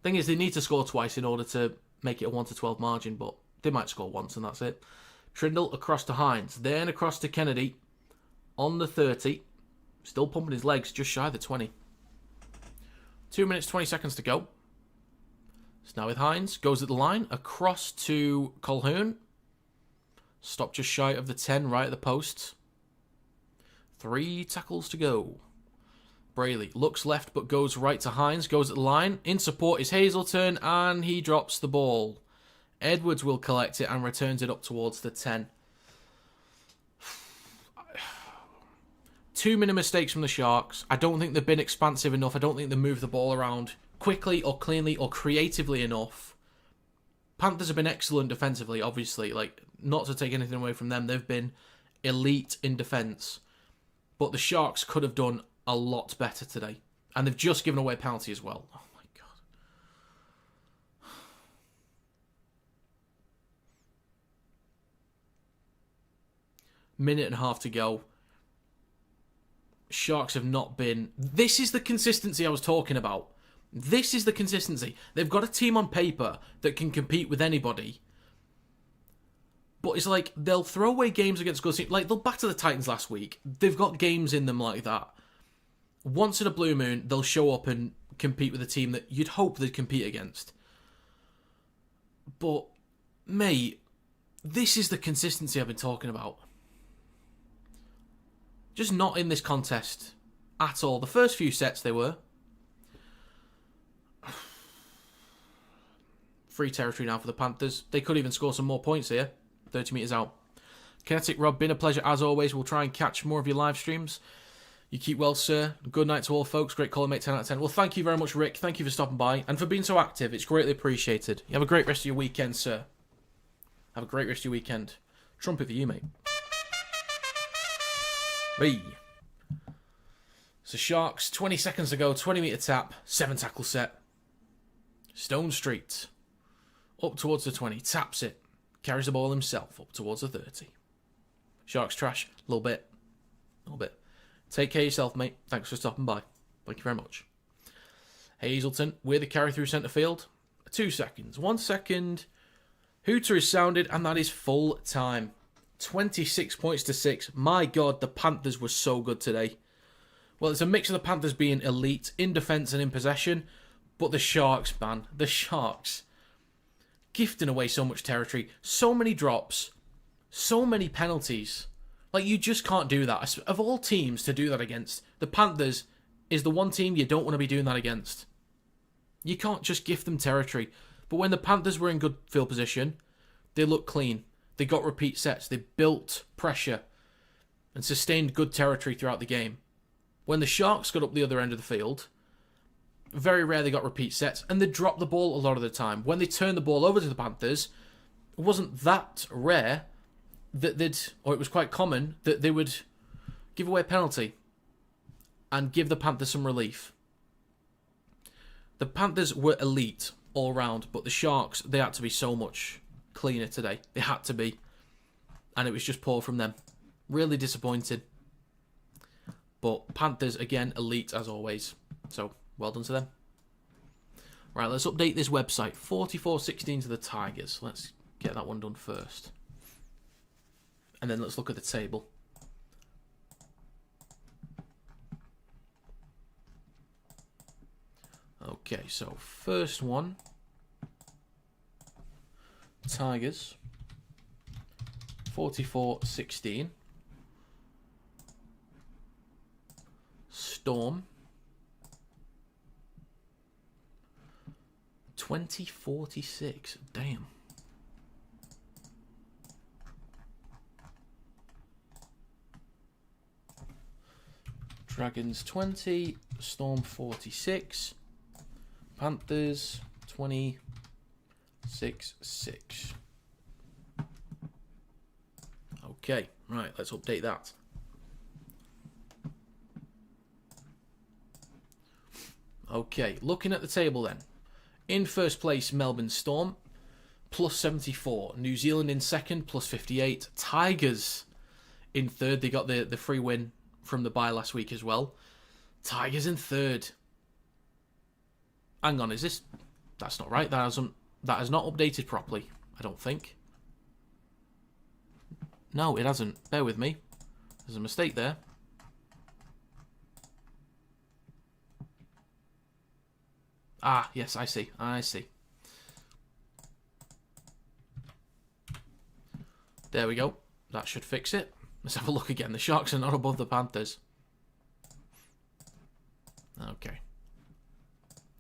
Thing is, they need to score twice in order to make it a 1-12 margin, but they might score once and that's it. Trindle across to Hines. Then across to Kennedy. On the 30. Still pumping his legs, just shy of the 20. 2 minutes, 20 seconds to go. So now with Hines. Goes at the line. Across to Colquhoun. Stop just shy of the 10, right at the post. 3 tackles to go. Brayley looks left but goes right to Hines. Goes at the line. In support is Hazelton and he drops the ball. Edwards will collect it and returns it up towards the 10. 2 minute mistakes from the Sharks. I don't think they've been expansive enough. I don't think they've moved the ball around quickly or cleanly or creatively enough. Panthers have been excellent defensively, obviously. Like, not to take anything away from them. They've been elite in defence. But the Sharks could have done a lot better today. And they've just given away a penalty as well. Oh my God. Minute and a half to go. Sharks have not been... This is the consistency I was talking about. This is the consistency. They've got a team on paper that can compete with anybody. But it's like, they'll throw away games against good teams. Like, they'll batter the Titans last week. They've got games in them like that. Once in a blue moon, they'll show up and compete with a team that you'd hope they'd compete against. But, mate, this is the consistency I've been talking about. Just not in this contest at all. The first few sets they were. Free territory now for the Panthers. They could even score some more points here. 30 metres out. Kinetic, Rob, been a pleasure as always. We'll try and catch more of your live streams. You keep well, sir. Good night to all, folks. Great call, mate. 10 out of 10. Well, thank you very much, Rick. Thank you for stopping by and for being so active. It's greatly appreciated. You have a great rest of your weekend, sir. Have a great rest of your weekend. Trumpet for you, mate. Hey. So Sharks, 20 seconds to go. 20 metre tap. 7 tackle set. Stone Street. Up towards the 20. Taps it. Carries the ball himself up towards the 30. Sharks trash. A little bit. Take care of yourself, mate. Thanks for stopping by. Thank you very much. Hazelton with a carry through centre field. 2 seconds. 1 second. Hooter is sounded, and that is full time. 26 points to 6. My God, the Panthers were so good today. Well, it's a mix of the Panthers being elite in defence and in possession, but the Sharks, man. The Sharks. Gifting away so much territory. So many drops. So many penalties. Like, you just can't do that. Of all teams to do that against, the Panthers is the one team you don't want to be doing that against. You can't just gift them territory. But when the Panthers were in good field position, they looked clean. They got repeat sets. They built pressure and sustained good territory throughout the game. When the Sharks got up the other end of the field, very rare they got repeat sets, and they dropped the ball a lot of the time. When they turned the ball over to the Panthers, it wasn't that rare that it was quite common that they would give away a penalty and give the Panthers some relief. The Panthers were elite all round, but the Sharks, they had to be so much cleaner today. They had to be. And it was just poor from them. Really disappointed. But Panthers, again, elite as always. So, well done to them. Right, let's update this website. 44-16 to the Tigers. Let's get that one done first. And then let's look at the table. Okay, so first one. Tigers 44-16. Storm 20-46. Damn. Dragons 20, Storm 46, Panthers 26-6. Okay, right, let's update that. Okay, looking at the table then. In first place, Melbourne Storm, plus 74. New Zealand in second, plus 58. Tigers in third. They got the free win from the bye last week as well. Tigers in third. Hang on, is this... That's not right. That has not updated properly, I don't think. No, it hasn't. Bear with me. There's a mistake there. Ah, yes, I see. I see. There we go. That should fix it. Let's have a look again. The Sharks are not above the Panthers. Okay.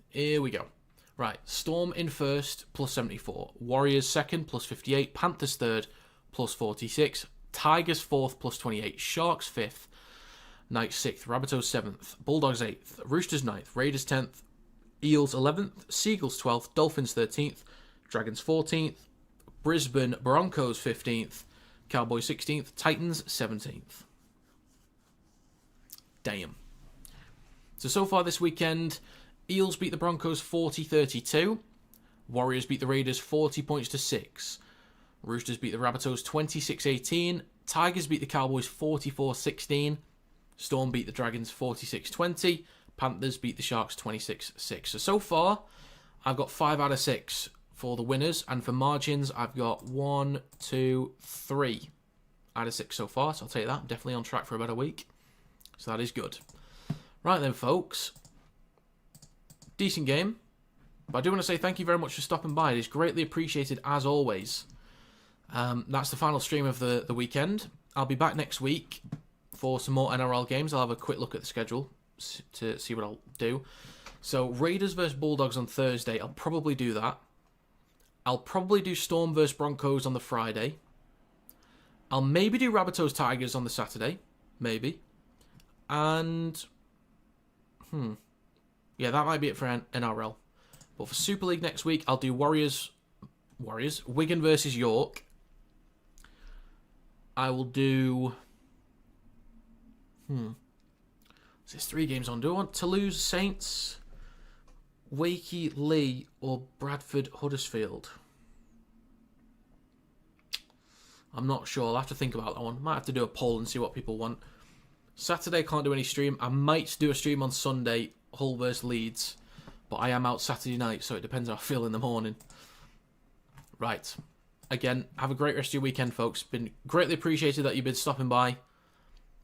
Here we go. Right. Storm in first, plus 74. Warriors second, plus 58. Panthers third, plus 46. Tigers fourth, plus 28. Sharks fifth. Knights sixth. Rabbitohs seventh. Bulldogs eighth. Roosters ninth. Raiders 10th. Eels 11th. Seagulls 12th. Dolphins 13th. Dragons 14th. Brisbane Broncos 15th. Cowboys 16th. Titans 17th. Damn. So far this weekend, Eels beat the Broncos 40-32. Warriors beat the Raiders 40 points to 6. Roosters beat the Rabbitohs 26-18. Tigers beat the Cowboys 44-16. Storm beat the Dragons 46-20. Panthers beat the Sharks 26-6. So far, I've got 5 out of 6 for the winners. And for margins, I've got 1, 2, 3 out of 6 so far. So I'll take that. I'm definitely on track for a better week. So that is good. Right then, folks. Decent game. But I do want to say thank you very much for stopping by. It is greatly appreciated as always. That's the final stream of the weekend. I'll be back next week for some more NRL games. I'll have a quick look at the schedule to see what I'll do. So Raiders versus Bulldogs on Thursday. I'll probably do that. I'll probably do Storm versus Broncos on the Friday. I'll maybe do Rabbitohs Tigers on the Saturday. Maybe. And... yeah, that might be it for NRL. But for Super League next week, I'll do Warriors, Wigan versus York. I will do... There's 3 games on. Do I want Toulouse Saints, Wakey Lee, or Bradford Huddersfield? I'm not sure. I'll have to think about that one. Might have to do a poll and see what people want. Saturday, can't do any stream. I might do a stream on Sunday, Hull versus Leeds. But I am out Saturday night, so it depends how I feel in the morning. Right. Again, have a great rest of your weekend, folks. Been greatly appreciated that you've been stopping by.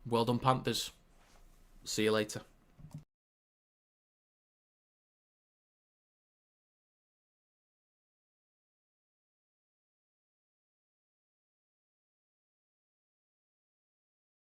Well done, Panthers. See you later.